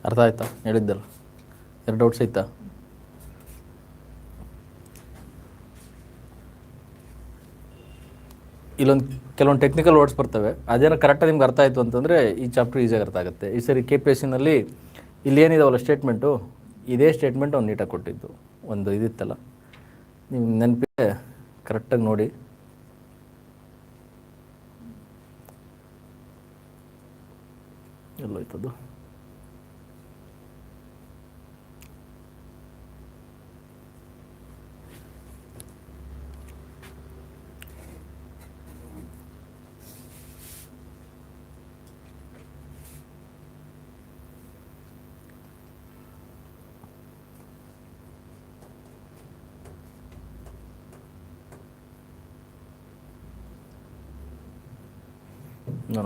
ಅರ್ಥ ಆಯ್ತಾ ಹೇಳಿದ್ದಲ್ಲ? ಎರಡು ಡೌಟ್ಸ್ ಐತಾ? ಇಲ್ಲೊಂದು ಕೆಲವೊಂದು ಟೆಕ್ನಿಕಲ್ ವರ್ಡ್ಸ್ ಬರ್ತವೆ, ಅದೇನೋ ಕರೆಕ್ಟಾಗಿ ನಿಮ್ಗೆ ಅರ್ಥ ಆಯಿತು ಅಂತಂದರೆ ಈ ಚಾಪ್ಟರ್ ಈಸಿಯಾಗಿ ಅರ್ಥ ಆಗುತ್ತೆ. ಈ ಸರಿ KPSCನಲ್ಲಿ ಇಲ್ಲಿ ಏನಿದಾವಲ್ಲ ಸ್ಟೇಟ್ಮೆಂಟು, ಇದೇ ಸ್ಟೇಟ್ಮೆಂಟ್ ಅವ್ನು ನೀಟಾಗಿ ಕೊಟ್ಟಿದ್ದು. ಒಂದು ಇದಿತ್ತಲ್ಲ, ನೀವು ನೆನಪಿಗೆ ಕರೆಕ್ಟಾಗಿ ನೋಡಿ. ಎಲ್ಲೋಯ್ತದು?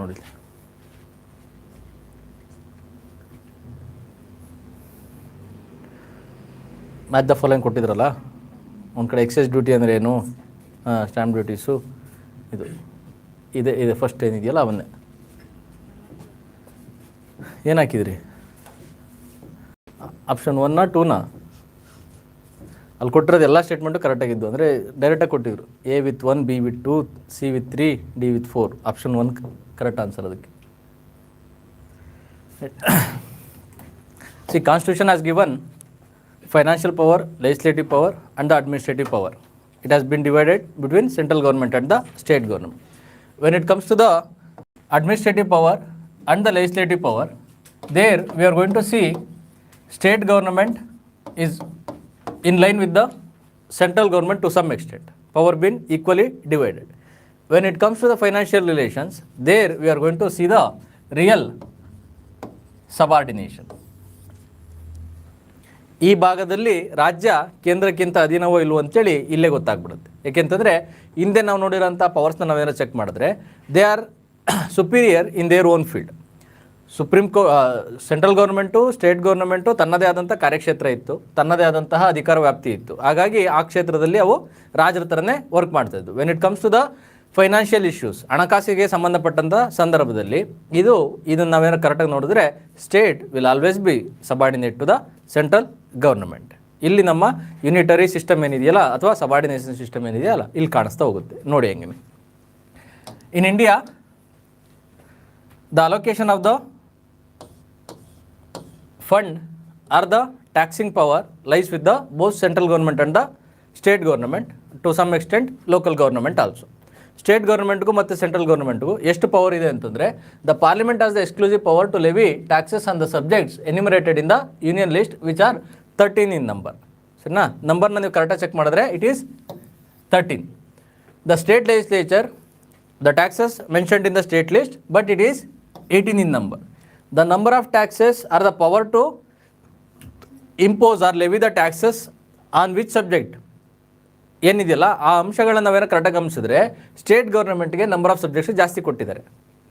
ನೋಡಿ, ಮ್ಯಾಚ್ ದ ಫಾಲೋಯಿಂಗ್ ಕೊಟ್ಟಿದ್ರಲ್ಲ, ಒಂದು ಕಡೆ ಎಕ್ಸೈಸ್ ಡ್ಯೂಟಿ ಅಂದರೆ ಏನು, ಸ್ಟ್ಯಾಂಪ್ ಡ್ಯೂಟೀಸು, ಇದೆ ಫಸ್ಟ್ ಏನಿದೆಯಲ್ಲ ಅವನ್ನೇ ಏನು ಹಾಕಿದ್ರಿ? ಆಪ್ಷನ್ 1ನಾ 2ನಾ? ಅಲ್ಲಿ ಕೊಟ್ಟಿರೋದು ಎಲ್ಲ ಸ್ಟೇಟ್ಮೆಂಟು ಕರೆಕ್ಟಾಗಿದ್ದು, ಅಂದರೆ ಡೈರೆಕ್ಟಾಗಿ ಕೊಟ್ಟಿದ್ರು. A with 1, B with 2, C with 3, D with 4. Option 1 correct answer ಅದಕ್ಕೆ. C, constitution has given financial power, legislative power and the administrative power. It has been divided between central government and the state government. When it comes to the administrative power and the legislative power, there we are going to see state government is in line with the central government to some extent, power being equally divided. When it comes to the financial relations, there we are going to see the real subordination. ಈ ಭಾಗದಲ್ಲಿ ರಾಜ್ಯ ಕೇಂದ್ರಕ್ಕಿಂತ ಅಧೀನವೋ ಇಲ್ವೋ ಅಂತೇಳಿ ಇಲ್ಲೇ ಗೊತ್ತಾಗ್ಬಿಡುತ್ತೆ. ಏಕೆಂತಂದರೆ ಹಿಂದೆ ನಾವು ನೋಡಿರೋಂಥ ಪವರ್ಸ್ನ ನಾವೇನೋ ಚೆಕ್ ಮಾಡಿದ್ರೆ they are superior in their own field. Central government, state government ತನ್ನದೇ ಆದಂಥ ಕಾರ್ಯಕ್ಷೇತ್ರ ಇತ್ತು, ತನ್ನದೇ ಆದಂತಹ ಅಧಿಕಾರ ವ್ಯಾಪ್ತಿ ಇತ್ತು. ಹಾಗಾಗಿ ಆ ಕ್ಷೇತ್ರದಲ್ಲಿ ಅವು ರಾಜರ ಥರನೇ ವರ್ಕ್ ಮಾಡ್ತಾಯಿದ್ವು. When it comes to the financial issues, ಹಣಕಾಸಿಗೆ ಸಂಬಂಧಪಟ್ಟಂಥ ಸಂದರ್ಭದಲ್ಲಿ ಇದನ್ನು ನಾವೇನೋ ಕರೆಕ್ಟಾಗಿ ನೋಡಿದ್ರೆ state will always be subordinate to the central government. ಇಲ್ಲಿ ನಮ್ಮ ಯೂನಿಟರಿ ಸಿಸ್ಟಮ್ ಏನಿದೆಯಲ್ಲ ಅಥವಾ ಸಬಾರ್ಡಿನೇಷನ್ ಸಿಸ್ಟಮ್ ಏನಿದೆಯಲ್ಲ ಇಲ್ಲಿ ಕಾಣಿಸ್ತಾ ಹೋಗುತ್ತೆ. ನೋಡಿ ಹೆಂಗೆ in India the allocation of the fund or the taxing power lies with the both central government and the state government, to some extent local government also. State ಗೌರ್ಮೆಂಟ್ಗೂ ಮತ್ತು ಸೆಂಟ್ರಲ್ ಗೌರ್ಮೆಂಟ್ಗೂ ಎಷ್ಟು ಪವರ್ ಇದೆ ಅಂತಂದರೆ, the parliament has the exclusive power to levy taxes on the subjects enumerated in the union list which are 13 in number. ಸರಿನಾ? ನಂಬರ್ನ ನೀವು ಕರೆಕ್ಟಾಗಿ ಚೆಕ್ ಮಾಡಿದ್ರೆ it is 13. The state legislature, the taxes mentioned in the state list but it is 18 in number. The number of taxes are the power to impose or levy the taxes on which subject ಏನಿದೆಯಲ್ಲ ಆ ಅಂಶಗಳನ್ನು ನಾವೇನೋ ಕರೆಕ್ಟಾಗಿ ಗಮನಿಸಿದ್ರೆ state ಗೌರ್ಮೆಂಟ್ಗೆ number of subjects ಜಾಸ್ತಿ ಕೊಟ್ಟಿದ್ದಾರೆ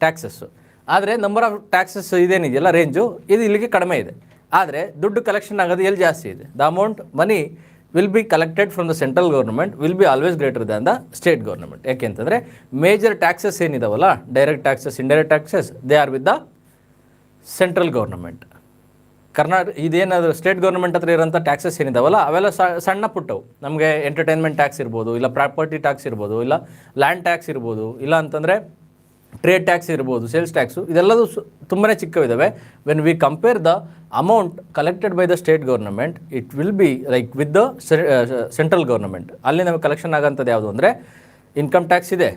taxes. ಆದರೆ ನಂಬರ್ ಆಫ್ ಟ್ಯಾಕ್ಸಸ್ ಇದೇನಿದೆಯಲ್ಲ ರೇಂಜು ಇದು ಇಲ್ಲಿಗೆ ಕಡಿಮೆ ಇದೆ. ಆದರೆ ದುಡ್ಡು ಕಲೆಕ್ಷನ್ ಆಗೋದು ಎಲ್ಲಿ ಜಾಸ್ತಿ ಇದೆ? The amount money will be collected from the central government will be always greater than the state government. ಯಾಕೆಂತಂದರೆ ಮೇಜರ್ ಟ್ಯಾಕ್ಸಸ್ ಏನಿದಾವಲ್ಲ, direct taxes, indirect taxes, they are with the central government. ಇದೇನಾದರೂ state government ಹತ್ರ ಇರೋಂಥ taxes ಏನಿದಾವಲ್ಲ ಅವೆಲ್ಲ ಸಣ್ಣ ಪುಟ್ಟವು. ನಮಗೆ entertainment tax ಇರ್ಬೋದು, ಇಲ್ಲ ಪ್ರಾಪರ್ಟಿ ಟ್ಯಾಕ್ಸ್ ಇರ್ಬೋದು, ಇಲ್ಲ ಲ್ಯಾಂಡ್ ಟ್ಯಾಕ್ಸ್ ಇರ್ಬೋದು, ಇಲ್ಲ ಅಂತಂದರೆ ಟ್ರೇಡ್ ಟ್ಯಾಕ್ಸ್ ಇರ್ಬೋದು, ಸೇಲ್ಸ್ ಟ್ಯಾಕ್ಸು, ಇದೆಲ್ಲದು ತುಂಬಾ ಚಿಕ್ಕವಿದ್ದಾವೆ. When we compare the amount collected by the state government it will be like with the central government. ಅಲ್ಲಿ ನಮಗೆ ಕಲೆಕ್ಷನ್ ಆಗೋಂಥದ್ದು ಯಾವುದು ಅಂದರೆ ಇನ್ಕಮ್ ಟ್ಯಾಕ್ಸ್ ಇದೆ,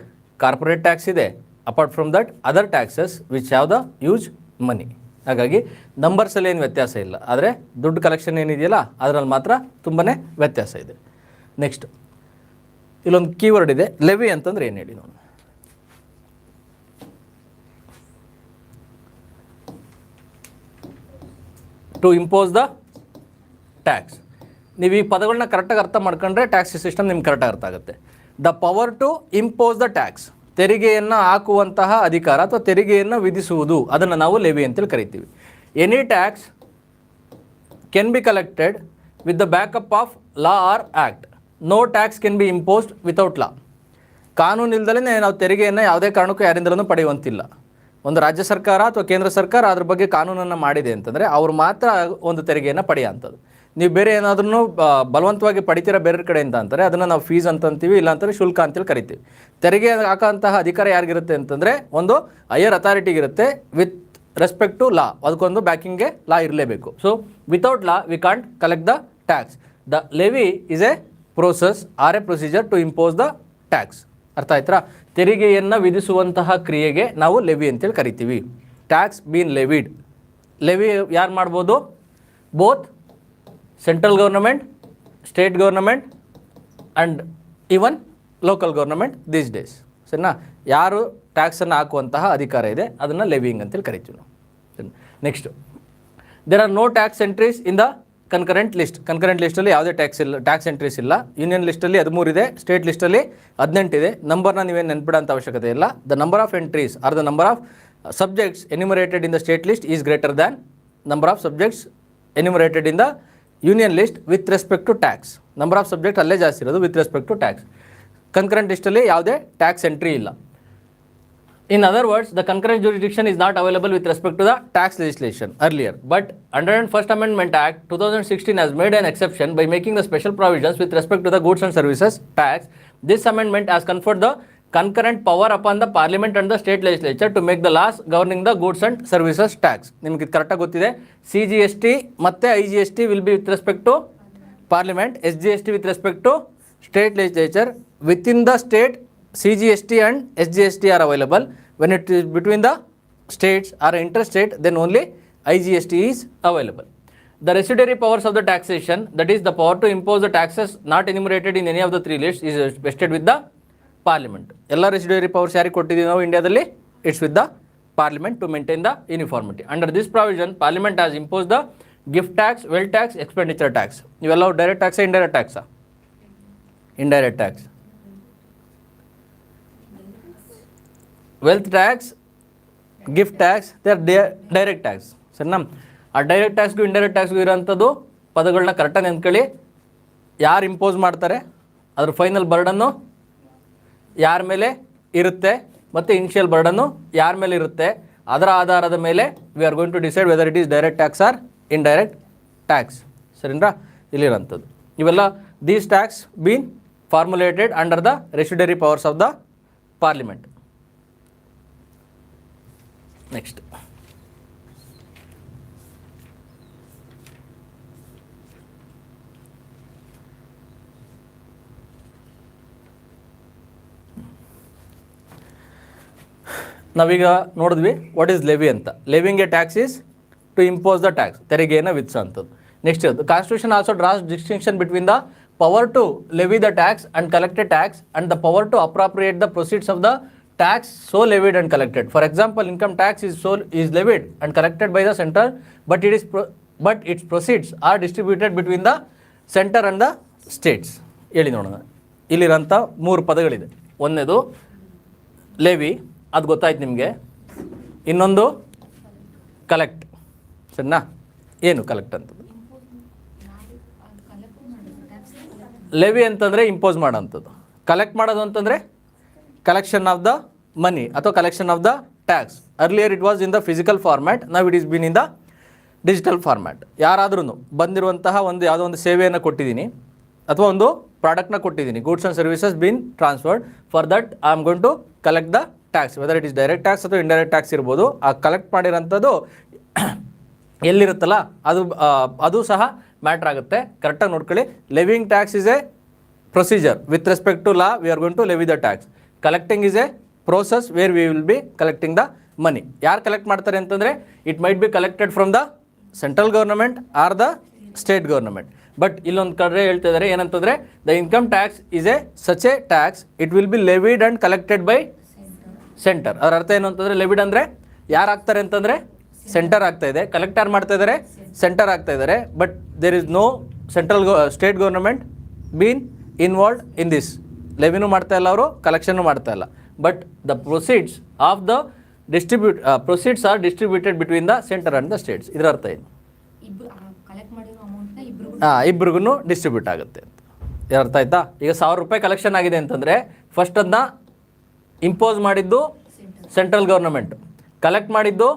ಕಾರ್ಪೊರೇಟ್ ಟ್ಯಾಕ್ಸ್ ಇದೆ, apart from that other taxes which have the use money. ಹಾಗಾಗಿ ನಂಬರ್ಸಲ್ಲಿ ಏನು ವ್ಯತ್ಯಾಸ ಇಲ್ಲ, ಆದರೆ ದುಡ್ಡು ಕಲೆಕ್ಷನ್ ಏನಿದೆಯಲ್ಲ ಅದರಲ್ಲಿ ಮಾತ್ರ ತುಂಬಾ ವ್ಯತ್ಯಾಸ ಇದೆ. ನೆಕ್ಸ್ಟ್ ಇಲ್ಲೊಂದು ಕೀವರ್ಡ್ ಇದೆ, ಲೆವಿ ಅಂತಂದರೆ ಏನು ಹೇಳಿ ನೋಡಿ. To impose the tax. ನೀವು ಈ ಪದಗಳನ್ನ ಕರೆಕ್ಟಾಗಿ ಅರ್ಥ ಮಾಡ್ಕೊಂಡ್ರೆ ಟ್ಯಾಕ್ಸ್ ಸಿಸ್ಟಮ್ ನಿಮ್ಗೆ ಕರೆಕ್ಟಾಗಿ ಅರ್ಥ ಆಗುತ್ತೆ. The power to impose the tax, ತೆರಿಗೆಯನ್ನು ಹಾಕುವಂತಹ ಅಧಿಕಾರ ಅಥವಾ ತೆರಿಗೆಯನ್ನು ವಿಧಿಸುವುದು, ಅದನ್ನು ನಾವು ಲೆವಿ ಅಂತೇಳಿ ಕರಿತೀವಿ. Any tax can be collected with the backup of law or act. No tax can be imposed without law. ಕಾನೂನು ಇಲ್ದಲೇ ನಾವು ತೆರಿಗೆಯನ್ನು ಯಾವುದೇ ಕಾರಣಕ್ಕೂ ಯಾರಿಂದಲೂ ಪಡೆಯುವಂತಿಲ್ಲ. ಒಂದು ರಾಜ್ಯ ಸರ್ಕಾರ ಅಥವಾ ಕೇಂದ್ರ ಸರ್ಕಾರ ಅದ್ರ ಬಗ್ಗೆ ಕಾನೂನನ್ನು ಮಾಡಿದೆ ಅಂತಂದರೆ ಅವ್ರು ಮಾತ್ರ ಒಂದು ತೆರಿಗೆಯನ್ನು ಪಡೆಯೋಂಥದ್ದು. ನೀವು ಬೇರೆ ಏನಾದ್ರೂ ಬಲವಂತವಾಗಿ ಪಡಿತೀರ ಬೇರೆ ಕಡೆಯಿಂದ ಅಂತಾರೆ, ಅದನ್ನು ನಾವು ಫೀಸ್ ಅಂತ ಅಂತೀವಿ, ಇಲ್ಲಾಂತಾರೆ ಶುಲ್ಕ ಅಂತೇಳಿ ಕರಿತೀವಿ. ತೆರಿಗೆ ಹಾಕೋಂತಹ ಅಧಿಕಾರ ಯಾರಿಗಿರುತ್ತೆ ಅಂತಂದರೆ ಒಂದು ಹೈಯರ್ ಅಥಾರಿಟಿಗಿರುತ್ತೆ ವಿತ್ ರೆಸ್ಪೆಕ್ಟ್ ಟು ಲಾ. ಅದಕ್ಕೊಂದು ಬ್ಯಾಕಿಂಗ್ಗೆ ಲಾ ಇರಲೇಬೇಕು. So without law we can't collect the tax. The levy is a process or a procedure to impose the tax. ಅರ್ಥ ಆಯ್ತಾ? ತೆರಿಗೆಯನ್ನು ವಿಧಿಸುವಂತಹ ಕ್ರಿಯೆಗೆ ನಾವು ಲೆವಿ ಅಂತೇಳಿ ಕರಿತೀವಿ. Tax bean levied. ಲೆವಿ ಯಾರು ಮಾಡ್ಬೋದು? Both central government, state government and even local government these days. ಸರಿನಾ? ಯಾರು ಟ್ಯಾಕ್ಸನ್ನು ಹಾಕುವಂತಹ ಅಧಿಕಾರ ಇದೆ ಅದನ್ನು ಲೆವಿಂಗ್ ಅಂತೇಳಿ ಕರಿತೀವಿ ನಾವು. Next, there are no tax entries in the concurrent list. Concurrent ಲಿಸ್ಟಲ್ಲಿ ಯಾವುದೇ ಟ್ಯಾಕ್ಸ್ ಎಂಟ್ರೀಸ್ ಇಲ್ಲ. ಯೂನಿಯನ್ ಲಿಸ್ಟಲ್ಲಿ 13 ಇದೆ, ಸ್ಟೇಟ್ ಲಿಸ್ಟಲ್ಲಿ 18 ಇದೆ. ನಂಬರ್ನ ನೀವೇನು ನೆನ್ಪಿಡೋಂಥ ಅವಶ್ಯಕತೆ ಇಲ್ಲ. The number of entries or the number of subjects enumerated in the state list is greater than number of subjects enumerated in the union list with respect to tax. Number of subject ಅಲ್ಲೇ ಜಾಸ್ತಿ ಇರೋದು with respect to tax. Concurrent ಲಿಸ್ಟಲ್ಲಿ ಯಾವುದೇ tax entry ಇಲ್ಲ. In other words, the concurrent jurisdiction is not available with respect to the tax legislation earlier. But 101st Amendment Act 2016 has made an exception by making the special provisions with respect to the goods and services tax. This amendment has conferred the concurrent power upon the parliament and the state legislature to make the laws governing the goods and services tax. ನಿಮಗೆ ಕರೆಕ್ಟಾಗಿ ಗೊತ್ತಿದೆ. CGST ಮತ್ತು IGST will be with respect to parliament, SGST with respect to state legislature. Within the state, CGST and SGST are available. When it is between the states or interstate, then only IGST is available. The residuary powers of the taxation, that is the power to impose the taxes not enumerated in any of the 3 lists, is vested with the parliament. ಎಲ್ಲ residuary powers ಯಾರಿಗೆ ಕೊಟ್ಟಿದ್ದೀವಿ ನಾವು ಇಂಡಿಯಾದಲ್ಲಿ? It's with the parliament to maintain the uniformity. Under this provision, parliament has imposed the gift tax, wealth tax, expenditure tax. ಇವೆಲ್ಲವೂ direct ಟ್ಯಾಕ್ಸಾ indirect ಟ್ಯಾಕ್ಸಾ? Indirect tax. Wealth tax, gift tax, they are direct tax. ಸರಿನಾ? ಆ direct ಟ್ಯಾಕ್ಸ್ಗೂ indirect ಟ್ಯಾಕ್ಸ್ಗೂ ಇರೋಂಥದ್ದು ಪದಗಳನ್ನ ಕರೆಕ್ಟಾಗಿ ನೆನ್ಕೊಳ್ಳಿ. ಯಾರು impose ಮಾಡ್ತಾರೆ ಅದ್ರ ಫೈನಲ್ ಬರ್ಡನ್ನು ಯಾರ ಮೇಲೆ ಇರುತ್ತೆ ಮತ್ತು ಇನಿಷಿಯಲ್ ಬರ್ಡನ್ನು ಯಾರ ಮೇಲೆ ಇರುತ್ತೆ, ಅದರ ಆಧಾರದ ಮೇಲೆ we are going to decide whether it is direct tax or indirect tax. ಸರಿನಾ? ಇಲ್ಲಿರೋಂಥದ್ದು ಇವೆಲ್ಲ these tax been formulated under the residuary powers of the parliament. Next, ನಾವೀಗ ನೋಡಿದ್ವಿ ವಾಟ್ ಈಸ್ ಲೆವಿ ಅಂತ. Levying a tax is to impose the tax, ತೆರಿಗೆಯನ್ನು ವಿಧಿಸೋಂಥದ್ದು. Next, the constitution also draws distinction between the power to levy the tax and collected tax and the power to appropriate the proceeds of the tax so levied and collected. For example, income tax is levied and collected by the center, but its proceeds are distributed between the center and the states. ಹೇಳಿ ನೋಡೋಣ. ಇಲ್ಲಿರೋಂಥ 3 ಪದಗಳಿದೆ. ಒಂದನೇದು levy, ಅದು ಗೊತ್ತಾಯ್ತು ನಿಮಗೆ. ಇನ್ನೊಂದು collect. ಸರಿನಾ? ಏನು collect ಅಂತದ್ದು? ಲೆವಿ ಅಂತಂದರೆ ಇಂಪೋಸ್ ಮಾಡೋಂಥದ್ದು. ಕಲೆಕ್ಟ್ ಮಾಡೋದು ಅಂತಂದರೆ collection of the money ಅಥವಾ collection of the tax. Earlier it was in the physical format, now it is been in the digital format. ಯಾರಾದ್ರೂ ಬಂದಿರುವಂತಹ ಒಂದು ಯಾವುದೋ ಒಂದು ಸೇವೆಯನ್ನು ಕೊಟ್ಟಿದ್ದೀನಿ ಅಥವಾ ಒಂದು ಪ್ರಾಡಕ್ಟ್ನ ಕೊಟ್ಟಿದ್ದೀನಿ, goods and services been transferred, for that I am going to collect the tax. Whether it is direct tax ಅಥವಾ ಇಂಡೈರೆಕ್ಟ್ ಟ್ಯಾಕ್ಸ್ ಇರ್ಬೋದು. ಆ ಕಲೆಕ್ಟ್ ಮಾಡಿರೋಂಥದ್ದು ಎಲ್ಲಿರುತ್ತಲ್ಲ ಅದು ಸಹ ಮ್ಯಾಟ್ರ್ ಆಗುತ್ತೆ. ಕರೆಕ್ಟಾಗಿ ನೋಡ್ಕೊಳ್ಳಿ. Levying tax is a procedure with respect to law, we are going to levy the tax. Collecting is a process where we will be collecting the money. ಯಾರು collect ಮಾಡ್ತಾರೆ ಅಂತಂದರೆ it might be collected from the central government or the state government. But ಇಲ್ಲೊಂದು ಕಡೆ ಹೇಳ್ತಾ ಇದ್ದಾರೆ ಏನಂತಂದರೆ the income tax is a such a tax, it will be levied and collected by centre. ಅದರ ಅರ್ಥ ಏನು ಅಂತಂದರೆ ಲೆವಿಡ್ ಅಂದರೆ ಯಾರು ಆಗ್ತಾರೆ ಅಂತಂದರೆ ಸೆಂಟರ್ ಆಗ್ತಾ ಇದೆ, ಕಲೆಕ್ಟ್ ಯಾರು ಮಾಡ್ತಾ ಇದ್ದಾರೆ? ಸೆಂಟರ್ ಆಗ್ತಾ ಇದ್ದಾರೆ. But there is no central state government been involved in this. ಲೆವಿನೂ ಮಾಡ್ತಾ ಇಲ್ಲ ಅವರು, ಕಲೆಕ್ಷನ್ನು ಮಾಡ್ತಾ ಇಲ್ಲ. But the proceeds of the proceeds are distributed between the centre and the states. ಇದರ ಅರ್ಥ ಏನು? ಇಬ್ರಿಗೂ ಡಿಸ್ಟ್ರಿಬ್ಯೂಟ್ ಆಗುತ್ತೆ ಅಂತ. ಇದರ ಅರ್ಥ ಆಯ್ತಾ? ಈಗ 1000 ರೂಪಾಯಿ ಕಲೆಕ್ಷನ್ ಆಗಿದೆ ಅಂತಂದರೆ ಫಸ್ಟ್ ಅದನ್ನ ಇಂಪೋಸ್ ಮಾಡಿದ್ದು ಸೆಂಟ್ರಲ್ ಗೌರ್ನಮೆಂಟ್, ಕಲೆಕ್ಟ್ ಮಾಡಿದ್ದು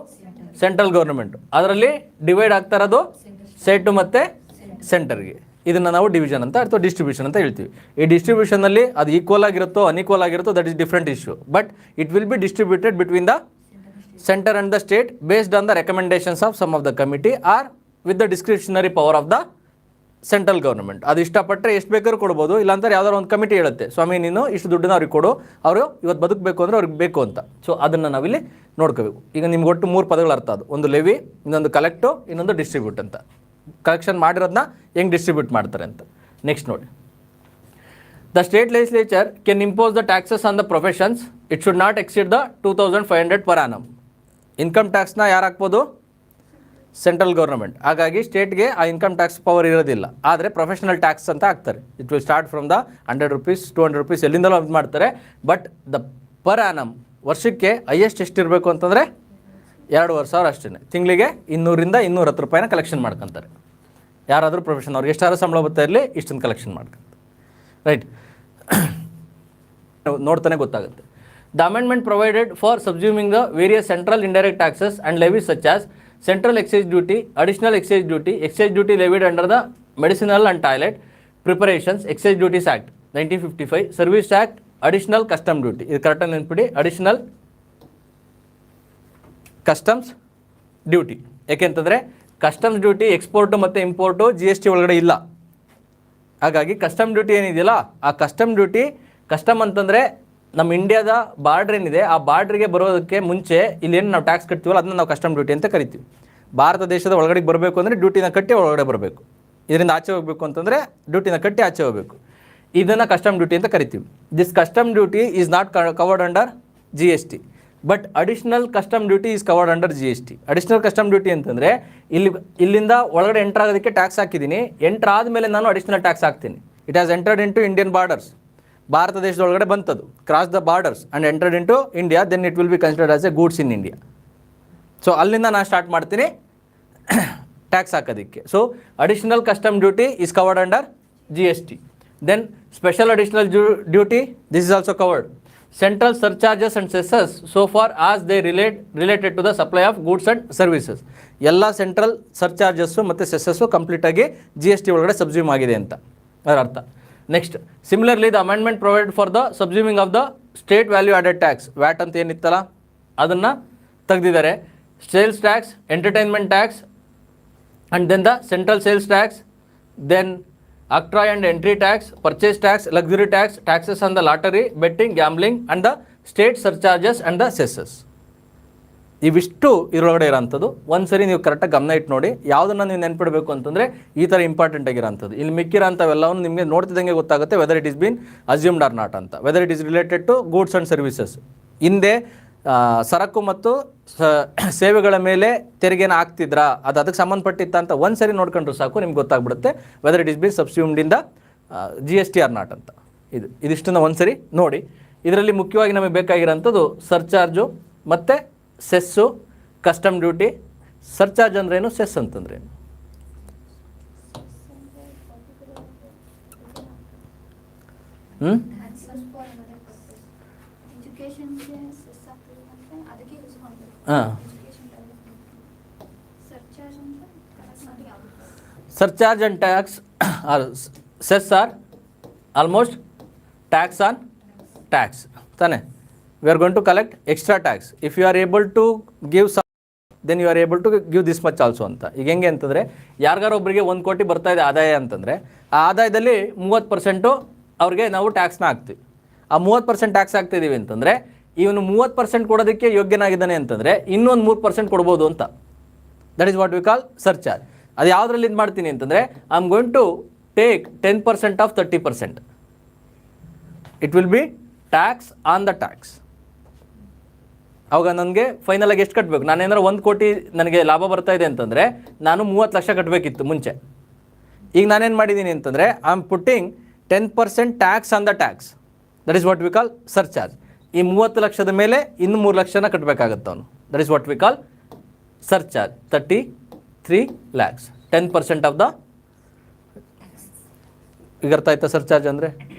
ಸೆಂಟ್ರಲ್ ಗೌರ್ಮೆಂಟು, ಅದರಲ್ಲಿ ಡಿವೈಡ್ ಆಗ್ತಾ ಇರೋದು ಸ್ಟೇಟು ಮತ್ತು ಸೆಂಟರ್ಗೆ. ಇದನ್ನು ನಾವು ಡಿವಿಷನ್ ಅಂತ ಅಥವಾ ಡಿಸ್ಟ್ರಿಬ್ಯೂಷನ್ ಅಂತ ಹೇಳ್ತೀವಿ. ಈ ಡಿಸ್ಟ್ರಿಬ್ಯೂಷನಲ್ಲಿ ಅದು ಈಕ್ವಲ್ ಆಗಿರುತ್ತೋ ಅನ್ಈಕ್ವಲ್ ಆಗಿರುತ್ತೋ that is different issue, but it will be distributed between the centre and the state based on the recommendations of some of the committee or with the discretionary power of the central government. ಅದು ಇಷ್ಟಪಟ್ಟರೆ ಎಷ್ಟು ಬೇಕಾದ್ರೂ ಕೊಡ್ಬೋದು, ಇಲ್ಲಾಂದ್ರೆ ಯಾವ್ದಾದ್ರು ಒಂದು committee ಹೇಳುತ್ತೆ ಸ್ವಾಮಿ ನೀನು ಇಷ್ಟು ದುಡ್ಡನ್ನ ಅವ್ರಿಗೆ ಕೊಡು, ಅವರು ಇವತ್ತು ಬದುಕಬೇಕು ಅಂದರೆ ಅವ್ರಿಗೆ ಬೇಕು ಅಂತ. ಸೊ ಅದನ್ನು ನಾವಿಲ್ಲಿ ನೋಡ್ಕೋಬೇಕು. ಈಗ ನಿಮ್ಗೆ ಒಟ್ಟು 3 ಪದಗಳು ಅರ್ಥ ಅದು, ಒಂದು ಲೆವಿ, ಇನ್ನೊಂದು ಕಲೆಕ್ಟು, ಇನ್ನೊಂದು ಡಿಸ್ಟ್ರಿಬ್ಯೂಟ್ ಅಂತ. ಕಲೆಕ್ಷನ್ ಮಾಡಿರೋದನ್ನ ಹೆಂಗೆ ಡಿಸ್ಟ್ರಿಬ್ಯೂಟ್ ಮಾಡ್ತಾರೆ ಅಂತ ನೆಕ್ಸ್ಟ್ ನೋಡಿ. The state legislature can impose the taxes on the professions, it should not exceed the 2500 per annum. Income ಟ್ಯಾಕ್ಸ್ನ ಯಾರು ಹಾಕ್ಬೋದು? Central government. ಹಾಗಾಗಿ ಸ್ಟೇಟ್ಗೆ ಆ ಇನ್ಕಮ್ ಟ್ಯಾಕ್ಸ್ ಪವರ್ ಇರೋದಿಲ್ಲ. ಆದರೆ ಪ್ರೊಫೆಷನಲ್ ಟ್ಯಾಕ್ಸ್ ಅಂತ ಹಾಕ್ತಾರೆ. It will start from the 100 rupees 200 rupees ಎಲ್ಲಿಂದಲೂ ಇದು ಮಾಡ್ತಾರೆ. ಬಟ್ ದ ಪರ್ ಆನಮ್ ವರ್ಷಕ್ಕೆ ಹೈಯೆಸ್ಟ್ ಎಷ್ಟಿರಬೇಕು ಅಂತಂದರೆ 2,500 ಅಷ್ಟೇ. ತಿಂಗಳಿಗೆ 200ರಿಂದ 210 ರೂಪಾಯಿನ ಕಲೆಕ್ಷನ್ ಮಾಡ್ಕೊತಾರೆ. ಯಾರಾದರೂ ಪ್ರೊಫೆಷನ್ ಅವ್ರಿಗೆ ಎಷ್ಟಾದ್ರೂ ಸಂಬಳ ಬರ್ತಾ ಇರಲಿ ಇಷ್ಟೊಂದು ಕಲೆಕ್ಷನ್ ಮಾಡ್ಕೊಂತಾರೆ. ರೈಟ್, ನೋಡ್ತಾನೆ ಗೊತ್ತಾಗುತ್ತೆ. The amendment provided for subsuming the various central indirect taxes and levies such as central excise duty, additional excise duty levied under the medicinal and toilet preparations excise duties act 1955, service tax, additional custom duty. ಇದು ಕರೆಕ್ಟಾಗಿ ನೆನ್ಪಿಡಿ, additional customs duty. ಯಾಕೆಂತಂದರೆ customs duty export ಮತ್ತು import GST ಒಳಗಡೆ ಇಲ್ಲ. ಹಾಗಾಗಿ custom duty ಏನಿದೆಯಲ್ಲ, ಆ ಕಸ್ಟಮ್ ಡ್ಯೂಟಿ, ಕಸ್ಟಮ್ ಅಂತಂದರೆ ನಮ್ಮ ಇಂಡಿಯಾದ ಬಾರ್ಡ್ರ್ ಏನಿದೆ ಆ ಬಾರ್ಡ್ರಿಗೆ ಬರೋದಕ್ಕೆ ಮುಂಚೆ ಇಲ್ಲೇನು ನಾವು ಟ್ಯಾಕ್ಸ್ ಕಟ್ತೀವಲ್ಲ ಅದನ್ನ ನಾವು ಕಸ್ಟಮ್ ಡ್ಯೂಟಿ ಅಂತ ಕರಿತೀವಿ. ಭಾರತ ದೇಶದ ಒಳಗಡೆ ಬರಬೇಕು ಅಂದರೆ ಡ್ಯೂಟಿನ ಕಟ್ಟಿ ಒಳಗಡೆ ಬರಬೇಕು. ಇದರಿಂದ ಆಚೆ ಹೋಗಬೇಕು ಅಂತಂದರೆ ಡ್ಯೂಟಿನ ಕಟ್ಟಿ ಆಚೆ ಹೋಗಬೇಕು. ಇದನ್ನು ಕಸ್ಟಮ್ ಡ್ಯೂಟಿ ಅಂತ ಕರಿತೀವಿ. This custom duty is not covered under GST, but additional custom duty is covered under GST. Additional custom duty ಅಂತಂದರೆ ಇಲ್ಲಿಂದ ಒಳಗಡೆ ಎಂಟರ್ ಆಗೋದಕ್ಕೆ ಟ್ಯಾಕ್ಸ್ ಹಾಕಿದ್ದೀನಿ, ಎಂಟರ್ ಆದಮೇಲೆ ನಾನು ಅಡಿಷನಲ್ ಟ್ಯಾಕ್ಸ್ ಹಾಕ್ತೀನಿ. It has entered into Indian borders, Bharat ದೇಶದ ಒಳಗಡೆ ಬಂತದು, cross the borders and entered into India, then it will be considered as a goods in India. So ಅಲ್ಲಿಂದ ನಾನು ಸ್ಟಾರ್ಟ್ ಮಾಡ್ತೀನಿ ಟ್ಯಾಕ್ಸ್ ಹಾಕೋದಕ್ಕೆ. So additional custom duty is covered under GST. Then special additional duty, this is also covered. Central surcharges and cesses so far as they related to the supply of goods and services. ಎಲ್ಲ central ಸರ್ಚಾರ್ಜಸ್ಸು ಮತ್ತು ಸೆಸಸ್ಸು ಕಂಪ್ಲೀಟಾಗಿ GST ಒಳಗಡೆ subsume ಆಗಿದೆ ಅಂತ ಅದರ ಅರ್ಥ. Next, similarly the amendment provide for the subsuming of the state value added tax, VAT ಅಂತ ಏನಿತ್ತಲ್ಲ ಅದನ್ನು ತೆಗೆದಿದ್ದಾರೆ. Sales tax, entertainment tax, and then the central sales tax, then Octroi and entry tax, purchase tax, luxury tax, taxes on the lottery, betting, gambling, and the state surcharges and the cesses. ಇವಿಷ್ಟು ಇದರೊಳಗಡೆ ಇರೋಂಥದ್ದು. ಒಂದು ಸರಿ ನೀವು ಕರೆಕ್ಟಾಗಿ ಗಮನ ಇಟ್ಟು ನೋಡಿ, ಯಾವುದನ್ನು ನೀವು ನೆನ್ಪಿಡಬೇಕು ಅಂತಂದರೆ ಈ ಥರ ಇಂಪಾರ್ಟೆಂಟ್ ಆಗಿರೋಂಥದ್ದು. ಇಲ್ಲಿ ಮಿಕ್ಕಿರೋಂಥವೆಲ್ಲವನ್ನು ನಿಮಗೆ ನೋಡ್ತಿದ್ದಂಗೆ ಗೊತ್ತಾಗುತ್ತೆ whether it is been assumed or not ಅಂತ, whether it is related to goods and services. ಹಿಂದೆ ಸರಕು ಮತ್ತು ಸೇವೆಗಳ ಮೇಲೆ ತೆರಿಗೆನ ಹಾಕ್ತಿದ್ರಾ, ಅದು ಅದಕ್ಕೆ ಸಂಬಂಧಪಟ್ಟಿತ್ತ ಅಂತ ಒಂದು ಸರಿ ನೋಡ್ಕೊಂಡ್ರು ಸಾಕು, ನಿಮ್ಗೆ ಗೊತ್ತಾಗ್ಬಿಡುತ್ತೆ whether it is be subsumed in the GST or not ಅಂತ. ಇದಿಷ್ಟನ್ನು ಒಂದು ಸರಿ ನೋಡಿ. ಇದರಲ್ಲಿ ಮುಖ್ಯವಾಗಿ ನಮಗೆ ಬೇಕಾಗಿರೋಂಥದ್ದು ಸರ್ಚಾರ್ಜು ಮತ್ತು ಸೆಸ್ಸು, ಕಸ್ಟಮ್ ಡ್ಯೂಟಿ. ಸರ್ಚಾರ್ಜ್ ಅಂದ್ರೇನು, ಸೆಸ್ ಅಂತಂದ್ರೇನು? ಹಾಂ, surcharge and tax or cess are almost tax on tax ತಾನೆ. We are going to collect extra tax. If you are able to give some then you are able to give this much also ಅಂತ. ಈಗ ಹೆಂಗೆ ಅಂತಂದರೆ ಯಾರಿಗಾರೊಬ್ಬರಿಗೆ 1 ಕೋಟಿ ಬರ್ತಾ ಇದೆ ಆದಾಯ ಅಂತಂದರೆ ಆ ಆದಾಯದಲ್ಲಿ 30% ಅವ್ರಿಗೆ ನಾವು ಟ್ಯಾಕ್ಸ್ನ ಹಾಕ್ತೀವಿ. ಆ 30% ಟ್ಯಾಕ್ಸ್ ಹಾಕ್ತಿದ್ದೀವಿ ಅಂತಂದರೆ ಇವನು 30% ಕೊಡೋದಕ್ಕೆ ಯೋಗ್ಯನಾಗಿದ್ದಾನೆ ಅಂತಂದರೆ ಇನ್ನೊಂದು 3% ಕೊಡ್ಬೋದು ಅಂತ. That is what we call surcharge. ಅದು ಯಾವುದ್ರಲ್ಲಿ ಇದು ಮಾಡ್ತೀನಿ ಅಂತಂದರೆ I am going to take 10% of 30%. It will be tax on the tax. ಅವಾಗ ನನಗೆ ಫೈನಲಾಗಿ ಎಷ್ಟು ಕಟ್ಟಬೇಕು? ನಾನೇನಾರು 1 ಕೋಟಿ ನನಗೆ ಲಾಭ ಬರ್ತಾ ಇದೆ ಅಂತಂದರೆ ನಾನು 30 ಲಕ್ಷ ಕಟ್ಟಬೇಕಿತ್ತು ಮುಂಚೆ. ಈಗ ನಾನೇನು ಮಾಡಿದ್ದೀನಿ ಅಂತಂದರೆ I am putting 10% tax on the tax. That is what we call surcharge. ಈ 30 ಲಕ್ಷದ ಮೇಲೆ ಇನ್ನು 3 ಲಕ್ಷನ ಕಟ್ಟಬೇಕಾಗತ್ತೆ ಅವನು. That is what we call surcharge. 33 lakhs, 10% of the. ಈಗ ಅರ್ಥ ಆಯ್ತಾ ಸರ್ಚಾರ್ಜ್ ಅಂದರೆ?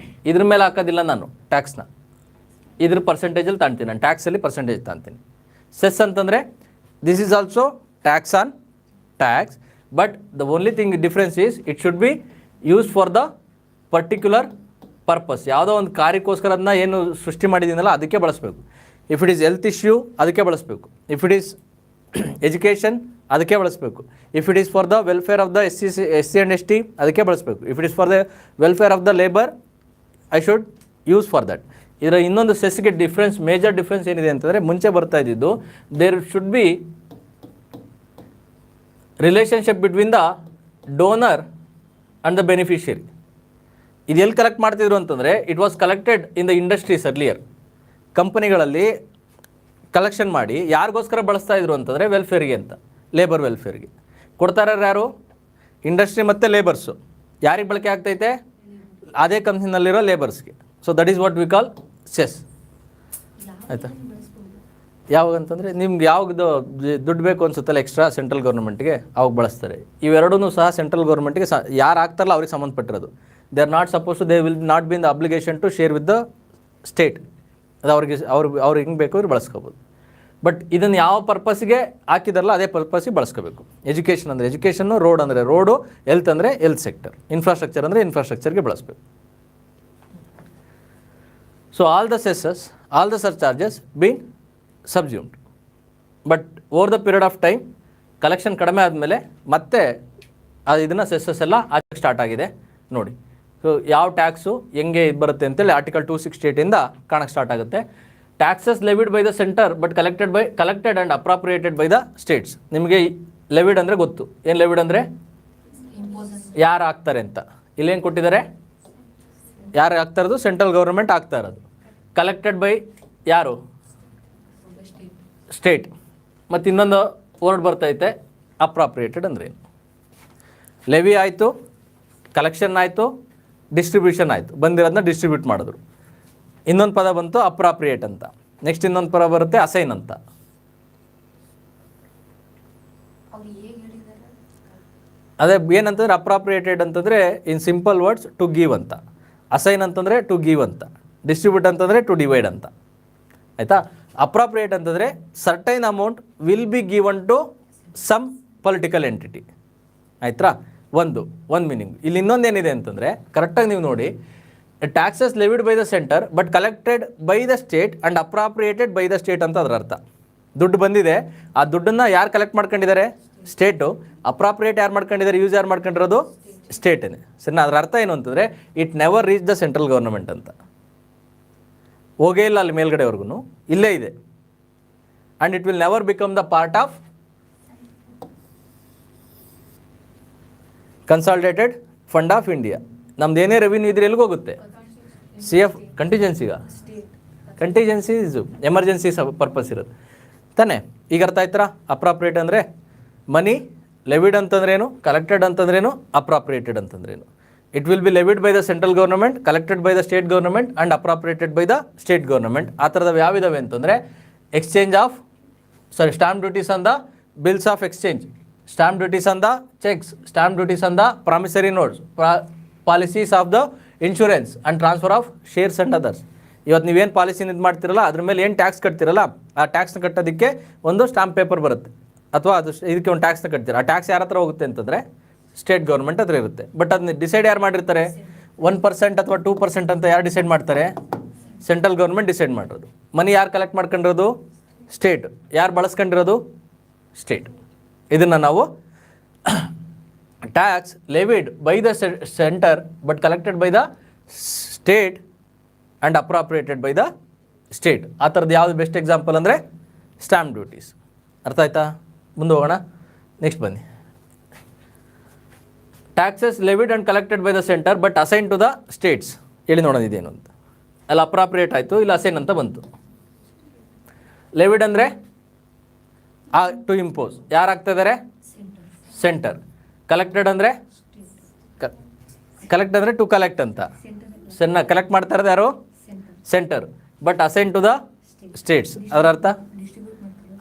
ಇದ್ರ ಮೇಲೆ ಹಾಕೋದಿಲ್ಲ ನಾನು ಟ್ಯಾಕ್ಸ್ನ, ಇದ್ರ ಪರ್ಸೆಂಟೇಜಲ್ಲಿ ತಾಣ್ತೀನಿ ನಾನು. ಟ್ಯಾಕ್ಸಲ್ಲಿ ಪರ್ಸೆಂಟೇಜ್ ತಾಣ್ತೀನಿ. ಸೆಸ್ ಅಂತಂದರೆ this is also tax on tax, but the only thing difference is it should be use for the particular purpose. ಯಾವುದೋ ಒಂದು ಕಾರ್ಯಕ್ಕೋಸ್ಕರ ಅದನ್ನ ಏನು ಸೃಷ್ಟಿ ಮಾಡಿದ್ದೀನಲ್ಲ ಅದಕ್ಕೆ ಬಳಸಬೇಕು. If it is health issue ಅದಕ್ಕೆ ಬಳಸಬೇಕು. ಇಫ್ ಇಟ್ ಈಸ್ ಎಜುಕೇಷನ್ ಅದಕ್ಕೆ ಬಳಸಬೇಕು. If it is for the welfare of the S C and S T ಅದಕ್ಕೆ ಬಳಸಬೇಕು. If it is for the welfare of the labour I should use for that. ಇದರ ಇನ್ನೊಂದು ಸೆಸ್ಗೆ difference, major difference ಏನಿದೆ ಅಂತಂದರೆ, ಮುಂಚೆ ಬರ್ತಾ ಇದ್ದಿದ್ದು there should be relationship between the donor and the beneficiary. ಇದು ಎಲ್ಲಿ ಕಲೆಕ್ಟ್ ಮಾಡ್ತಿದ್ರು ಅಂತಂದರೆ, it was collected in the industries earlier. ಕಂಪನಿಗಳಲ್ಲಿ ಕಲೆಕ್ಷನ್ ಮಾಡಿ ಯಾರಿಗೋಸ್ಕರ ಬಳಸ್ತಾ ಇದ್ರು ಅಂತಂದರೆ ವೆಲ್ಫೇರ್ಗೆ ಅಂತ, ಲೇಬರ್ ವೆಲ್ಫೇರ್ಗೆ. ಕೊಡ್ತಾರೆ ಯಾರು? ಇಂಡಸ್ಟ್ರಿ ಮತ್ತು ಲೇಬರ್ಸು. ಯಾರಿಗೆ ಬಳಕೆ ಆಗ್ತೈತೆ? ಅದೇ ಕಂಪ್ನಿನಲ್ಲಿರೋ ಲೇಬರ್ಸ್ಗೆ. So that is what we call cess. ಆಯಿತಾ? ಯಾವಾಗ ಅಂತಂದರೆ ನಿಮ್ಗೆ ಯಾವ್ದು ದುಡ್ಡು ಬೇಕು ಅನ್ಸುತ್ತಲ್ಲ ಎಕ್ಸ್ಟ್ರಾ ಸೆಂಟ್ರಲ್ ಗೌರ್ಮೆಂಟ್ಗೆ, ಅವಾಗ ಬಳಸ್ತಾರೆ. ಇವೆರಡೂ ಸಹ ಸೆಂಟ್ರಲ್ ಗೌರ್ಮೆಂಟ್ಗೆ ಯಾರು ಆಗ್ತಾರಲ್ಲ ಅವ್ರಿಗೆ ಸಂಬಂಧಪಟ್ಟಿರೋದು. They are not suppose they will not be in the obligation to share with the state. ಅದು ಅವ್ರಿಗೆ ಹೆಂಗೆ ಬೇಕು ಅವ್ರು ಬಳಸ್ಕೋಬೋದು. ಬಟ್ ಇದನ್ನು ಯಾವ ಪರ್ಪಸ್ಗೆ ಹಾಕಿದಾರಲ್ಲ ಅದೇ ಪರ್ಪಸ್ಗೆ ಬಳಸ್ಕೋಬೇಕು. ಎಜುಕೇಷನ್ ಅಂದರೆ ಎಜುಕೇಷನ್ನು, ರೋಡ್ ಅಂದರೆ ರೋಡು, ಹೆಲ್ತ್ ಅಂದರೆ ಹೆಲ್ತ್ ಸೆಕ್ಟರ್, ಇನ್ಫ್ರಾಸ್ಟ್ರಕ್ಚರ್ ಅಂದರೆ ಇನ್ಫ್ರಾಸ್ಟ್ರಕ್ಚರ್ಗೆ ಬಳಸಬೇಕು. So all the cesses, all the surcharges been subsumed. But over the period of time collection ಕಡಿಮೆ ಆದಮೇಲೆ ಮತ್ತೆ ಇದನ್ನು ಸೆಸ್ಸಸ್ ಎಲ್ಲ ಹಾಕಕ್ಕೆ ಸ್ಟಾರ್ಟ್ ಆಗಿದೆ ನೋಡಿ. ಸೊ ಯಾವ ಟ್ಯಾಕ್ಸು ಹೆಂಗೆ ಇದು ಬರುತ್ತೆ ಅಂತೇಳಿ ಆರ್ಟಿಕಲ್ 268 ಕಾಣಕ್ಕೆ ಸ್ಟಾರ್ಟ್ ಆಗುತ್ತೆ. Taxes levied by the centre but collected and appropriated by the states. ನಿಮಗೆ ಲೆವಿಡ್ ಅಂದರೆ ಗೊತ್ತು. ಏನು ಲೆವಿಡ್ ಅಂದರೆ ಯಾರು ಹಾಕ್ತಾರೆ ಅಂತ. ಇಲ್ಲೇನು ಕೊಟ್ಟಿದ್ದಾರೆ? ಯಾರು ಆಗ್ತಾ ಇರೋದು? ಸೆಂಟ್ರಲ್ ಗೌರ್ಮೆಂಟ್ ಆಗ್ತಾ ಇರೋದು. ಕಲೆಕ್ಟೆಡ್ ಬೈ ಯಾರು? ಸ್ಟೇಟ್. ಮತ್ತು ಇನ್ನೊಂದು ವರ್ಡ್ ಬರ್ತೈತೆ ಅಪ್ರಾಪ್ರಿಯೇಟೆಡ್ ಅಂದರೆ ಏನು. ಲೆವಿ ಆಯಿತು, ಕಲೆಕ್ಷನ್ ಆಯಿತು, ಡಿಸ್ಟ್ರಿಬ್ಯೂಷನ್ ಆಯಿತು, ಬಂದಿರೋದನ್ನ ಡಿಸ್ಟ್ರಿಬ್ಯೂಟ್ ಮಾಡಿದ್ರು. ಇನ್ನೊಂದು ಪದ ಬಂತು ಅಪ್ರಾಪ್ರಿಯೇಟ್ ಅಂತ. ನೆಕ್ಸ್ಟ್ ಇನ್ನೊಂದು ಪದ ಬರುತ್ತೆ ಅಸೈನ್ ಅಂತ. ಅದೇ ಏನಂತಂದರೆ ಅಪ್ರಾಪ್ರಿಯೇಟೆಡ್ ಅಂತಂದರೆ in simple words to give ಅಂತ, ಅಸೈನ್ ಅಂತಂದರೆ ಟು ಗಿವ್ ಅಂತ, ಡಿಸ್ಟ್ರಿಬ್ಯೂಟ್ ಅಂತಂದರೆ ಟು ಡಿವೈಡ್ ಅಂತ. ಆಯಿತಾ? ಅಪ್ರಾಪ್ರಿಯೇಟ್ ಅಂತಂದರೆ certain amount will be given to some political entity. ಆಯ್ತಾ? ಒಂದು ಮೀನಿಂಗ್. ಇಲ್ಲಿ ಇನ್ನೊಂದೇನಿದೆ ಅಂತಂದರೆ ಕರೆಕ್ಟಾಗಿ ನೀವು ನೋಡಿ, taxes levied by the centre but collected by the state and appropriated by the state ಅಂತ ಅದರ ಅರ್ಥ. ದುಡ್ಡು ಬಂದಿದೆ, ಆ ದುಡ್ಡನ್ನು ಯಾರು ಕಲೆಕ್ಟ್ ಮಾಡ್ಕೊಂಡಿದ್ದಾರೆ? ಸ್ಟೇಟು. ಅಪ್ರಾಪ್ರಿಯೇಟ್ ಯಾರು ಮಾಡ್ಕೊಂಡಿದ್ದಾರೆ? ಯೂಸ್ ಯಾರು ಮಾಡ್ಕೊಂಡಿರೋದು? ಸ್ಟೇಟೇ. ಸರಿನಾ? ಅದರ ಅರ್ಥ ಏನು ಅಂತಂದರೆ it never reach the central government ಅಂತ. ಹೋಗೇ ಇಲ್ಲ ಅಲ್ಲಿ ಮೇಲ್ಗಡೆವರೆಗೂ, ಇಲ್ಲೇ ಇದೆ. And it will never become the part of consolidated fund of India. ನಮ್ದು ಏನೇ ರೆವಿನ್ಯೂ ಇದ್ರೆ ಎಲ್ಲಿಗೆ ಹೋಗುತ್ತೆ? CF ಕಂಟಿಜೆನ್ಸಿ ಎಮರ್ಜೆನ್ಸಿ ಪರ್ಪಸ್ ಇರೋದು ತಾನೇ. ಈಗ ಅರ್ಥ ಆಯ್ತಾರ? ಅಪ್ರಾಪ್ರಿಯೇಟ್ ಅಂದರೆ ಮನಿ, ಲೆವಿಡ್ ಅಂತಂದ್ರೇನು, ಕಲೆಕ್ಟೆಡ್ ಅಂತಂದ್ರೇನು, ಅಪ್ರಾಪ್ರಿಯೇಟೆಡ್ ಅಂತಂದ್ರೇನು. It will be levied by the central government, collected by the state government and appropriated by the state government. ಆ ಥರದ ಯಾವಿದಾವೆ ಅಂತಂದರೆ stamp duties on the bills of exchange, stamp duties on the cheques, stamp duties on the promissory notes, policies of the insurance and transfer of shares and others. ಇವತ್ತು ನೀವೇನು ಪಾಲಿಸಿನ ಇದು ಮಾಡ್ತಿರಲ್ಲ ಅದ್ರ ಮೇಲೆ ಏನು ಟ್ಯಾಕ್ಸ್ ಕಟ್ತಿರಲ್ಲ, ಆ ಟ್ಯಾಕ್ಸ್ನ ಕಟ್ಟೋದಕ್ಕೆ ಒಂದು ಸ್ಟಾಂಪ್ ಪೇಪರ್ ಬರುತ್ತೆ, ಅಥವಾ ಅದು ಇದಕ್ಕೆ ಒಂದು ಟ್ಯಾಕ್ಸ್ನ ಕಟ್ತೀರ. ಆ ಟ್ಯಾಕ್ಸ್ ಯಾರ ಹತ್ರ ಹೋಗುತ್ತೆ ಅಂತಂದರೆ ಸ್ಟೇಟ್ ಗೌರ್ಮೆಂಟ್ ಹತ್ರ ಇರುತ್ತೆ. ಬಟ್ ಅದನ್ನ ಡಿಸೈಡ್ ಯಾರು ಮಾಡಿರ್ತಾರೆ? 1% ಅಥವಾ 2% ಅಂತ ಯಾರು ಡಿಸೈಡ್ ಮಾಡ್ತಾರೆ? ಸೆಂಟ್ರಲ್ ಗೌರ್ಮೆಂಟ್ ಡಿಸೈಡ್ ಮಾಡಿರೋದು. ಮನಿ ಯಾರು ಕಲೆಕ್ಟ್ ಮಾಡ್ಕೊಂಡಿರೋದು? ಸ್ಟೇಟ್. ಯಾರು ಬಳಸ್ಕೊಂಡಿರೋದು? ಸ್ಟೇಟ್. ಇದನ್ನು ನಾವು tax levied by the centre but collected by the state and appropriated by the state. ಆ ಥರದ್ದು ಯಾವುದು ಬೆಸ್ಟ್ ಎಕ್ಸಾಂಪಲ್ ಅಂದರೆ ಸ್ಟಾಂಪ್ ಡ್ಯೂಟೀಸ್. ಅರ್ಥ ಆಯ್ತಾ? ಮುಂದೆ ಹೋಗೋಣ. ನೆಕ್ಸ್ಟ್ ಬನ್ನಿ. Taxes levied and collected by the centre but assign to the states. ಹೇಳಿ ನೋಡೋಣ ಇದೇನು ಅಂತ. ಅಲ್ಲಿ ಅಪ್ರಾಪ್ರಿಯೇಟ್ ಆಯಿತು, ಇಲ್ಲಿ ಅಸೈನ್ ಅಂತ ಬಂತು. ಲೆವಿಡ್ ಅಂದರೆ ಟು ಇಂಪೋಸ್, ಯಾರು ಆಗ್ತಾ ಇದ್ದಾರೆ? ಸೆಂಟರ್. ಕಲೆಕ್ಟೆಡ್ ಅಂದರೆ ಟು ಕಲೆಕ್ಟ್ ಅಂತ, ಕಲೆಕ್ಟ್ ಮಾಡ್ತಾ ಇರೋದು ಯಾರು? Centre. But assign to the states. ಅದರ ಅರ್ಥ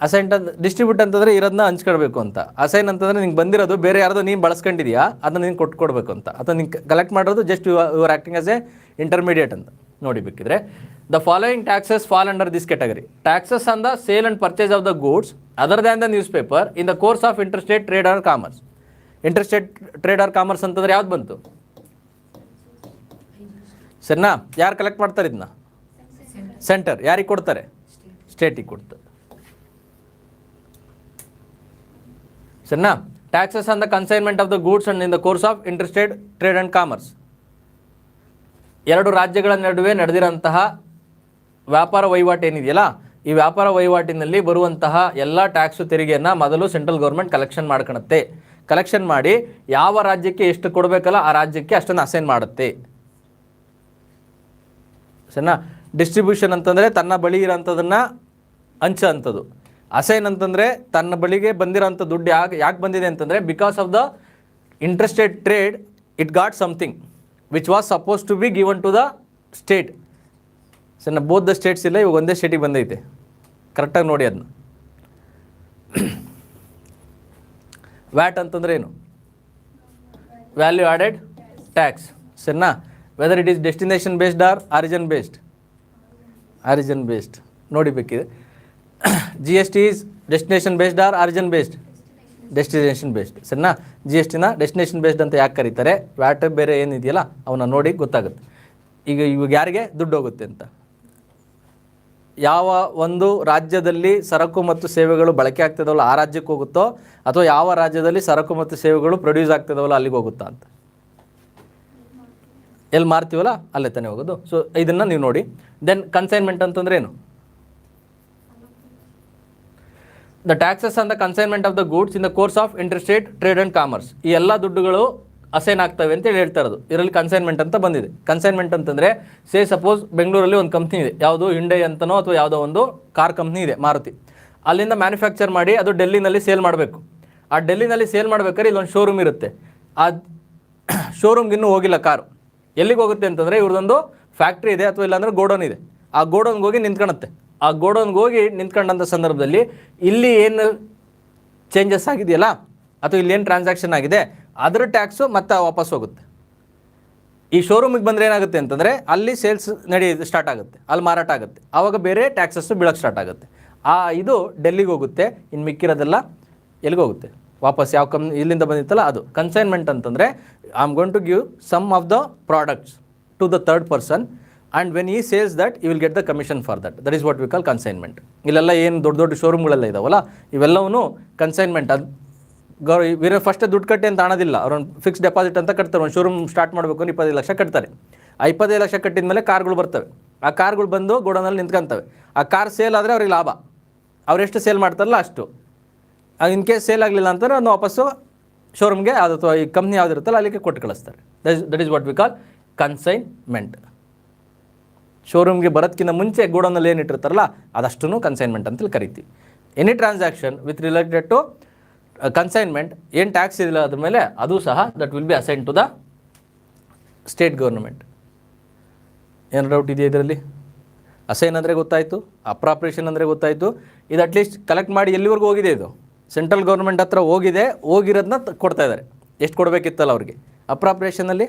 ಅಸೈನ್ ಡಿಸ್ಟ್ರಿಬ್ಯೂಟ್ ಅಂತಂದರೆ ಇರೋದನ್ನ ಹಂಚ್ಕೊಳ್ಬೇಕು ಅಂತ. ಅಸೈನ್ ಅಂತಂದರೆ ನಿಂಗೆ ಬಂದಿರೋದು ಬೇರೆ ಯಾರ್ದೋ ನೀನು ಬಳಸ್ಕೊಂಡಿದ್ಯಾ, ಅದನ್ನು ನೀನು ಕೊಟ್ಕೊಡ್ಬೇಕು ಅಂತ. ಅಥವಾ ನೀನು ಕಲೆಕ್ಟ್ ಮಾಡೋದು just you are acting as a intermediate ಅಂತ. ನೋಡಿ ಬೇಕಿದ್ರೆ. The following taxes fall under this category. Taxes on the sale and purchase of the goods other than the newspaper in the course of interstate trade or commerce. Interstate trade or commerce ಅಂತಂದ್ರೆ ಯಾವ್ದು ಬಂತು? ಸರಿನಾ? ಯಾರು collect ಮಾಡ್ತಾರೆ ಇದನ್ನ? Centre. ಯಾರಿಗೆ ಕೊಡ್ತಾರೆ? ಸ್ಟೇಟಿಗೆ ಕೊಡ್ತಾರೆ. ಸರಿನಾ? Taxes on the consignment of the goods and in the course of interstate trade and commerce. ಎರಡು ರಾಜ್ಯಗಳ ನಡುವೆ ನಡೆದಿರೋಂತಹ ವ್ಯಾಪಾರ ವಹಿವಾಟು ಏನಿದೆಯಲ್ಲ, ಈ ವ್ಯಾಪಾರ ವಹಿವಾಟಿನಲ್ಲಿ ಬರುವಂತಹ ಎಲ್ಲ ಟ್ಯಾಕ್ಸು ತೆರಿಗೆಯನ್ನು ಮೊದಲು ಸೆಂಟ್ರಲ್ ಗೌರ್ಮೆಂಟ್ ಕಲೆಕ್ಷನ್ ಮಾಡ್ಕೊಳುತ್ತೆ. ಕಲೆಕ್ಷನ್ ಮಾಡಿ ಯಾವ ರಾಜ್ಯಕ್ಕೆ ಎಷ್ಟು ಕೊಡಬೇಕಲ್ಲ ಆ ರಾಜ್ಯಕ್ಕೆ ಅಷ್ಟನ್ನು ಅಸೈನ್ ಮಾಡುತ್ತೆ. ಸರಿನಾ? ಡಿಸ್ಟ್ರಿಬ್ಯೂಷನ್ ಅಂತಂದರೆ ತನ್ನ ಬಳಿ ಇರೋಂಥದ್ದನ್ನು ಹಂಚೋ ಅಂಥದ್ದು. ಅಸೈನ್ ಅಂತಂದರೆ ತನ್ನ ಬಳಿಗೆ ಬಂದಿರೋಂಥ ದುಡ್ಡು ಯಾಕೆ ಬಂದಿದೆ ಅಂತಂದರೆ because of the interstate trade it got something which was suppose to be given to the state. Sir both the states ಇಲ್ಲ, ಇವಾಗ ಒಂದೇ ಸ್ಟೇಟಿಗೆ ಬಂದೈತೆ. ಕರೆಕ್ಟಾಗಿ ನೋಡಿ ಅದನ್ನ. ವ್ಯಾಟ್ ಅಂತಂದ್ರೆ ಏನು? Value added tax. ಸರಿನಾ? Whether it is destination based or origin based? Origin based ನೋಡಿ ಬೇಕಿದೆ. G S T is destination based or origin based? Destination based. ಸರಿನಾ? ಜಿ ಎಸ್ ಟಿನ ಡೆಸ್ಟಿನೇಷನ್ ಬೇಸ್ಡ್ ಅಂತ ಯಾಕೆ ಕರೀತಾರೆ? ವ್ಯಾಟ್ ಬೇರೆ ಏನಿದೆಯಲ್ಲ ಅವನ್ನ ನೋಡಿ ಗೊತ್ತಾಗುತ್ತೆ. ಇವಾಗ ಯಾರಿಗೆ ದುಡ್ಡು ಹೋಗುತ್ತೆ ಅಂತ, ಯಾವ ಒಂದು ರಾಜ್ಯದಲ್ಲಿ ಸರಕು ಮತ್ತು ಸೇವೆಗಳು ಬಳಕೆ ಆಗ್ತದವಲ್ಲ ಆ ರಾಜ್ಯಕ್ಕೆ ಹೋಗುತ್ತೋ, ಅಥವಾ ಯಾವ ರಾಜ್ಯದಲ್ಲಿ ಸರಕು ಮತ್ತು ಸೇವೆಗಳು ಪ್ರೊಡ್ಯೂಸ್ ಆಗ್ತದವಲ್ಲ ಅಲ್ಲಿಗೆ ಹೋಗುತ್ತಾ ಅಂತ. ಎಲ್ಲಿ ಮಾರ್ತೀವಲ್ಲ ಅಲ್ಲೇ ತಾನೇ ಹೋಗೋದು. ಸೊ ಇದನ್ನು ನೀವು ನೋಡಿ. ದೆನ್ ಕನ್ಸೈನ್ಮೆಂಟ್ ಅಂತಂದ್ರೆ ಏನು? The taxes on the consignment of the goods in the course of interstate trade and commerce. ಈ ಎಲ್ಲ ದುಡ್ಡುಗಳು ಅಸೈನ್ ಆಗ್ತವೆ ಅಂತೇಳಿ ಹೇಳ್ತಾ ಇರೋದು. ಇದರಲ್ಲಿ ಕನ್ಸೈನ್ಮೆಂಟ್ ಅಂತ ಬಂದಿದೆ. ಕನ್ಸೈನ್ಮೆಂಟ್ ಅಂತಂದರೆ ಸಪೋಸ್ ಬೆಂಗಳೂರಲ್ಲಿ ಒಂದು ಕಂಪ್ನಿ ಇದೆ, ಯಾವುದು ಹಿಂಡೈ ಅಂತನೋ ಅಥವಾ ಯಾವುದೋ ಒಂದು ಕಾರ್ ಕಂಪ್ನಿ ಇದೆ, ಮಾರುತಿ. ಅಲ್ಲಿಂದ ಮ್ಯಾನುಫ್ಯಾಕ್ಚರ್ ಮಾಡಿ ಅದು ಡೆಲ್ಲಿನಲ್ಲಿ ಸೇಲ್ ಮಾಡಬೇಕು. ಆ ಡೆಲ್ಲಿನಲ್ಲಿ ಸೇಲ್ ಮಾಡ್ಬೇಕಾದ್ರೆ ಇಲ್ಲೊಂದು ಶೋರೂಮ್ ಇರುತ್ತೆ. ಆ ಶೋರೂಮ್ಗೆ ಇನ್ನೂ ಹೋಗಿಲ್ಲ ಕಾರು. ಎಲ್ಲಿಗೆ ಹೋಗುತ್ತೆ ಅಂತಂದರೆ ಇವ್ರದ್ದೊಂದು ಫ್ಯಾಕ್ಟ್ರಿ ಇದೆ ಅಥವಾ ಇಲ್ಲಾಂದರೆ ಗೋಡೌನ್ ಇದೆ. ಆ ಗೋಡೌನ್ಗೆ ಹೋಗಿ ನಿಂತ್ಕೊಳುತ್ತೆ. ಆ ಗೋಡೌನ್ಗೆ ಹೋಗಿ ನಿಂತ್ಕೊಂಡಂಥ ಸಂದರ್ಭದಲ್ಲಿ ಇಲ್ಲಿ ಏನು ಚೇಂಜಸ್ ಆಗಿದೆಯಲ್ಲ ಅಥವಾ ಇಲ್ಲೇನು ಟ್ರಾನ್ಸಾಕ್ಷನ್ ಆಗಿದೆ ಅದರ ಟ್ಯಾಕ್ಸು ಮತ್ತೆ ವಾಪಸ್ ಹೋಗುತ್ತೆ. ಈ ಶೋರೂಮಿಗೆ ಬಂದರೆ ಏನಾಗುತ್ತೆ ಅಂತಂದರೆ ಅಲ್ಲಿ ಸೇಲ್ಸ್ ಸ್ಟಾರ್ಟ್ ಆಗುತ್ತೆ, ಅಲ್ಲಿ ಮಾರಾಟ ಆಗುತ್ತೆ, ಆವಾಗ ಬೇರೆ ಟ್ಯಾಕ್ಸಸ್ಸು ಬೀಳಕ್ಕೆ ಸ್ಟಾರ್ಟ್ ಆಗುತ್ತೆ. ಇದು ಡೆಲ್ಲಿಗೆ ಹೋಗುತ್ತೆ. ಇನ್ನು ಮಿಕ್ಕಿರೋದೆಲ್ಲ ಎಲ್ಲಿಗೆ ಹೋಗುತ್ತೆ? ವಾಪಸ್ ಯಾವ ಇಲ್ಲಿಂದ ಬಂದಿತ್ತಲ್ಲ ಅದು. ಕನ್ಸೈನ್ಮೆಂಟ್ ಅಂತಂದರೆ I am going to give some of the products to the third person and when ಈ sales that you will get the commission for that. That is what we call consignment. ಇಲ್ಲೆಲ್ಲ ಏನು ದೊಡ್ಡ ದೊಡ್ಡ ಶೋರೂಮ್ಗಳೆಲ್ಲ ಇದಾವಲ್ಲ ಇವೆಲ್ಲವೂ consignment. ಅದು ಫಸ್ಟೇ ದುಡ್ಡು ಕಟ್ಟಿ ಅಂತ ಅನ್ನೋದಿಲ್ಲ. ಅವ್ರೊಂದು ಫಿಕ್ಸ್ ಡೆಪಾಸಿಟ್ ಅಂತ ಕಟ್ತಾರೆ. ಒಂದು ಶೋರೂಮ್ ಸ್ಟಾರ್ಟ್ ಮಾಡಬೇಕು ಅಂದ್ರೆ 25 ಲಕ್ಷ ಕಟ್ತಾರೆ. ಆ 25 ಲಕ್ಷ ಕಟ್ಟಿದ ಮೇಲೆ ಕಾರ್ಗಳು ಬರ್ತವೆ. ಆ ಕಾರ್ಗಳು ಬಂದು ಗೋಡೌನಲ್ಲಿ ನಿಂತ್ಕೊಂತವೆ. ಆ ಕಾರ್ ಸೇಲ್ ಆದರೆ ಅವ್ರಿಗೆ ಲಾಭ. ಅವರೆಷ್ಟು ಸೇಲ್ ಮಾಡ್ತಾರಲ್ಲ ಅಷ್ಟು. ಇನ್ ಕೇಸ್ ಸೇಲ್ ಆಗಲಿಲ್ಲ ಅಂತಂದರೆ ಒಂದು ವಾಪಸ್ಸು ಶೋರೂಮ್ಗೆ ಅಥವಾ ಈ ಕಂಪ್ನಿ ಯಾವುದಿರುತ್ತಲ್ಲ ಅಲ್ಲಿಗೆ ಕೊಟ್ಟು ಕಳಿಸ್ತಾರೆ. That is what we call consignment. ಶೋರೂಮ್ಗೆ ಬರೋದಕ್ಕಿಂತ ಮುಂಚೆ ಗೋಡೌನಲ್ಲಿ ಏನು ಇಟ್ಟಿರ್ತಾರಲ್ಲ ಅದಷ್ಟು ಕನ್ಸೈನ್ಮೆಂಟ್ ಅಂತೇಳಿ ಕರಿತೀವಿ. Any transaction with related to consignment ಏನು ಟ್ಯಾಕ್ಸ್ ಇಲ್ಲ ಅದ್ರ ಮೇಲೆ ಅದು ಸಹ that will be assign to the state government. ಏನು ಡೌಟ್ ಇದೆಯಾ ಇದರಲ್ಲಿ? ಅಸೈನ್ ಅಂದರೆ ಗೊತ್ತಾಯಿತು, ಅಪ್ರಾಪ್ರಿಯೇಷನ್ ಅಂದರೆ ಗೊತ್ತಾಯಿತು. ಇದು ಅಟ್ಲೀಸ್ಟ್ ಕಲೆಕ್ಟ್ ಮಾಡಿ ಎಲ್ಲಿವರೆಗೂ ಹೋಗಿದೆ? ಇದು ಸೆಂಟ್ರಲ್ ಗೌರ್ಮೆಂಟ್ ಹತ್ರ ಹೋಗಿದೆ. ಹೋಗಿರೋದನ್ನ ಕೊಡ್ತಾ ಇದ್ದಾರೆ. ಎಷ್ಟು ಕೊಡಬೇಕಿತ್ತಲ್ಲ ಅವ್ರಿಗೆ. ಅಪ್ರಾಪ್ರಿಯೇಷನಲ್ಲಿ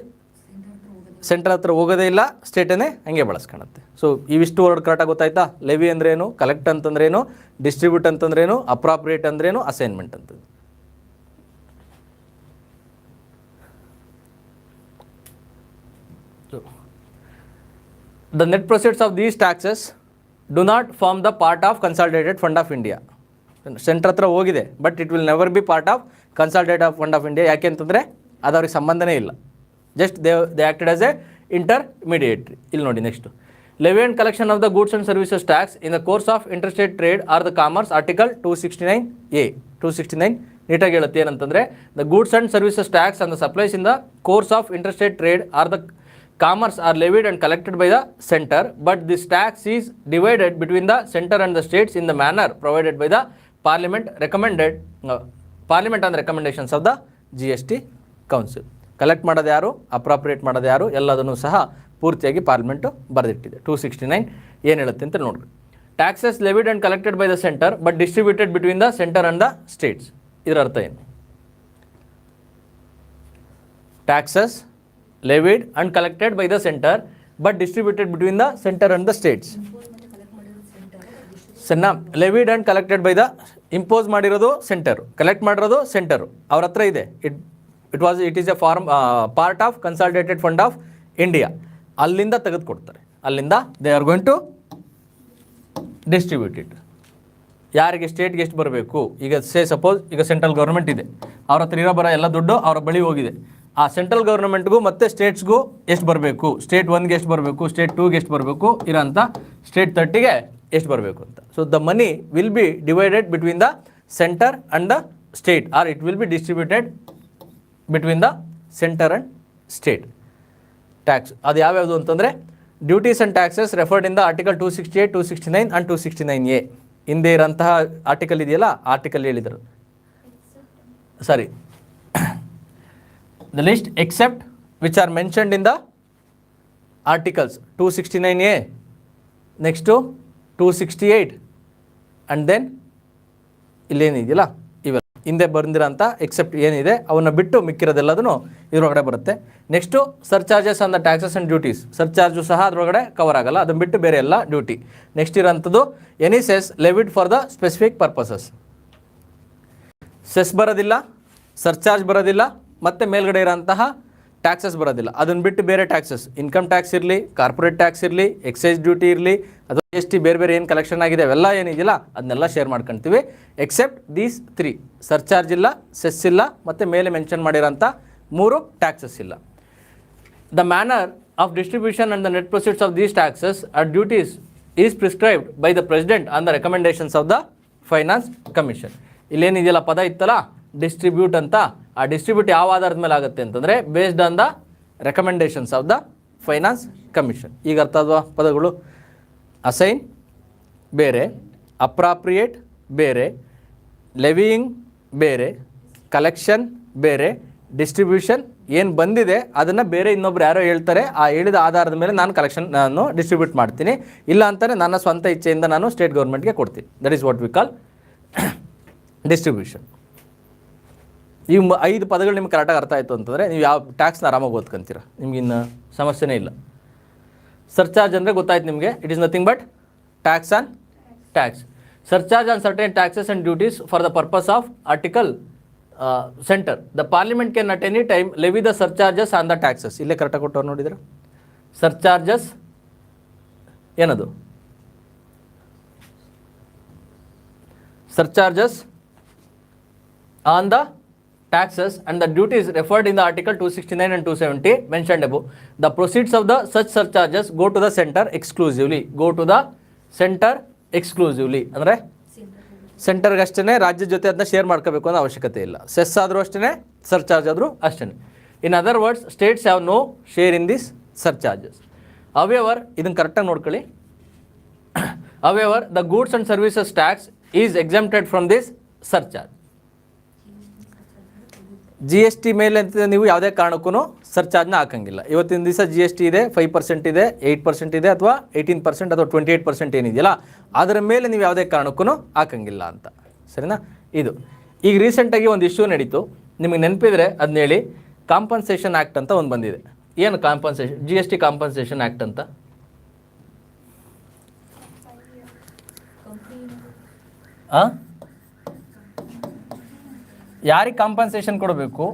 ಸೆಂಟ್ರಲ್ ಹತ್ರ ಹೋಗೋದೇ ಇಲ್ಲ, ಸ್ಟೇಟೇ ಹಂಗೆ ಬಳಸ್ಕೊಳುತ್ತೆ. ಸೊ ಇವಿಷ್ಟು ವರ್ಡ್ ಕರೆಕ್ಟಾಗಿ ಗೊತ್ತಾಯ್ತಾ? ಲೆವಿ ಅಂದ್ರೇನು, ಕಲೆಕ್ಟ್ ಅಂತಂದ್ರೇನು, ಡಿಸ್ಟ್ರಿಬ್ಯೂಟ್ ಅಂತಂದ್ರೇನು, ಅಪ್ರಾಪ್ರಿಯೇಟ್ ಅಂದ್ರೇನು, ಅಸೈನ್ಮೆಂಟ್ ಅಂತಂದು. The net proceeds of these taxes do not form the part of consolidated fund of India. Centre ಹತ್ರ ಹೋಗಿದೆ, but it will never be part of consolidated fund of India. ಯಾಕೆ ಅಂತಂದರೆ ಅದು ಅವ್ರಿಗೆ ಸಂಬಂಧನೇ ಇಲ್ಲ. Just they acted as a intermediatory. ಇಲ್ಲಿ ನೋಡಿ next. Levy and collection of the goods and services tax in the course of interstate trade or the commerce article 269A. 269 ನೀಟಾಗಿ ಹೇಳುತ್ತೆ ಏನಂತಂದರೆ the goods and services tax on the supplies in the course of interstate trade or the commerce are levied and collected by the center, but this tax is divided between the center and the states in the manner provided by the parliament on the recommendations of the GST council. Collect ಮಾಡೋದು ಯಾರು, appropriate ಮಾಡೋದು ಯಾರು ಎಲ್ಲದನ್ನು ಸಹ ಪೂರ್ತಿಯಾಗಿ parliament ಬರೆದಿಟ್ಟಿದೆ. 269 ಏನು ಹೇಳುತ್ತೆ ಅಂತ ನೋಡ್ರಿ. Taxes levied and collected by the centre but distributed between the centre and the states. ಇದರ ಅರ್ಥ ಏನು? Taxes levied and collected by the center but distributed between the centre and the states. ಸರಿನಾ? Levied and collected by the, impose ಮಾಡಿರೋದು centre, collect ಮಾಡಿರೋದು centre, ಅವ್ರ ಹತ್ರ ಇದೆ. It is a part of consolidated fund of India. ಅಲ್ಲಿಂದ ತೆಗೆದುಕೊಡ್ತಾರೆ, ಅಲ್ಲಿಂದ they are going to distribute it. ಯಾರಿಗೆ ಸ್ಟೇಟ್ಗೆ ಎಷ್ಟು ಬರಬೇಕು, ಈಗ ಸಪೋಸ್ ಈಗ ಸೆಂಟ್ರಲ್ ಗೌರ್ಮೆಂಟ್ ಇದೆ, ಅವ್ರ ಹತ್ರ ಇರೋ ಬರೋ ಎಲ್ಲ ದುಡ್ಡು ಅವ್ರ ಬಳಿ ಹೋಗಿದೆ. ಆ ಸೆಂಟ್ರಲ್ ಗೌರ್ಮೆಂಟ್ಗೂ ಮತ್ತು ಸ್ಟೇಟ್ಸ್ಗೂ ಎಷ್ಟು ಬರಬೇಕು, ಸ್ಟೇಟ್ 1ಗೆ ಎಷ್ಟು ಬರಬೇಕು, ಸ್ಟೇಟ್ 2ಗೆ ಎಷ್ಟು ಬರಬೇಕು, ಇರೋಂಥ ಸ್ಟೇಟ್ 30ಗೆ ಎಷ್ಟು ಬರಬೇಕು ಅಂತ. So the money will be divided between the centre and the state, or it will be distributed between the centre and state. Tax ಅದು ಯಾವ್ಯಾವುದು ಅಂತಂದರೆ, duties and taxes referred in the article 268, 269 and 269A. ಹಿಂದೆ ಇರೋಂತಹ article ಇದೆಯಲ್ಲ, article ಹೇಳಿದರು. Sorry, the list except which are mentioned in the articles 269A, next 268 and then ಇಲ್ಲೇನಿದೆಯಲ್ಲ ಇವೆಲ್ಲ ಹಿಂದೆ ಬಂದಿರೋಂಥ ಎಕ್ಸೆಪ್ಟ್ ಏನಿದೆ ಅವನ್ನ ಬಿಟ್ಟು ಮಿಕ್ಕಿರೋದೆಲ್ಲದೂ ಇದರೊಳಗಡೆ ಬರುತ್ತೆ. Next surcharges on the taxes and duties, surcharge ಸಹ ಅದರೊಳಗಡೆ ಕವರ್ ಆಗಲ್ಲ, ಅದನ್ನು ಬಿಟ್ಟು ಬೇರೆ ಎಲ್ಲ ಡ್ಯೂಟಿ. ನೆಕ್ಸ್ಟ್ ಇರೋಂಥದ್ದು any cess levied for the specific purposes. Cess ಬರೋದಿಲ್ಲ, ಸರ್ಚಾರ್ಜ್ ಬರೋದಿಲ್ಲ, ಮತ್ತು ಮೇಲ್ಗಡೆ ಇರೋಂತಹ ಟ್ಯಾಕ್ಸಸ್ ಬರೋದಿಲ್ಲ. ಅದನ್ನು ಬಿಟ್ಟು ಬೇರೆ ಟ್ಯಾಕ್ಸಸ್, ಇನ್ಕಮ್ ಟ್ಯಾಕ್ಸ್ ಇರಲಿ, ಕಾರ್ಪೊರೇಟ್ ಟ್ಯಾಕ್ಸ್ ಇರಲಿ, ಎಕ್ಸೈಸ್ ಡ್ಯೂಟಿ ಇರಲಿ, ಅಥವಾ GST ಬೇರೆ ಬೇರೆ ಏನು ಕಲೆಕ್ಷನ್ ಆಗಿದೆ ಅವೆಲ್ಲ ಏನಿದೆಯಲ್ಲ ಅದನ್ನೆಲ್ಲ ಶೇರ್ ಮಾಡ್ಕೊಳ್ತೀವಿ. ಎಕ್ಸೆಪ್ಟ್ ದೀಸ್ 3, ಸರ್ಚಾರ್ಜ್ ಇಲ್ಲ, ಸೆಸ್ ಇಲ್ಲ, ಮತ್ತು ಮೇಲೆ ಮೆನ್ಷನ್ ಮಾಡಿರೋಂಥ 3 ಟ್ಯಾಕ್ಸಸ್ ಇಲ್ಲ. The manner of distribution and the net proceeds of these taxes or duties is prescribed by the president on the recommendations of the finance commission. ಇಲ್ಲೇನಿದೆಯಲ್ಲ ಪದ ಇತ್ತಲ್ಲ distribute ಅಂತ, ಆ ಡಿಸ್ಟ್ರಿಬ್ಯೂಟ್ ಯಾವ ಆಧಾರದ ಮೇಲೆ ಆಗುತ್ತೆ ಅಂತಂದರೆ based on the recommendations of the finance commission. ಈಗ ಅರ್ಥ ಆದ್ವಾ ಪದಗಳು? ಅಸೈನ್ ಬೇರೆ, ಅಪ್ರಾಪ್ರಿಯೇಟ್ ಬೇರೆ, ಲೆವಿಯಿಂಗ್ ಬೇರೆ, ಕಲೆಕ್ಷನ್ ಬೇರೆ, ಡಿಸ್ಟ್ರಿಬ್ಯೂಷನ್ ಏನು ಬಂದಿದೆ ಅದನ್ನು ಬೇರೆ ಇನ್ನೊಬ್ರು ಯಾರೋ ಹೇಳ್ತಾರೆ, ಆ ಹೇಳಿದ ಆಧಾರದ ಮೇಲೆ ನಾನು ಡಿಸ್ಟ್ರಿಬ್ಯೂಟ್ ಮಾಡ್ತೀನಿ, ಇಲ್ಲ ಅಂತಾನೆ ನನ್ನ ಸ್ವಂತ ಇಚ್ಛೆಯಿಂದ ನಾನು ಸ್ಟೇಟ್ ಗೌರ್ಮೆಂಟ್ಗೆ ಕೊಡ್ತೀನಿ. That is what we call distribution. ಈ 5 ಪದಗಳು ನಿಮ್ಗೆ ಕರೆಕ್ಟಾಗಿ ಅರ್ಥ ಆಯಿತು ಅಂತಂದರೆ ನೀವು ಯಾವ ಟ್ಯಾಕ್ಸ್ನ ಆರಾಮಾಗಿ ಓದ್ಕೊಂತೀರ, ನಿಮಗಿನ್ನು ಸಮಸ್ಯೆನೇ ಇಲ್ಲ. ಸರ್ಚಾರ್ಜ್ ಅಂದರೆ ಗೊತ್ತಾಯ್ತು ನಿಮಗೆ, it is nothing but tax on tax. Surcharge on certain taxes and duties for the purpose of article centre. The parliament can at any time levy the surcharges on the taxes. ಇಲ್ಲೇ ಕರೆಕ್ಟಾಗಿ ಕೊಟ್ಟವ್ರು ನೋಡಿದ್ರೆ surcharges ಏನದು? Surcharges on the taxes and the duties referred in the article 269 and 270 mentioned above. The proceeds of the such surcharges go to the center exclusively. Go to the center exclusively. ಅಂದರೆ ಸೆಂಟರ್ಗೆ ಅಷ್ಟೇ, ರಾಜ್ಯದ ಜೊತೆ ಅದನ್ನ share ಮಾಡ್ಕೋಬೇಕು ಅನ್ನೋ ಅವಶ್ಯಕತೆ ಇಲ್ಲ. ಸೆಸ್ ಆದರೂ ಅಷ್ಟೇ, ಸರ್ಚಾರ್ಜ್ ಆದರೂ ಅಷ್ಟೇ. In other words states have no share in this surcharges. However ಇದನ್ನು ಕರೆಕ್ಟಾಗಿ ನೋಡ್ಕೊಳ್ಳಿ. However the goods and services tax is exempted from this surcharge. GST ಮೇಲೆ ಅಂತ ನೀವು ಯಾವುದೇ ಕಾರಣಕ್ಕೂ ಸರ್ಚಾರ್ಜ್ನ ಹಾಕಂಗಿಲ್ಲ. ಇವತ್ತಿನ ದಿವಸ GST ಇದೆ, 5% ಇದೆ, 8% ಇದೆ, ಅಥವಾ 18% ಅಥವಾ 28% ಏನಿದೆಯಲ್ಲ ಅದರ ಮೇಲೆ ನೀವು ಯಾವುದೇ ಕಾರಣಕ್ಕೂ ಹಾಕಂಗಿಲ್ಲ ಅಂತ. ಸರಿನಾ? ಇದು ಈಗ ರೀಸೆಂಟಾಗಿ ಒಂದು ಇಶ್ಯೂ ನಡೀತು, ನಿಮಗೆ ನೆನಪಿದ್ರೆ ಅದನ್ನ ಹೇಳಿ. ಕಾಂಪನ್ಸೇಷನ್ ಆ್ಯಕ್ಟ್ ಅಂತ ಒಂದು ಬಂದಿದೆ. ಏನು ಕಾಂಪನ್ಸೇಷನ್? GST ಕಾಂಪನ್ಸೇಷನ್ ಆ್ಯಕ್ಟ್ ಅಂತ. ಯಾರಿಗೆ ಕಾಂಪನ್ಸೇಷನ್ ಕೊಡಬೇಕು,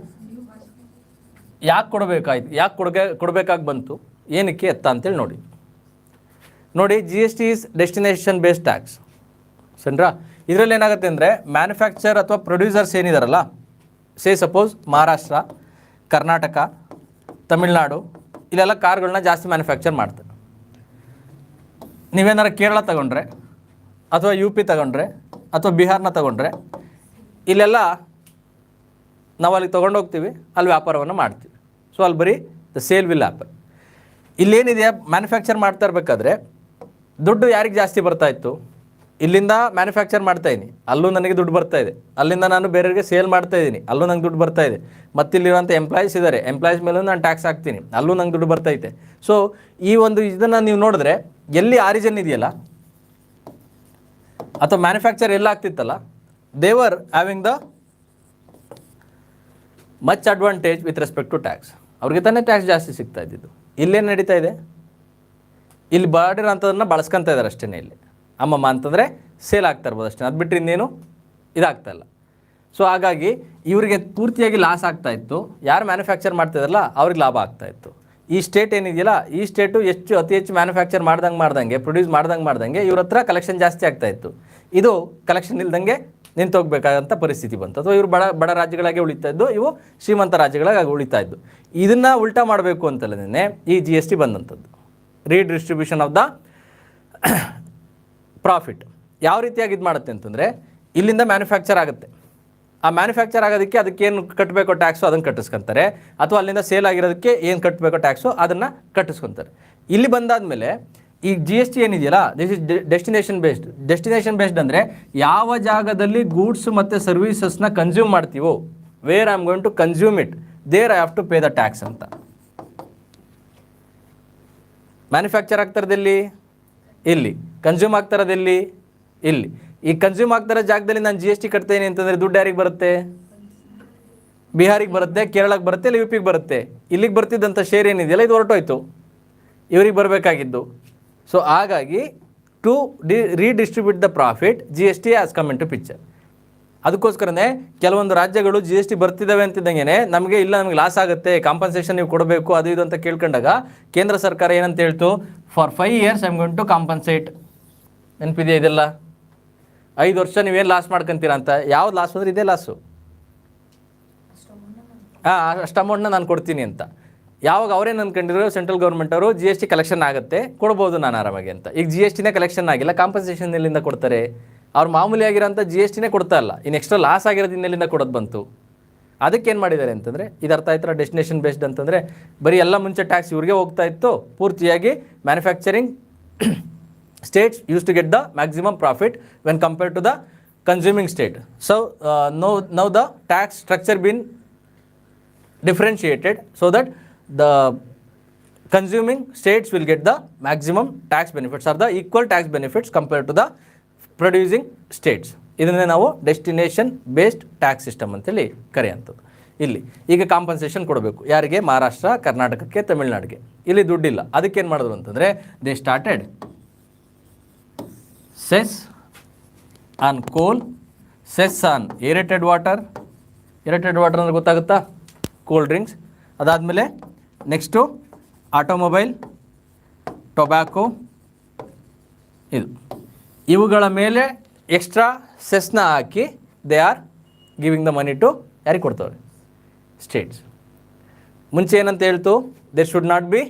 ಯಾಕೆ ಕೊಡಬೇಕಾಯ್ತು, ಯಾಕೆ ಕೊಡಬೇಕಾಗಿ ಬಂತು, ಏನಕ್ಕೆ ಎತ್ತ ಅಂತೇಳಿ ನೋಡಿ. GST is destination based tax. ಸರಿನಾ? ಇದರಲ್ಲಿ ಏನಾಗುತ್ತೆ ಅಂದರೆ ಮ್ಯಾನುಫ್ಯಾಕ್ಚರ್ ಅಥವಾ ಪ್ರೊಡ್ಯೂಸರ್ಸ್ ಏನಿದಾರಲ್ಲ, ಸಪೋಸ್ ಮಹಾರಾಷ್ಟ್ರ, ಕರ್ನಾಟಕ, ತಮಿಳ್ನಾಡು ಇಲ್ಲೆಲ್ಲ ಕಾರ್ಗಳನ್ನ ಜಾಸ್ತಿ ಮ್ಯಾನುಫ್ಯಾಕ್ಚರ್ ಮಾಡ್ತಾರೆ. ನೀವೇನಾರು ಕೇರಳ ತಗೊಂಡ್ರೆ, ಅಥವಾ UP ತಗೊಂಡ್ರೆ, ಅಥವಾ ಬಿಹಾರ್ನ ತಗೊಂಡ್ರೆ, ಇಲ್ಲೆಲ್ಲ ನಾವು ಅಲ್ಲಿಗೆ ತೊಗೊಂಡೋಗ್ತೀವಿ, ಅಲ್ಲಿ ವ್ಯಾಪಾರವನ್ನು ಮಾಡ್ತೀವಿ. ಸೊ ಅಲ್ಲಿ ಬರೀ ದ ಸೇಲ್ ವಿಲ್ ಹ್ಯಾಪನ್. ಇಲ್ಲೇನಿದೆ, ಮ್ಯಾನುಫ್ಯಾಕ್ಚರ್ ಮಾಡ್ತಾ ಇರಬೇಕಾದ್ರೆ ದುಡ್ಡು ಯಾರಿಗೆ ಜಾಸ್ತಿ ಬರ್ತಾಯಿತ್ತು? ಇಲ್ಲಿಂದ ಮ್ಯಾನುಫ್ಯಾಕ್ಚರ್ ಮಾಡ್ತಾಯಿದ್ದೀನಿ, ಅಲ್ಲೂ ನನಗೆ ದುಡ್ಡು ಬರ್ತಾಯಿದೆ. ಅಲ್ಲಿಂದ ನಾನು ಬೇರೆಯವರಿಗೆ ಸೇಲ್ ಮಾಡ್ತಾಯಿದ್ದೀನಿ, ಅಲ್ಲೂ ನಂಗೆ ದುಡ್ಡು ಬರ್ತಾಯಿದೆ. ಮತ್ತು ಇಲ್ಲಿರುವಂಥ ಎಂಪ್ಲಾಯೀಸ್ ಇದ್ದಾರೆ, ಎಂಪ್ಲಾಯೀಸ್ ಮೇಲೂ ನಾನು ಟ್ಯಾಕ್ಸ್ ಹಾಕ್ತೀನಿ, ಅಲ್ಲೂ ನಂಗೆ ದುಡ್ಡು ಬರ್ತೈತೆ. ಸೊ ಈ ಒಂದು ಇದನ್ನು ನೀವು ನೋಡಿದ್ರೆ ಎಲ್ಲಿ ಆರಿಜಿನ್ ಇದೆಯಲ್ಲ, ಅಥವಾ ಮ್ಯಾನುಫ್ಯಾಕ್ಚರ್ ಎಲ್ಲ ಆಗ್ತಿತ್ತಲ್ಲ, they were having the much advantage with respect to tax. ಅವ್ರಿಗೆ ತಾನೇ ಟ್ಯಾಕ್ಸ್ ಜಾಸ್ತಿ ಸಿಗ್ತಾ ಇದ್ದಿದ್ದು. ಇಲ್ಲೇನು ನಡೀತಾ ಇದೆ? ಇಲ್ಲಿ ಮಾಡಿರೋಂಥದನ್ನು ಬಳಸ್ಕೊತಾ ಇದ್ದಾರೆ ಅಷ್ಟೇ. ಇಲ್ಲಿ ಅಮ್ಮಮ್ಮ ಅಂತಂದರೆ ಸೇಲ್ ಆಗ್ತಾ ಇರ್ಬೋದು ಅಷ್ಟೇ, ಅದು ಬಿಟ್ಟರೆ ಇನ್ನೇನು ಇದಾಗ್ತಾಯಿಲ್ಲ. ಸೊ ಹಾಗಾಗಿ ಇವರಿಗೆ ಪೂರ್ತಿಯಾಗಿ ಲಾಸ್ ಆಗ್ತಾಯಿತ್ತು. ಯಾರು ಮ್ಯಾನುಫ್ಯಾಕ್ಚರ್ ಮಾಡ್ತಾಯಿದ್ರಲ್ಲ ಅವ್ರಿಗೆ ಲಾಭ ಆಗ್ತಾಯಿತ್ತು. ಈ ಸ್ಟೇಟ್ ಏನಿದೆಯಲ್ಲ, ಈ ಸ್ಟೇಟು ಅತಿ ಹೆಚ್ಚು ಮ್ಯಾನುಫ್ಯಾಕ್ಚರ್ ಮಾಡ್ದಂಗೆ ಪ್ರೊಡ್ಯೂಸ್ ಮಾಡ್ದಂಗೆ ಇವ್ರ ಹತ್ರ ಕಲೆಕ್ಷನ್ ಜಾಸ್ತಿ ಆಗ್ತಾಯಿತ್ತು. ಇದು ಕಲೆಕ್ಷನ್ ಇಲ್ದಂಗೆ ನಿಂತೋಗ್ಬೇಕಾದಂಥ ಪರಿಸ್ಥಿತಿ ಬಂತು. ಅಥವಾ ಇವರು ಬಡ ರಾಜ್ಯಗಳಾಗಿ ಉಳಿತಾ ಇದ್ದು, ಇವು ಶ್ರೀಮಂತ ರಾಜ್ಯಗಳಾಗಿ ಉಳಿತಾ ಇದ್ದು. ಇದನ್ನು ಉಲ್ಟಾ ಮಾಡಬೇಕು ಅಂತಲೇ ಈ GST ಬಂದಂಥದ್ದು, ರೀಡಿಸ್ಟ್ರಿಬ್ಯೂಷನ್ ಆಫ್ ದ ಪ್ರಾಫಿಟ್. ಯಾವ ರೀತಿಯಾಗಿ ಇದು ಮಾಡುತ್ತೆ ಅಂತಂದರೆ, ಇಲ್ಲಿಂದ ಮ್ಯಾನುಫ್ಯಾಕ್ಚರ್ ಆಗುತ್ತೆ, ಆ ಮ್ಯಾನುಫ್ಯಾಕ್ಚರ್ ಆಗೋದಕ್ಕೆ ಅದಕ್ಕೇನು ಕಟ್ಟಬೇಕೋ ಟ್ಯಾಕ್ಸು ಅದನ್ನು ಕಟ್ಟಿಸ್ಕೊತಾರೆ, ಅಥವಾ ಅಲ್ಲಿಂದ ಸೇಲ್ ಆಗಿರೋದಕ್ಕೆ ಏನು ಕಟ್ಟಬೇಕೋ ಟ್ಯಾಕ್ಸು ಅದನ್ನು ಕಟ್ಟಿಸ್ಕೊತಾರೆ. ಇಲ್ಲಿ ಬಂದಾದಮೇಲೆ ಈ GST ಏನಿದೆಯಲ್ಲ, ದಿಸ್ ಇಸ್ ಡೆಸ್ಟಿನೇಷನ್ ಬೇಸ್ಡ್ ಅಂದರೆ ಯಾವ ಜಾಗದಲ್ಲಿ ಗೂಡ್ಸ್ ಮತ್ತು ಸರ್ವೀಸಸ್ನ ಕನ್ಸ್ಯೂಮ್ ಮಾಡ್ತೀವೋ, where I am going to consume it, there I have to pay the tax ಅಂತ. ಮ್ಯಾನುಫ್ಯಾಕ್ಚರ್ ಆಗ್ತಾರದಲ್ಲಿ ಇಲ್ಲಿ, ಕನ್ಸ್ಯೂಮ್ ಆಗ್ತಾರದಲ್ಲಿ ಇಲ್ಲಿ. ಈ ಕನ್ಸ್ಯೂಮ್ ಆಗ್ತಾರೋ ಜಾಗದಲ್ಲಿ ನಾನು GST ಕಟ್ತೇನೆ ಅಂತಂದರೆ ದುಡ್ಡು ಯಾರಿಗೆ ಬರುತ್ತೆ? ಬಿಹಾರಿಗೆ ಬರುತ್ತೆ, ಕೇರಳಕ್ಕೆ ಬರುತ್ತೆ, ಇಲ್ಲ UPಗೆ ಬರುತ್ತೆ. ಇಲ್ಲಿಗೆ ಬರ್ತಿದ್ದಂಥ ಶೇರ್ ಏನಿದೆಯಲ್ಲ ಇದು ಹೊರಟೋಯ್ತು, ಇವ್ರಿಗೆ ಬರಬೇಕಾಗಿದ್ದು. ಸೊ ಹಾಗಾಗಿ to redistribute the profit GST has come into picture. ಅದಕ್ಕೋಸ್ಕರನೇ ಕೆಲವೊಂದು ರಾಜ್ಯಗಳು GST ಬರ್ತಿದ್ದಾವೆ ಅಂತಿದ್ದಂಗೆ ನಮಗೆ ಲಾಸ್ ಆಗುತ್ತೆ, ಕಾಂಪನ್ಸೇಷನ್ ನೀವು ಕೊಡಬೇಕು, ಅದು ಇದು ಅಂತ ಕೇಳ್ಕೊಂಡಾಗ ಕೇಂದ್ರ ಸರ್ಕಾರ ಏನಂತ ಹೇಳ್ತು, for 5 years I am going to compensate. ನೆನಪಿದೆಯಾ ಇದೆಲ್ಲ? 5 ವರ್ಷ ನೀವೇನು ಲಾಸ್ ಮಾಡ್ಕೊತೀರಾ ಅಂತ. ಯಾವ್ದು ಲಾಸ್ ಅಂದರೆ ಇದೇ ಲಾಸು. ಅಷ್ಟು ಅಮೌಂಟ್ನ ನಾನು ಕೊಡ್ತೀನಿ ಅಂತ. ಯಾವಾಗ ಅವರೇನು ಅಂದ್ಕೊಂಡಿರೋ ಸೆಂಟ್ರಲ್ ಗೌರ್ಮೆಂಟ್ ಅವರು GST ಕಲೆಕ್ಷನ್ ಆಗುತ್ತೆ, ಕೊಡ್ಬೋದು ನಾನು ಆರಾಮಾಗಿ ಅಂತ. ಈಗ GSTನೇ ಕಲೆಕ್ಷನ್ ಆಗಿಲ್ಲ, ಕಾಂಪನ್ಸೇಷನ್ ಎಲ್ಲಿಂದ ಕೊಡ್ತಾರೆ? ಅವ್ರು ಮಾಮೂಲಿ ಆಗಿರೋಂಥ GSTನೇ ಕೊಡ್ತಾ ಇಲ್ಲ, ಇನ್ನು ಎಕ್ಸ್ಟ್ರಾ ಲಾಸ್ ಆಗಿರೋದು ಇನ್ನೆಲ್ಲಿಂದ ಕೊಡೋದು ಬಂತು? ಅದಕ್ಕೇನು ಮಾಡಿದ್ದಾರೆ ಅಂತಂದರೆ, ಇದು ಅರ್ಥ ಆಯ್ತರ ಡೆಸ್ಟಿನೇಷನ್ ಬೇಸ್ಡ್ ಅಂತಂದರೆ ಬರೀ ಎಲ್ಲ ಮುಂಚೆ ಟ್ಯಾಕ್ಸ್ ಇವ್ರಿಗೆ ಹೋಗ್ತಾ ಇತ್ತು, ಪೂರ್ತಿಯಾಗಿ manufacturing states used to get the maximum profit when compared to the consuming state. So now the tax structure been differentiated so that the consuming states will get the maximum tax benefits or the equal tax benefits compared to the producing states. ಇದನ್ನೇ ನಾವು destination based tax system ಅಂತೇಳಿ ಕರೆಯುವಂಥದ್ದು. ಇಲ್ಲಿ ಈಗ compensation ಕೊಡಬೇಕು ಯಾರಿಗೆ? ಮಹಾರಾಷ್ಟ್ರ, ಕರ್ನಾಟಕಕ್ಕೆ, ತಮಿಳ್ನಾಡಿಗೆ. ಇಲ್ಲಿ ದುಡ್ಡಿಲ್ಲ, ಅದಕ್ಕೇನು ಮಾಡಿದ್ರು ಅಂತಂದರೆ they started cess on coal, cess on aerated water. Aerated water ಅಂದರೆ ಗೊತ್ತಾಗುತ್ತಾ? Cool drinks. ಅದಾದಮೇಲೆ ನೆಕ್ಸ್ಟು ಆಟೋಮೊಬೈಲ್, ಟೊಬ್ಯಾಕೋ, ಇವುಗಳ ಮೇಲೆ ಎಕ್ಸ್ಟ್ರಾ ಸೆಸ್ನ ಹಾಕಿ they are giving the money to ಯಾರಿಗೆ ಕೊಡ್ತವ್ರೆ? ಸ್ಟೇಟ್ಸ್. ಮುಂಚೆ ಏನಂತ ಹೇಳ್ತು? There should not be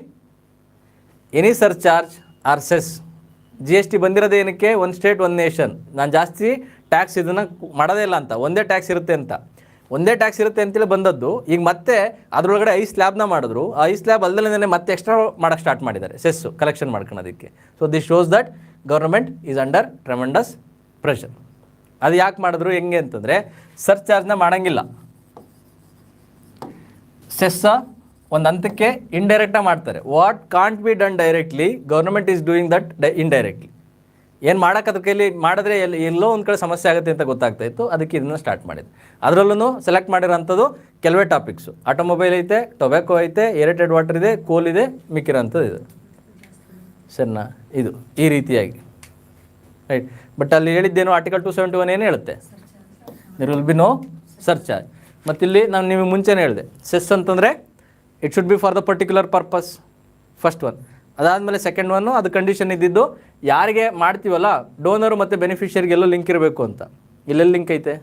any surcharge or cess. GST ಬಂದಿರೋದೇ ಏನಕ್ಕೆ? ಒಂದು ಸ್ಟೇಟ್ ಒಂದು ನೇಷನ್, ನಾನು ಜಾಸ್ತಿ ಟ್ಯಾಕ್ಸ್ ಇದನ್ನು ಮಾಡೋದೇ ಇಲ್ಲ ಅಂತ, ಒಂದೇ ಟ್ಯಾಕ್ಸ್ ಇರುತ್ತೆ ಅಂತ. ಒಂದೇ ಟ್ಯಾಕ್ಸ್ ಇರುತ್ತೆ ಅಂತೇಳಿ ಬಂದದ್ದು. ಈಗ ಮತ್ತೆ ಅದರೊಳಗಡೆ 5 ಸ್ಲ್ಯಾಬ್ನ ಮಾಡಿದ್ರು. ಆ 5 ಸ್ಲ್ಯಾಬ್ ಅಲ್ಲದೇ ಮತ್ತೆ ಎಕ್ಸ್ಟ್ರಾ ಮಾಡೋಕ್ಕೆ ಸ್ಟಾರ್ಟ್ ಮಾಡಿದ್ದಾರೆ ಸೆಸ್ಸು ಕಲೆಕ್ಷನ್ ಮಾಡ್ಕೊಳೋದಕ್ಕೆ. So this shows that government is under tremendous pressure. ಅದು ಯಾಕೆ ಮಾಡಿದ್ರು ಹೆಂಗೆ ಅಂತಂದರೆ, ಸರ್ಚಾರ್ಜ್ನ ಮಾಡೋಂಗಿಲ್ಲ, ಸೆಸ್ಸ ಒಂದು ಹಂತಕ್ಕೆ ಇಂಡೈರೆಕ್ಟಾಗಿ ಮಾಡ್ತಾರೆ. What can't be done directly, government is doing that indirectly. ಏನು ಮಾಡೋಕೆ ಅದ್ರ ಕೈಲಿ ಮಾಡಿದ್ರೆ ಎಲ್ಲೋ ಒಂದು ಕಡೆ ಸಮಸ್ಯೆ ಆಗುತ್ತೆ ಅಂತ ಗೊತ್ತಾಗ್ತಾ ಇತ್ತು, ಅದಕ್ಕೆ ಇದನ್ನು ಸ್ಟಾರ್ಟ್ ಮಾಡಿದ್ದು. ಅದರಲ್ಲೂ ಸೆಲೆಕ್ಟ್ ಮಾಡಿರೋಂಥದ್ದು ಕೆಲವೇ ಟಾಪಿಕ್ಸು. ಆಟೋಮೊಬೈಲ್ ಐತೆ, ಟೊಬ್ಯಾಕೋ ಐತೆ, ಏರೇಟೆಡ್ ವಾಟರ್ ಇದೆ, ಕೋಲ್ ಇದೆ, ಮಿಕ್ಕಿರೋಂಥದ್ದು ಇದೆ. ಸರಿನಾ? ಇದು ಈ ರೀತಿಯಾಗಿ ರೈಟ್. ಬಟ್ ಅಲ್ಲಿ ಹೇಳಿದ್ದೇನು, ಆರ್ಟಿಕಲ್ 271 ಏನು ಹೇಳುತ್ತೆ? There will be no surcharge. ಮತ್ತು ಇಲ್ಲಿ ನಾನು ನಿಮಗೆ ಮುಂಚೆನೇ ಹೇಳಿದೆ, ಸೆಸ್ ಅಂತಂದರೆ it should be for the particular purpose, first one. ಅದಾದಮೇಲೆ ಸೆಕೆಂಡ್ ಒನ್ನು, ಅದು ಕಂಡೀಷನ್ ಇದ್ದಿದ್ದು ಯಾರಿಗೆ ಮಾಡ್ತೀವಲ್ಲ ಡೋನರು ಮತ್ತು ಬೆನಿಫಿಷಿಯರಿಗೆ ಎಲ್ಲೋ ಲಿಂಕ್ ಇರಬೇಕು ಅಂತ. ಇಲ್ಲೆಲ್ಲಿ ಲಿಂಕ್ ಐತೆ?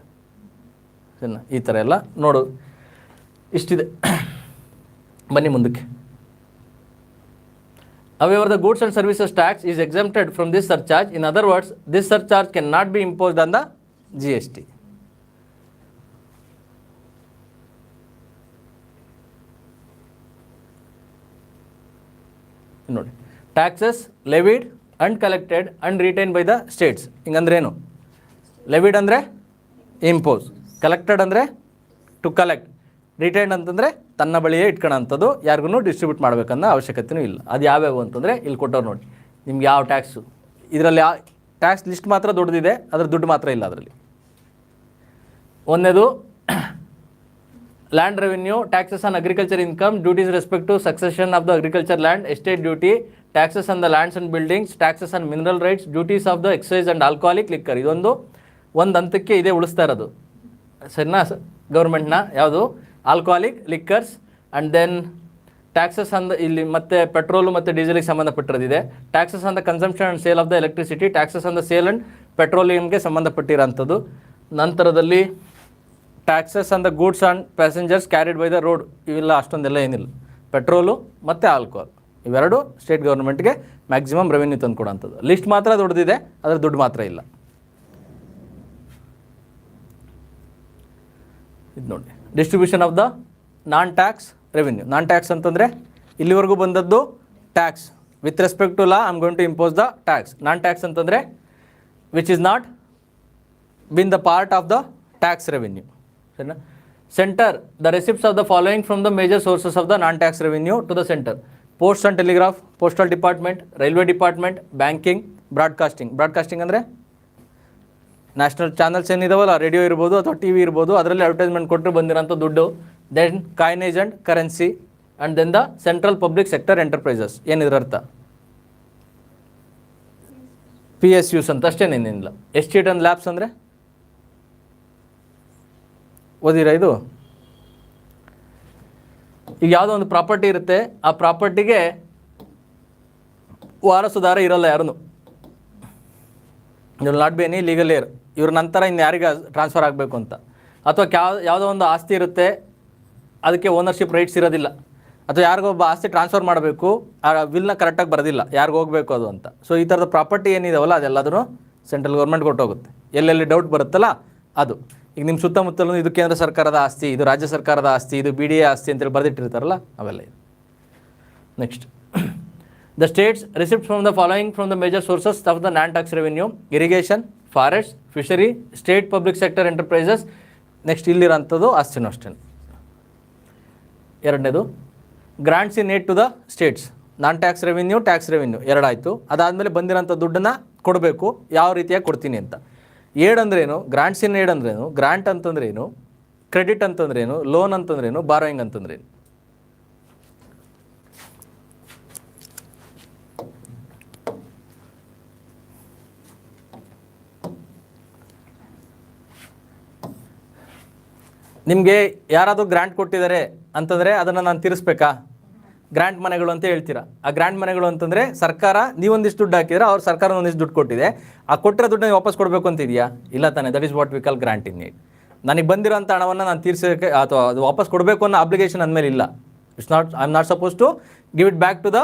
ಸರಿನಾ? ಈ ಥರ ಎಲ್ಲ ನೋಡು, ಇಷ್ಟಿದೆ. ಬನ್ನಿ ಮುಂದಕ್ಕೆ. However, the goods and services tax is exempted from this surcharge. In other words, this surcharge cannot be imposed on the GST. ನೋಡಿ, taxes levied and collected and retain by the states. ಹಿಂಗಂದ್ರೆ ಏನು? Levied ಅಂದರೆ impose, collected ಅಂದರೆ to collect, retain ಅಂತಂದರೆ ತನ್ನ ಬಳಿಯೇ ಇಟ್ಕೊಳ್ಳೋಂಥದ್ದು, ಯಾರಿಗೂ distribute ಮಾಡಬೇಕನ್ನೋ ಅವಶ್ಯಕತೆಯೂ ಇಲ್ಲ. ಅದು ಯಾವ್ಯಾವು ಅಂತಂದರೆ ಇಲ್ಲಿ ಕೊಟ್ಟವ್ರು ನೋಡಿ, ನಿಮ್ಗೆ ಯಾವ ಟ್ಯಾಕ್ಸು, ಇದರಲ್ಲಿ ಯಾವ ಟ್ಯಾಕ್ಸ್ ಲಿಸ್ಟ್ ಮಾತ್ರ ದೊಡ್ಡದಿದೆ, ಅದರ ದುಡ್ಡು ಮಾತ್ರ ಇಲ್ಲ ಅದರಲ್ಲಿ. ಒಂದೇದು land revenue, taxes on agriculture income, duties respect to succession of the agriculture land, estate duty, taxes on the lands and buildings, taxes on mineral rights, duties of the excise and alcoholic liquor. ಇದೊಂದು ಹಂತಕ್ಕೆ ಇದೇ ಉಳಿಸ್ತಾ ಇರೋದು ಸರಿನಾ ಗೌರ್ಮೆಂಟ್ನ, ಯಾವುದು alcoholic liquors. And then taxes on the ಇಲ್ಲಿ ಮತ್ತೆ ಪೆಟ್ರೋಲು ಮತ್ತು ಡೀಸೆಲಿಗೆ ಸಂಬಂಧಪಟ್ಟಿರೋದಿದೆ. Taxes on the consumption and sale of the electricity, taxes on the sale and ಪೆಟ್ರೋಲಿಯಂಗೆ ಸಂಬಂಧಪಟ್ಟಿರೋಂಥದ್ದು. ನಂತರದಲ್ಲಿ taxes on the goods and passengers carried by the road, ಇವೆಲ್ಲ ಅಷ್ಟೊಂದೆಲ್ಲ ಏನಿಲ್ಲ. ಪೆಟ್ರೋಲು ಮತ್ತು ಆಲ್ಕೋಹಾಲ್ ಇವೆರಡು ಸ್ಟೇಟ್ ಗೌರ್ಮೆಂಟ್ಗೆ ಮ್ಯಾಕ್ಸಿಮಮ್ ರೆವೆನ್ಯೂ ತಂದು ಕೊಡೋಂಥದ್ದು. ಲಿಸ್ಟ್ ಮಾತ್ರ ದೊಡ್ಡದಿದೆ, ಅದರ ದುಡ್ಡು ಮಾತ್ರ ಇಲ್ಲ. ಇದು ನೋಡಿ distribution of the non tax revenue. Non tax ಅಂತಂದರೆ ಇಲ್ಲಿವರೆಗೂ ಬಂದದ್ದು tax. With respect to law I am going to impose the tax. Non tax ಅಂತಂದರೆ which is not been the part of the tax revenue. ಸರಿನಾ? Centre the receipts of the following from the major sources of the non tax revenue to the centre: post and telegraph, postal department, railway department, banking, broadcasting. Broadcasting ಅಂದರೆ national channels ಏನಿದಾವಲ್ಲ, radio ಇರ್ಬೋದು ಅಥವಾ T V ಇರ್ಬೋದು, ಅದರಲ್ಲಿ advertisement ಕೊಟ್ಟರೆ ಬಂದಿರೋಂಥ ದುಡ್ಡು. Then coinage and currency, and then the central public sector enterprises. ಏನಿದ್ರ ಅರ್ಥ? PSUs ಅಂತ ಅಷ್ಟೇನೇನಿಲ್ಲ. ಎಸ್ಟೇಟ್ ಆ್ಯಂಡ್ ಲ್ಯಾಬ್ಸ್ ಅಂದರೆ ಓದಿರಾ ಇದು? ಈಗ ಯಾವುದೋ ಒಂದು ಪ್ರಾಪರ್ಟಿ ಇರುತ್ತೆ, ಆ ಪ್ರಾಪರ್ಟಿಗೆ ವಾರಸುದಾರ ಇರೋಲ್ಲ ಯಾರೂ. ಇವ್ರು not be any legal air, ಇವ್ರ ನಂತರ ಇನ್ನು ಯಾರಿಗೆ ಟ್ರಾನ್ಸ್ಫರ್ ಆಗಬೇಕು ಅಂತ. ಅಥವಾ ಯಾವುದೋ ಒಂದು ಆಸ್ತಿ ಇರುತ್ತೆ, ಅದಕ್ಕೆ ಓನರ್ಶಿಪ್ ರೈಟ್ಸ್ ಇರೋದಿಲ್ಲ. ಅಥವಾ ಯಾರಿಗೊಬ್ಬ ಆಸ್ತಿ ಟ್ರಾನ್ಸ್ಫರ್ ಮಾಡಬೇಕು, ಆ ವಿಲ್ನ ಕರೆಕ್ಟಾಗಿ ಬರೋದಿಲ್ಲ ಯಾರಿಗೂ ಹೋಗಬೇಕು ಅದು ಅಂತ. ಸೊ ಈ ಥರದ ಪ್ರಾಪರ್ಟಿ ಏನಿದಾವಲ್ಲ ಅದೆಲ್ಲದೂ ಸೆಂಟ್ರಲ್ ಗೌರ್ಮೆಂಟ್ ಕೊಟ್ಟೋಗುತ್ತೆ. ಎಲ್ಲೆಲ್ಲಿ ಡೌಟ್ ಬರುತ್ತಲ್ಲ ಅದು. ಈಗ ನಿಮ್ಮ ಸುತ್ತಮುತ್ತಲೂ ಇದು ಕೇಂದ್ರ ಸರ್ಕಾರದ ಆಸ್ತಿ, ಇದು ರಾಜ್ಯ ಸರ್ಕಾರದ ಆಸ್ತಿ, ಇದು BDA ಆಸ್ತಿ ಅಂತೇಳಿ ಬರೆದಿಟ್ಟಿರ್ತಾರಲ್ಲ ಅವೆಲ್ಲ ಇದು. Next, the states receipt from the following from the major sources of the non tax revenue: irrigation, forest, fishery, state public sector enterprises. Next ಇಲ್ಲಿರೋಂಥದ್ದು ಆಸ್ತಿನೂ ಅಷ್ಟೇ. ಎರಡನೇದು grants in aid to the states. Non tax revenue, tax revenue ಎರಡಾಯಿತು. ಅದಾದಮೇಲೆ ಬಂದಿರೋಂಥ ದುಡ್ಡನ್ನು ಕೊಡಬೇಕು, ಯಾವ ರೀತಿಯಾಗಿ ಕೊಡ್ತೀನಿ ಅಂತ. ಏಡ್ ಅಂದ್ರೇನು, ಗ್ರಾಂಟ್ಸ್ ಇನ್ ಏಡ್ ಅಂದ್ರೇನು, ಗ್ರಾಂಟ್ ಅಂತಂದ್ರೇನು, ಕ್ರೆಡಿಟ್ ಅಂತಂದ್ರೇನು, ಲೋನ್ ಅಂತಂದ್ರೇನು, ಬಾರೋಯಿಂಗ್ ಅಂತಂದ್ರೇನು. ನಿಮಗೆ ಯಾರಾದರೂ ಗ್ರಾಂಟ್ ಕೊಟ್ಟಿದ್ದಾರೆ ಅಂತಂದರೆ ಅದನ್ನು ನಾನು ತೀರಿಸ್ಬೇಕಾ? ಗ್ರಾಂಟ್ ಮನೆಗಳು ಅಂತ ಹೇಳ್ತೀರಾ. ಆ ಗ್ರಾಂಟ್ ಮನೆಗಳು ಅಂತಂದರೆ ಸರ್ಕಾರ ನೀವೊಂದಿಷ್ಟು ದುಡ್ಡು ಹಾಕಿದರೆ ಅವ್ರು ಸರ್ಕಾರ ಒಂದಿಷ್ಟು ದುಡ್ಡು ಕೊಟ್ಟಿದೆ, ಆ ಕೊಟ್ಟಿರೋ ದುಡ್ಡನ್ನ ವಾಪಸ್ ಕೊಡಬೇಕು ಅಂತಿದೆಯಾ? ಇಲ್ಲ ತಾನೆ. That is what we call grant in aid. ನನಗೆ ಬಂದಿರೋಂಥ ಹಣವನ್ನು ನಾನು ತೀರಿಸೋಕ್ಕೆ ಅಥವಾ ಅದು ವಾಪಸ್ ಕೊಡಬೇಕು ಅನ್ನೋ ಅಬ್ಲಿಗೇಷನ್ ಅಂದಮೇಲೆ ಇಲ್ಲ. I am not suppose to give it back to the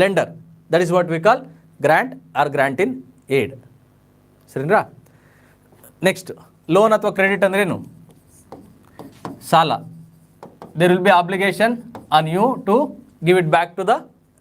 lender. That is what we call grant or grant in aid. ಸರಿನಾ? ನೆಕ್ಸ್ಟ್, ಲೋನ್ ಅಥವಾ ಕ್ರೆಡಿಟ್ ಅಂದ್ರೇನು? ಸಾಲ. There will be obligation on you to give it back to the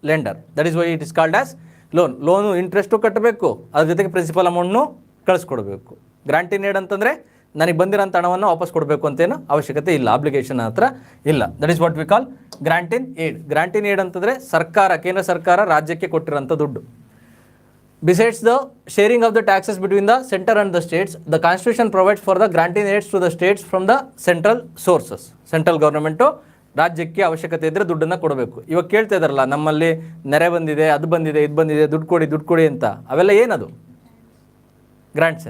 lender. That is why it is called as loan. Loan interest ಕಟ್ಟಬೇಕು, ಅದ್ರ ಜೊತೆಗೆ principal ಅಮೌಂಟ್ನು ಕಳಿಸ್ಕೊಡ್ಬೇಕು. Grant in aid ಅಂತಂದರೆ ನನಗೆ ಬಂದಿರೋಂಥ ಹಣವನ್ನು ವಾಪಸ್ ಕೊಡಬೇಕು ಅಂತೇನು ಅವಶ್ಯಕತೆ ಇಲ್ಲ, ಅಬ್ಲಿಗೇಷನ್ ಹತ್ರ ಇಲ್ಲ. That is what we call grant in aid. Grant in aid ಅಂತಂದರೆ ಸರ್ಕಾರ, ಕೇಂದ್ರ ಸರ್ಕಾರ ರಾಜ್ಯಕ್ಕೆ ಕೊಟ್ಟಿರೋಂಥ ದುಡ್ಡು. Besides the sharing of the taxes between the center and the states, the constitution provides for the granting aids to the states from the central sources. Central government ರಾಜ್ಯಕ್ಕೆ ಅವಶ್ಯಕತೆ ಇದ್ದರೆ ದುಡ್ಡನ್ನು ಕೊಡಬೇಕು. ಇವಾಗ ಕೇಳ್ತಾ ಇದ್ದಾರಲ್ಲ, ನಮ್ಮಲ್ಲಿ ನೆರೆ ಬಂದಿದೆ, ಅದು ಬಂದಿದೆ, ಇದು ಬಂದಿದೆ, ದುಡ್ಡು ಕೊಡಿ ಅಂತ. ಅವೆಲ್ಲ ಏನದು? ಗ್ರಾಂಟ್ಸ್.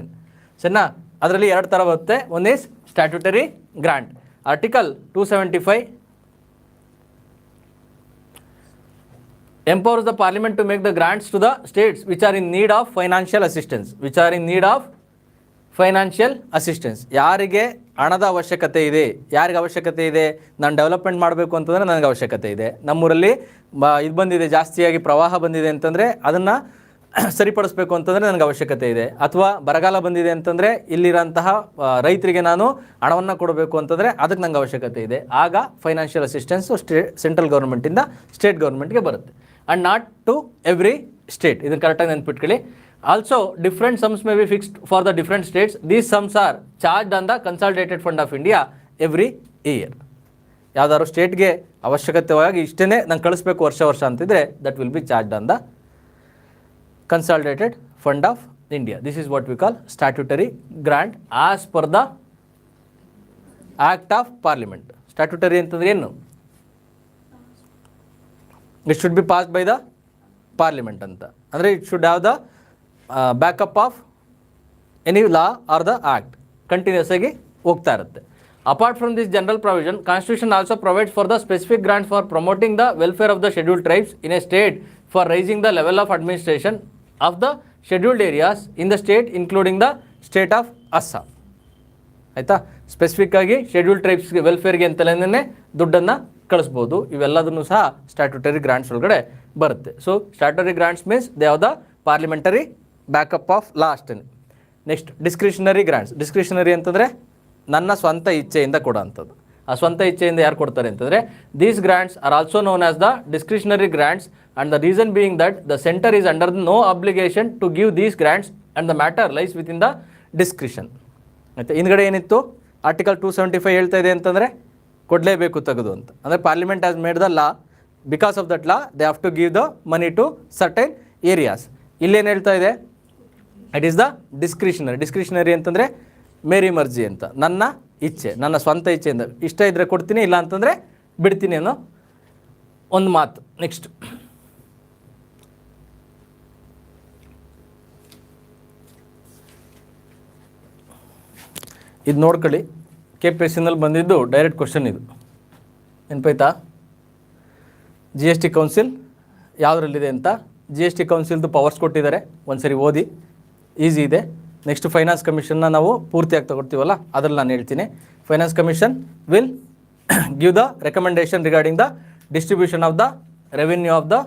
ಸರಿನಾ? ಅದರಲ್ಲಿ ಎರಡು ಥರ ಬರುತ್ತೆ. One is statutory grant. Article 275 empowers the parliament to make the grants to the states which are in need of financial assistance. ಯಾರಿಗೆ ಹಣದ ಅವಶ್ಯಕತೆ ಇದೆ, ಯಾರಿಗೆ ಅವಶ್ಯಕತೆ ಇದೆ? ನಾನು ಡೆವಲಪ್ಮೆಂಟ್ ಮಾಡಬೇಕು ಅಂತಂದರೆ ನನಗೆ ಅವಶ್ಯಕತೆ ಇದೆ. ನಮ್ಮೂರಲ್ಲಿ ಇದು ಬಂದಿದೆ, ಜಾಸ್ತಿಯಾಗಿ ಪ್ರವಾಹ ಬಂದಿದೆ ಅಂತಂದರೆ ಅದನ್ನು ಸರಿಪಡಿಸ್ಬೇಕು ಅಂತಂದರೆ ನನಗೆ ಅವಶ್ಯಕತೆ ಇದೆ. ಅಥವಾ ಬರಗಾಲ ಬಂದಿದೆ ಅಂತಂದರೆ ಇಲ್ಲಿರೋಂತಹ ರೈತರಿಗೆ ನಾನು ಹಣವನ್ನು ಕೊಡಬೇಕು ಅಂತಂದರೆ ಅದಕ್ಕೆ ನಂಗೆ ಅವಶ್ಯಕತೆ ಇದೆ. ಆಗ ಫೈನಾನ್ಷಿಯಲ್ ಅಸಿಸ್ಟೆನ್ಸು ಸೆಂಟ್ರಲ್ ಗೌರ್ಮೆಂಟಿಂದ ಸ್ಟೇಟ್ ಗೌರ್ಮೆಂಟ್ಗೆ ಬರುತ್ತೆ. And not to every state. ಇದನ್ನು ಕರೆಕ್ಟಾಗಿ ನೆನ್ಪಿಟ್ಕೊಳ್ಳಿ. Also different sums may be fixed for the different states. These sums are charged on the consolidated fund of India every year. ಯಾವ್ದಾದ್ರು ಸ್ಟೇಟ್ಗೆ ಅವಶ್ಯಕತೆಯಾಗಿ ಇಷ್ಟೇ ನಂಗೆ ಕಳಿಸ್ಬೇಕು ವರ್ಷ ಅಂತಿದ್ರೆ that will be charged on the consolidated fund of India. This is what we call statutory grant as per the act of parliament. Statutory ಅಂತಂದ್ರೆ ಏನು? It should be passed by the parliament ಅಂತ. ಅಂದರೆ it should have the backup of any law or the act, continues ಆಗಿ ಹೋಗ್ತಾ ಇರುತ್ತೆ. Apart from this general provision, constitution also provides for the specific grant for promoting the welfare of the scheduled tribes in a state for raising the level of administration of the scheduled areas in the state including the state of Assam. ಆಯಿತಾ, ಸ್ಪೆಸಿಫಿಕ್ಕಾಗಿ scheduled ಟ್ರೈಬ್ಸ್ಗೆ ವೆಲ್ಫೇರ್ಗೆ ಅಂತಲೇ ದುಡ್ಡನ್ನು ಕಳಿಸ್ಬೋದು. ಇವೆಲ್ಲದನ್ನು ಸಹ statutory grants ಒಳಗಡೆ ಬರುತ್ತೆ. So statutory grants means they are the parliamentary backup of law ಅಷ್ಟೇ. Next discretionary grants. Discretionary ಅಂತಂದರೆ ನನ್ನ ಸ್ವಂತ ಇಚ್ಛೆಯಿಂದ ಕೊಡೋ ಅಂಥದ್ದು. ಆ ಸ್ವಂತ ಇಚ್ಛೆಯಿಂದ ಯಾರು ಕೊಡ್ತಾರೆ ಅಂತಂದರೆ these grants are also known as the discretionary grants and the reason being that the center is under no obligation to give these grants and the matter lies within the discretion. ಆಯಿತಾ, ಹಿಂದ್ಗಡೆ ಏನಿತ್ತು article 275 ಹೇಳ್ತಾ ಇದೆ ಅಂತಂದರೆ ಕೊಡಲೇಬೇಕು ತೆಗೆದು ಅಂತ. ಅಂದರೆ parliament has made the law, because of that law they have to give the money to certain areas. ಇಲ್ಲೇನು ಹೇಳ್ತಾ ಇದೆ, it is the discretionary. Discretionary ಅಂತಂದರೆ ಮೇರಿ ಮರ್ಜಿ ಅಂತ, ನನ್ನ ಇಚ್ಛೆ, ನನ್ನ ಸ್ವಂತ ಇಚ್ಛೆಯಿಂದ ಇಷ್ಟ ಇದ್ದರೆ ಕೊಡ್ತೀನಿ, ಇಲ್ಲ ಅಂತಂದರೆ ಬಿಡ್ತೀನಿ ಅನ್ನೋ ಒಂದು ಮಾತು. ನೆಕ್ಸ್ಟ್ ಇದು ನೋಡ್ಕೊಳ್ಳಿ, KPSCನಲ್ಲಿ ಬಂದಿದ್ದು ಡೈರೆಕ್ಟ್ ಕ್ವಶನ್ ಇದು, ನೆನಪಾಯ್ತಾ? GST ಕೌನ್ಸಿಲ್ ಯಾವುದರಲ್ಲಿದೆ ಅಂತ GST ಕೌನ್ಸಿಲ್ದು ಪವರ್ಸ್ ಕೊಟ್ಟಿದ್ದಾರೆ, ಒಂದು ಸರಿ ಓದಿ, ಈಸಿ ಇದೆ. ನೆಕ್ಸ್ಟ್ ಫೈನಾನ್ಸ್ ಕಮಿಷನ್ನ ನಾವು ಪೂರ್ತಿಯಾಗಿ ತಗೊಳ್ತೀವಲ್ಲ, ಅದರಲ್ಲಿ ನಾನು ಹೇಳ್ತೀನಿ. Finance commission will give the recommendation regarding the distribution of the revenue of the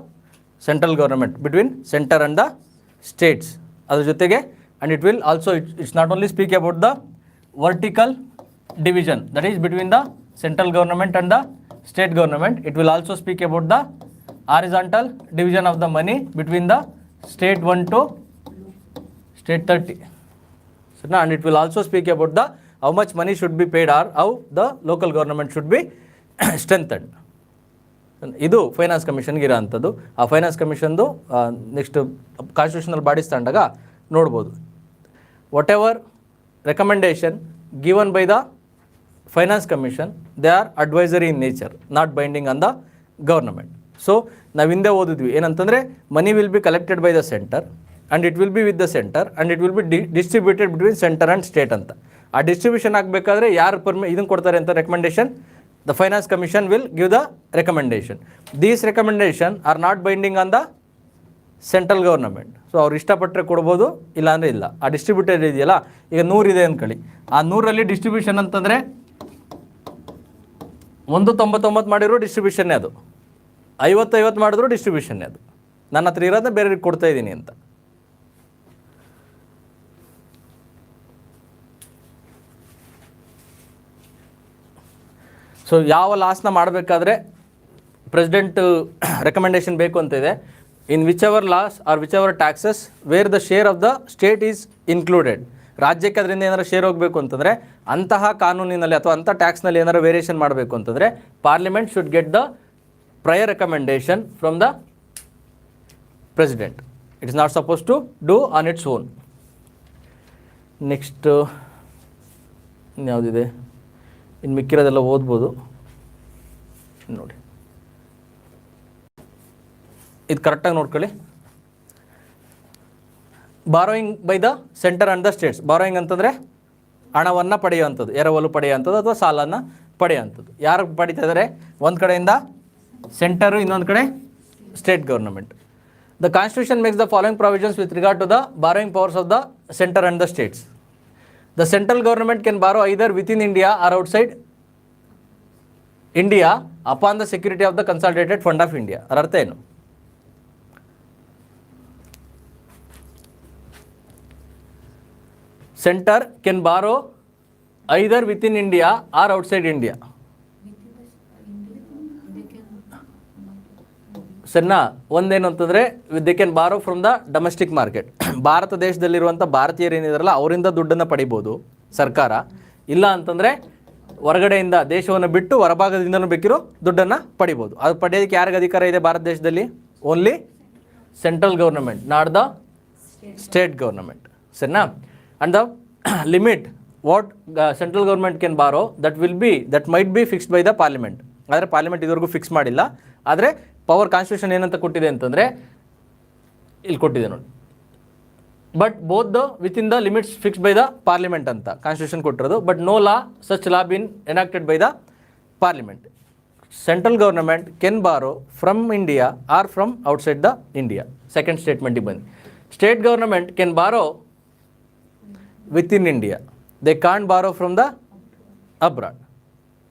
central government between center and the States. ಅದ್ರ ಜೊತೆಗೆ and it will also it's not only speak about the vertical division that is between the central government and the state government. It will also speak about the horizontal division of the money between the state 1 to state 30. So, and it will also speak about the how much money should be paid or how the local government should be strengthened. ಇದು finance ಕಮಿಷನ್ಗೆ ಇರೋ ಅಂಥದ್ದು. ಆ finance ಕಮಿಷನ್ದು next constitutional bodies ತಂಡಾಗ ನೋಡ್ಬೋದು. What ever recommendation given by the finance commission, they are advisory in nature, not binding on the government. So ನಾವು ಹಿಂದೆ ಓದಿದ್ವಿ ಏನಂತಂದರೆ money will be collected by the centre and it will be with the centre and it will be distributed between center and state ಅಂತ. ಆ distribution ಆಗಬೇಕಾದ್ರೆ ಯಾರು ಇದನ್ನು ಕೊಡ್ತಾರೆ ಅಂತ recommendation, the finance commission will give the recommendation. These recommendation are not binding on the central government. So ಅವ್ರು ಇಷ್ಟಪಟ್ಟರೆ ಕೊಡ್ಬೋದು, ಇಲ್ಲಾಂದರೆ ಇಲ್ಲ. ಆ ಡಿಸ್ಟ್ರಿಬ್ಯೂಟೆಡ್ ಇದೆಯಲ್ಲ, ಈಗ 100 ಇದೆ ಅಂದ್ಕೊಳ್ಳಿ, ಆ 100ರಲ್ಲಿ ಡಿಸ್ಟ್ರಿಬ್ಯೂಷನ್ ಅಂತಂದರೆ 199 ಮಾಡಿರೋ ಡಿಸ್ಟ್ರಿಬ್ಯೂಷನ್ನೇ ಅದು, 50 ಮಾಡಿದ್ರು ಡಿಸ್ಟ್ರಿಬ್ಯೂಷನ್ನೇ ಅದು. ನನ್ನ ಹತ್ರ ಇರೋದನ್ನ ಬೇರೆಯವ್ರಿಗೆ ಕೊಡ್ತಾ ಇದ್ದೀನಿ ಅಂತ. ಸೊ ಯಾವ ಲಾಸ್ನ ಮಾಡಬೇಕಾದ್ರೆ ಪ್ರೆಸಿಡೆಂಟ್ ರೆಕಮೆಂಡೇಶನ್ ಬೇಕು ಅಂತ ಇದೆ. in whichever laws or whichever taxes where the share of the state is included. ರಾಜ್ಯಕ್ಕೆ ಅದರಿಂದ ಏನಾರು ಶೇರ್ ಹೋಗಬೇಕು ಅಂತಂದರೆ ಅಂತಹ ಕಾನೂನಿನಲ್ಲಿ ಅಥವಾ ಅಂಥ ಟ್ಯಾಕ್ಸ್ನಲ್ಲಿ ಏನಾರು ವೇರಿಯೇಷನ್ ಮಾಡಬೇಕು ಅಂತಂದರೆ parliament should get the prior recommendation from the president. It is not suppose to do on its own. Next ಇನ್ಯಾವುದಿದೆ, ಇನ್ನು ಮಿಕ್ಕಿರೋದೆಲ್ಲ ಓದ್ಬೋದು ನೋಡಿ. ಇದು ಕರೆಕ್ಟಾಗಿ ನೋಡ್ಕೊಳ್ಳಿ. Borrowing by the centre and the states. Borrowing ಅಂತಂದರೆ ಹಣವನ್ನು ಪಡೆಯುವಂಥದ್ದು, ಎರವಲು ಪಡೆಯುವಂಥದ್ದು ಅಥವಾ ಸಾಲನ್ನು ಪಡೆಯುವಂಥದ್ದು. ಯಾರು ಪಡಿತಾ ಇದ್ದಾರೆ? ಒಂದು ಕಡೆಯಿಂದ ಸೆಂಟರು, ಇನ್ನೊಂದು ಕಡೆ state government. The constitution makes the following provisions with regard to the borrowing powers of the centre and the states. The central government can borrow either within India or outside India upon the security of the consolidated fund of India. ಅದರ ಅರ್ಥ ಏನು? Center can borrow either within India or outside India. ಸರಿನಾ? ಒಂದೇನು ಅಂತಂದರೆ they can borrow from the domestic market. Bharat ದೇಶದಲ್ಲಿರುವಂಥ ಭಾರತೀಯರು ಏನಿದಾರಲ್ಲ ಅವರಿಂದ ದುಡ್ಡನ್ನು ಪಡಿಬೋದು ಸರ್ಕಾರ. ಇಲ್ಲ ಅಂತಂದರೆ ಹೊರಗಡೆಯಿಂದ ದೇಶವನ್ನು ಬಿಟ್ಟು ಹೊರಭಾಗದಿಂದನೂ ಬೇಕಿರೋ ದುಡ್ಡನ್ನು ಪಡಿಬೋದು. ಅದು ಪಡೆಯೋದಕ್ಕೆ ಯಾರಿಗೆ ಅಧಿಕಾರ ಇದೆ ಭಾರತ ದೇಶದಲ್ಲಿ? Only central government, not the state government. ಸರಿನಾ? And the limit what central government can borrow that might be fixed by the parliament. ಆದರೆ ಪಾರ್ಲಿಮೆಂಟ್ ಇದುವರೆಗೂ ಫಿಕ್ಸ್ ಮಾಡಿಲ್ಲ. ಆದರೆ ಪವರ್ ಕಾನ್ಸ್ಟಿಟ್ಯೂಷನ್ ಏನಂತ ಕೊಟ್ಟಿದೆ ಅಂತಂದರೆ ಇಲ್ಲಿ ಕೊಟ್ಟಿದೆ ನೋಡಿ. But both the within the limits fixed by the parliament ಅಂತ ಕಾನ್ಸ್ಟಿಟ್ಯೂಷನ್ ಕೊಟ್ಟಿರೋದು. But no law such law been enacted by the parliament. Central government can borrow from India or from outside the India. Second ಸ್ಟೇಟ್ಮೆಂಟಿಗೆ ಬನ್ನಿ. State government can borrow within India, they can't borrow from the abroad.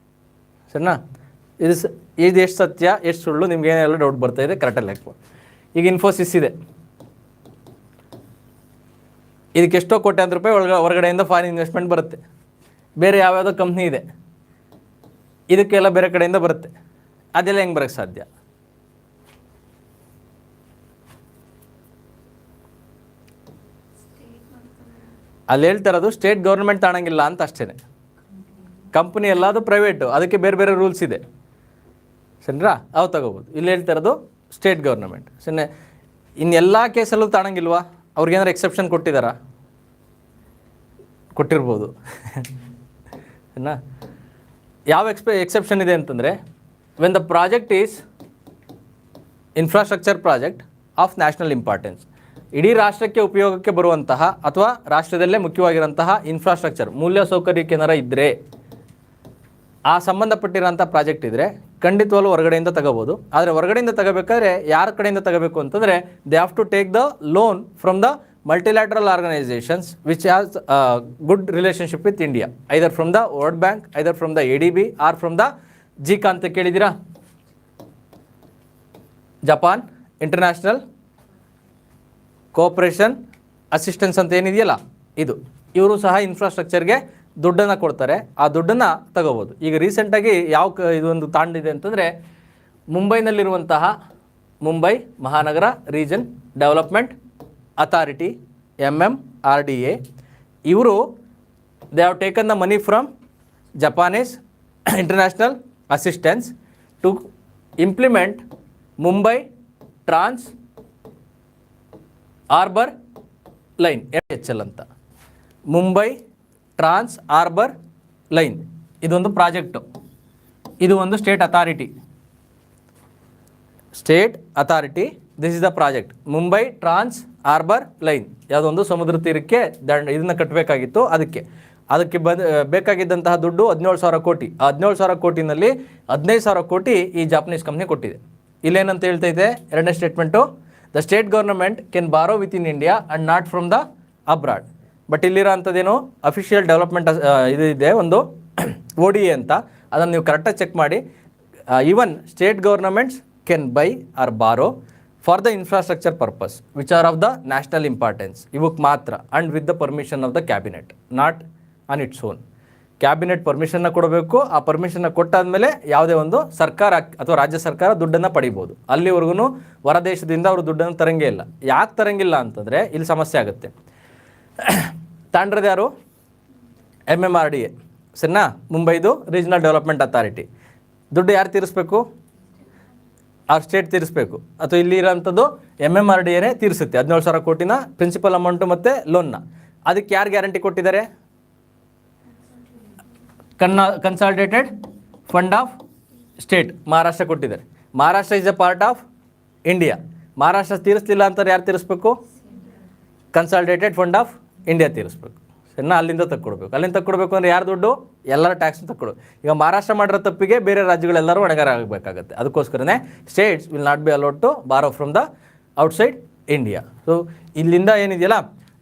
ಸರಿನಾ? ಇದು ಎಷ್ಟು ಸತ್ಯ ಎಷ್ಟು ಸುಳ್ಳು ನಿಮ್ಗೆ ಏನೆಲ್ಲ ಡೌಟ್ ಬರ್ತಾ ಇದೆ ಕರೆಕ್ಟಲ್ಲಿ ಹಾಕಿ. ಈಗ ಇನ್ಫೋಸಿಸ್ ಇದೆ, ಇದಕ್ಕೆ ಎಷ್ಟೋ ಕೋಟ್ಯಾಂತರ ರೂಪಾಯಿ ಹೊರಗಡೆಯಿಂದ ಫಾರಿನ್ ಇನ್ವೆಸ್ಟ್ಮೆಂಟ್ ಬರುತ್ತೆ. ಬೇರೆ ಯಾವ್ಯಾವುದೋ ಕಂಪ್ನಿ ಇದೆ, ಇದಕ್ಕೆಲ್ಲ ಬೇರೆ ಕಡೆಯಿಂದ ಬರುತ್ತೆ. ಅದೆಲ್ಲ ಹೆಂಗೆ ಬರೋಕ್ಕೆ ಸಾಧ್ಯ? ಅಲ್ಲಿ ಹೇಳ್ತಾ ಇರೋದು ಸ್ಟೇಟ್ ಗೌರ್ಮೆಂಟ್ ತಾಣಂಗಿಲ್ಲ ಅಂತ ಅಷ್ಟೇ. ಕಂಪ್ನಿ ಎಲ್ಲದು ಪ್ರೈವೇಟು, ಅದಕ್ಕೆ ಬೇರೆ ಬೇರೆ ರೂಲ್ಸ್ ಇದೆ. ಸರಿನಾ? ಅವು ತಗೋಬೋದು. ಇಲ್ಲಿ ಹೇಳ್ತಾ ಇರೋದು ಸ್ಟೇಟ್ ಗೌರ್ಮೆಂಟ್. ಸರಿ, ಇನ್ನೆಲ್ಲ ಕೇಸಲ್ಲೂ ತಾಣಂಗಿಲ್ವಾ? ಅವ್ರಿಗೇನಾದ್ರು ಎಕ್ಸೆಪ್ಷನ್ ಕೊಟ್ಟಿದ್ದಾರಾ? ಕೊಟ್ಟಿರ್ಬೋದು. ಸರಿನಾ? ಯಾವ ಎಕ್ಸೆಪ್ಷನ್ ಇದೆ ಅಂತಂದರೆ, when the project is infrastructure project of national importance, ಇಡೀ ರಾಷ್ಟ್ರಕ್ಕೆ ಉಪಯೋಗಕ್ಕೆ ಬರುವಂತಹ ಅಥವಾ ರಾಷ್ಟ್ರದಲ್ಲೇ ಮುಖ್ಯವಾಗಿರೋಂತಹ ಇನ್ಫ್ರಾಸ್ಟ್ರಕ್ಚರ್ ಮೂಲ ಸೌಕರ್ಯಕ್ಕೆ ಏನಾರ ಇದ್ದರೆ, ಆ ಸಂಬಂಧಪಟ್ಟಿರೋಂಥ ಪ್ರಾಜೆಕ್ಟ್ ಇದ್ದರೆ ಖಂಡಿತವಾಗ್ಲೂ ಹೊರಗಡೆಯಿಂದ ತಗೋಬೋದು. ಆದರೆ ಹೊರಗಡೆಯಿಂದ ತಗೋಬೇಕಾದ್ರೆ ಯಾರ ಕಡೆಯಿಂದ ತಗೋಬೇಕು ಅಂತಂದರೆ, they have to take the loan from the multilateral organizations which has a good relationship with India, either from the World Bank, either from the ADB or from the JICA ಅಂತ ಕೇಳಿದ್ದೀರಾ? ಜಪಾನ್ ಇಂಟರ್ನ್ಯಾಷನಲ್ ಕೋಆಪರೇಷನ್ ಅಸಿಸ್ಟೆನ್ಸ್ ಅಂತ ಏನಿದೆಯಲ್ಲ ಇದು, ಇವರು ಸಹ ಇನ್ಫ್ರಾಸ್ಟ್ರಕ್ಚರ್ಗೆ ದುಡ್ಡನ್ನು ಕೊಡ್ತಾರೆ. ಆ ದುಡ್ಡನ್ನು ತಗೋಬೋದು. ಈಗ ರೀಸೆಂಟಾಗಿ ಇದೊಂದು ತಾಂಡಿದೆ ಅಂತಂದರೆ, ಮುಂಬೈನಲ್ಲಿರುವಂತಹ Mumbai Mahanagar region development authority MMRDA, ಇವರು they have taken the money from Japanese international assistance to implement Mumbai trans harbour line MHL ಅಂತ. ಮುಂಬೈ ಟ್ರಾನ್ಸ್ ಆರ್ಬರ್ ಲೈನ್ ಇದೊಂದು ಪ್ರಾಜೆಕ್ಟು. ಇದು ಒಂದು state authority. This is the project Mumbai trans harbour line. ಯಾವುದೊಂದು ಸಮುದ್ರ ತೀರಕ್ಕೆ ಇದನ್ನು ಕಟ್ಟಬೇಕಾಗಿತ್ತು. ಅದಕ್ಕೆ ಬೇಕಾಗಿದ್ದಂತಹ ದುಡ್ಡು 17,000 ಕೋಟಿ. ಆ 17,000 ಕೋಟಿನಲ್ಲಿ 15,000 ಕೋಟಿ ಈ ಜಾಪನೀಸ್ ಕಂಪ್ನಿ ಕೊಟ್ಟಿದೆ. ಇಲ್ಲೇನಂತ ಹೇಳ್ತೈತೆ ಎರಡನೇ statement, the state government can borrow within India and not from the abroad. But ಇಲ್ಲಿರೋ ಅಂಥದ್ದೇನು ಅಫಿಷಿಯಲ್ ಡೆವಲಪ್ಮೆಂಟ್ ಇದು ಇದೆ ಒಂದು ODA ಅಂತ, ಅದನ್ನು ನೀವು ಕರೆಕ್ಟಾಗಿ ಚೆಕ್ ಮಾಡಿ. Even state governments can buy or borrow for the infrastructure purpose which are of the national importance, ಇವಕ್ಕೆ ಮಾತ್ರ, and with the permission of the cabinet, not on its own. Cabinet ಪರ್ಮಿಷನ್ನ ಕೊಡಬೇಕು. ಆ ಪರ್ಮಿಷನ್ನ ಕೊಟ್ಟಾದಮೇಲೆ ಯಾವುದೇ ಒಂದು ಸರ್ಕಾರ ಅಥವಾ ರಾಜ್ಯ ಸರ್ಕಾರ ದುಡ್ಡನ್ನು ಪಡಿಬೋದು. ಅಲ್ಲಿವರೆಗೂ ಹೊರದೇಶದಿಂದ ಅವರು ದುಡ್ಡನ್ನು ತರಂಗೇ ಇಲ್ಲ. ಯಾಕೆ ತರಂಗಿಲ್ಲ ಅಂತಂದರೆ ಇಲ್ಲಿ ಸಮಸ್ಯೆ ಆಗುತ್ತೆ. ತಾಂಡ್ರದ್ದು ಯಾರು? MMRDA. ಸರಿನಾ? ಮುಂಬೈದು ರೀಜನಲ್ ಡೆವಲಪ್ಮೆಂಟ್ ಅಥಾರಿಟಿ. ದುಡ್ಡು ಯಾರು ತೀರಿಸ್ಬೇಕು? ಆ ಸ್ಟೇಟ್ ತೀರಿಸ್ಬೇಕು. ಅಥವಾ ಇಲ್ಲಿ ಇರೋಂಥದ್ದು MMRDAನೇ ತೀರಿಸುತ್ತೆ 17,000 ಕೋಟಿನ ಪ್ರಿನ್ಸಿಪಲ್ ಅಮೌಂಟು ಮತ್ತು ಲೋನ್ನ. ಅದಕ್ಕೆ ಯಾರು ಗ್ಯಾರಂಟಿ ಕೊಟ್ಟಿದ್ದಾರೆ? Consolidated fund of state Maharashtra ಕೊಟ್ಟಿದ್ದಾರೆ. Maharashtra is a part of India. Maharashtra ತೀರಿಸಲಿಲ್ಲ ಅಂತಾರೆ ಯಾರು ತೀರಿಸ್ಬೇಕು? ಕನ್ಸಾಲಿಡೇಟೆಡ್ ಫಂಡ್ ಆಫ್ ಇಂಡಿಯಾ ತೀರಿಸ್ಬೇಕು. ಸರಿನಾ? ಅಲ್ಲಿಂದ ತಕ್ಕೊಡ್ಬೇಕು. ಅಲ್ಲಿಂದ ತಕ್ಕೊಡ್ಬೇಕು ಅಂದರೆ ಯಾರು ದುಡ್ಡು? ಎಲ್ಲರ ಟ್ಯಾಕ್ಸ್ ತಕ್ಕೊಡು. ಈಗ ಮಹಾರಾಷ್ಟ್ರ ಮಾಡಿರೋ ತಪ್ಪಿಗೆ ಬೇರೆ ರಾಜ್ಯಗಳೆಲ್ಲರೂ ಹೊಣೆಗಾರ ಆಗಬೇಕಾಗುತ್ತೆ. ಅದಕ್ಕೋಸ್ಕರನೇ states will not be allowed to borrow from the outside India. So ಇಲ್ಲಿಂದ ಏನಿದೆಯಲ್ಲ,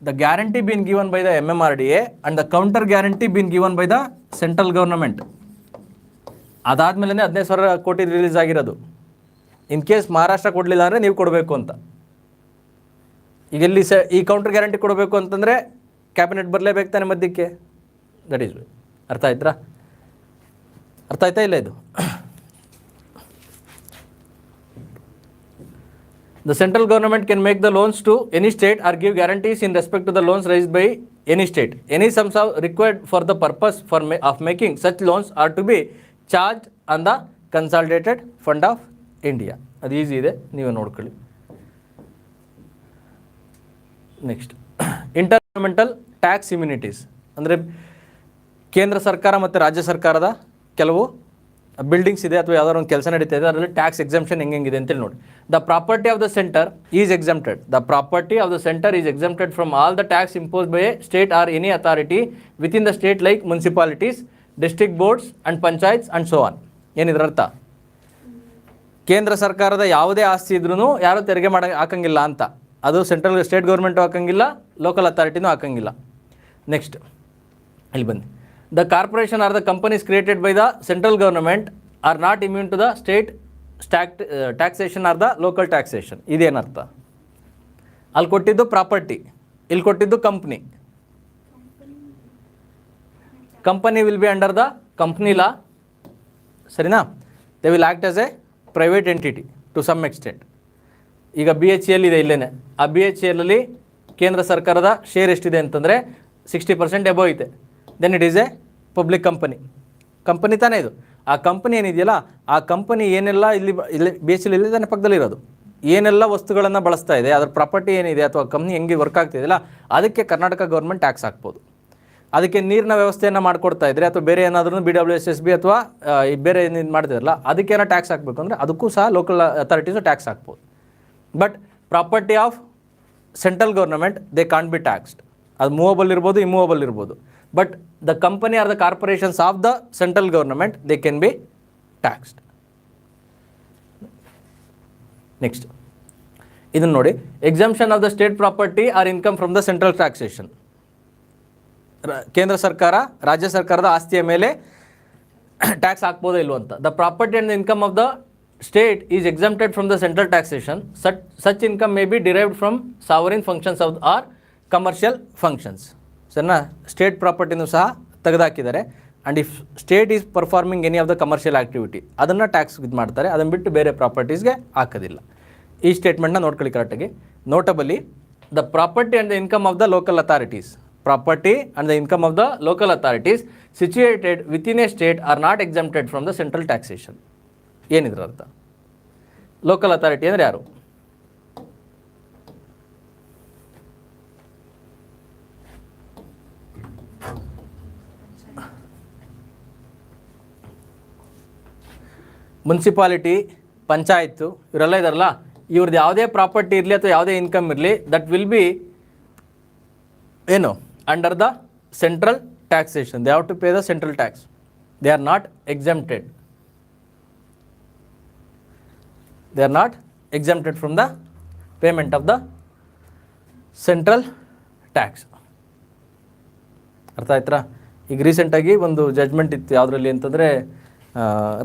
the guarantee been given by the MMRDA and the counter guarantee been given by the central government. ಅದಾದಮೇಲೆ 15,000 ಕೋಟಿ ರಿಲೀಸ್ ಆಗಿರೋದು. ಇನ್ ಕೇಸ್ ಮಹಾರಾಷ್ಟ್ರ ಕೊಡಲಿಲ್ಲ ಅಂದರೆ ನೀವು ಕೊಡಬೇಕು ಅಂತ. ಈಗ ಇಲ್ಲಿ ಈ ಕೌಂಟರ್ ಗ್ಯಾರಂಟಿ ಕೊಡಬೇಕು ಅಂತಂದರೆ ಕ್ಯಾಬಿನೆಟ್ ಬರಲೇಬೇಕು ತಾನೆ ಮಧ್ಯಕ್ಕೆ. ದಟ್ ಈಸ್ ಅರ್ಥ ಆಯ್ತಾ ಇಲ್ಲ ಇದು? The central government can make the loans to any state or give guarantees in respect to the loans raised by any state. Any sums are required for the purpose of making such loans are to be charged on the consolidated fund of India. ಅದು easy ಇದೆ, ನೀವು ನೋಡ್ಕೊಳ್ಳಿ. Next, ಇಂಟರ್ಗವರ್ಮೆಂಟಲ್ tax immunities ಅಂದರೆ ಕೇಂದ್ರ ಸರ್ಕಾರ ಮತ್ತು ರಾಜ್ಯ ಸರ್ಕಾರದ ಕೆಲವು ಬಿಲ್ಡಿಂಗ್ಸ್ ಇದೆ ಅಥವಾ ಯಾವ್ದಾದ್ರು ಒಂದು ಕೆಲಸ ನಡೀತಾ ಇದೆ ಅದರಲ್ಲಿ ಟ್ಯಾಕ್ಸ್ ಎಕ್ಸಂಪ್ಷನ್ ಹೆಂಗಿದೆ ಅಂತೇಳಿ ನೋಡಿ. The property of the center is exempted. The property of the center is exempted from all the tax impose by a state or any authority within the state like municipalities, district boards and panchayats and so on. ಏನಿದ್ರ ಅರ್ಥ? ಕೇಂದ್ರ ಸರ್ಕಾರದ ಯಾವುದೇ ಆಸ್ತಿ ಇದ್ರೂ ಯಾರೂ ತೆರಿಗೆ ಹಾಕಂಗಿಲ್ಲ ಅಂತ. ಅದು ಸೆಂಟ್ರಲ್ ಸ್ಟೇಟ್ ಗೌರ್ಮೆಂಟು ಹಾಕಂಗಿಲ್ಲ, ಲೋಕಲ್ ಅಥಾರಿಟಿನೂ ಹಾಕಂಗಿಲ್ಲ. ನೆಕ್ಸ್ಟ್ ಇಲ್ಲಿ ಬನ್ನಿ. The corporation or the companies created by the central government are not immune to the state taxation or the local taxation. ಇದೇನರ್ಥ? ಅಲ್ಲಿ ಕೊಟ್ಟಿದ್ದು ಪ್ರಾಪರ್ಟಿ, ಇಲ್ಲಿ ಕೊಟ್ಟಿದ್ದು company. Company will be under the company law, ಸರಿನಾ? They will act as a private entity to some extent. ಈಗ BHEL ಇದೆ ಇಲ್ಲೇನೆ. ಆ BHELಲ್ಲಿ ಕೇಂದ್ರ ಸರ್ಕಾರದ ಶೇರ್ ಎಷ್ಟಿದೆ ಅಂತಂದರೆ 60% ಎಬೋ ಐತೆ. Then it is a public company ತಾನೇ ಇದು. ಆ ಕಂಪನಿ ಏನಿದೆಯಲ್ಲ, ಆ ಕಂಪನಿ ಏನೆಲ್ಲ ಇಲ್ಲಿ BHEL ಇಲ್ಲಿ ತಾನೇ ಪಕ್ಕದಲ್ಲಿರೋದು, ಏನೆಲ್ಲ ವಸ್ತುಗಳನ್ನು ಬಳಸ್ತಾ ಇದೆ, ಅದರ ಪ್ರಾಪರ್ಟಿ ಏನಿದೆ ಅಥವಾ ಕಂಪ್ನಿ ಹೆಂಗೆ ವರ್ಕ್ ಆಗ್ತಿದೆಯಲ್ಲ, ಅದಕ್ಕೆ ಕರ್ನಾಟಕ ಗೌರ್ಮೆಂಟ್ ಟ್ಯಾಕ್ಸ್ ಹಾಕ್ಬೋದು. ಅದಕ್ಕೆ ನೀರಿನ ವ್ಯವಸ್ಥೆಯನ್ನು ಮಾಡಿಕೊಡ್ತಾ ಇದ್ದರೆ ಅಥವಾ ಬೇರೆ ಏನಾದರೂ BWSSB ಅಥವಾ ಬೇರೆ ಏನೇನು ಮಾಡ್ತಿದ್ರಲ್ಲ ಅದಕ್ಕೇನೋ ಟ್ಯಾಕ್ಸ್ ಹಾಕಬೇಕು ಅಂದರೆ ಅದಕ್ಕೂ ಸಹ ಲೋಕಲ್ ಅಥಾರಿಟೀಸು ಟ್ಯಾಕ್ಸ್ ಹಾಕ್ಬೋದು. But property of central government they can't be taxed. ಅದು ಮೂವಬಲ್ ಇರ್ಬೋದು, ಇಮೂವಬಲ್ ಇರ್ಬೋದು. But the company or the corporations of the central government they can be taxed. Next ಇದನ್ನು ನೋಡಿ. Exemption of the state property or income from the central taxation. ಕೇಂದ್ರ ಸರ್ಕಾರ ರಾಜ್ಯ ಸರ್ಕಾರದ ಆಸ್ತಿಯ ಮೇಲೆ ಟ್ಯಾಕ್ಸ್ ಹಾಕ್ಬೋದೋ ಇಲ್ವೋ ಅಂತ. The property and the income of the state is exempted from the central taxation. Such income may be derived from sovereign functions of or commercial functions. ಸರಿನಾ? ಸ್ಟೇಟ್ ಪ್ರಾಪರ್ಟಿನೂ ಸಹ ತೆಗೆದುಹಾಕಿದ್ದಾರೆ. And if state is performing any of the commercial activity ಅದನ್ನು tax ಇದು ಮಾಡ್ತಾರೆ, ಅದನ್ನು ಬಿಟ್ಟು ಬೇರೆ ಪ್ರಾಪರ್ಟೀಸ್ಗೆ ಹಾಕೋದಿಲ್ಲ. ಈ ಸ್ಟೇಟ್ಮೆಂಟ್ನ ನೋಡ್ಕೊಳ್ಳಿ ಕರೆಕ್ಟಾಗಿ. Notably the property and the income of the local authorities, property and the income of the local authorities situated within a state are not exempted from the central taxation. ಏನಿದ್ರ ಅರ್ಥ? ಲೋಕಲ್ ಅಥಾರಿಟಿ ಅಂದರೆ ಯಾರು? Municipality, panchayat ಇವರೆಲ್ಲ ಇದಾರಲ್ಲ, ಇವ್ರದ್ದು ಯಾವುದೇ property ಇರಲಿ ಅಥವಾ ಯಾವುದೇ ಇನ್ಕಮ್ ಇರಲಿ, ದಟ್ ವಿಲ್ ಬಿ ಏನು under the central taxation. They have to pay the central tax. They are not exempted. They are not exempted from the payment of the central tax. ಅರ್ಥ ಆಯ್ತಾ? ಈಗ ರೀಸೆಂಟಾಗಿ ಒಂದು ಜಡ್ಜ್ಮೆಂಟ್ ಇತ್ತು, ಯಾವುದರಲ್ಲಿ ಅಂತಂದರೆ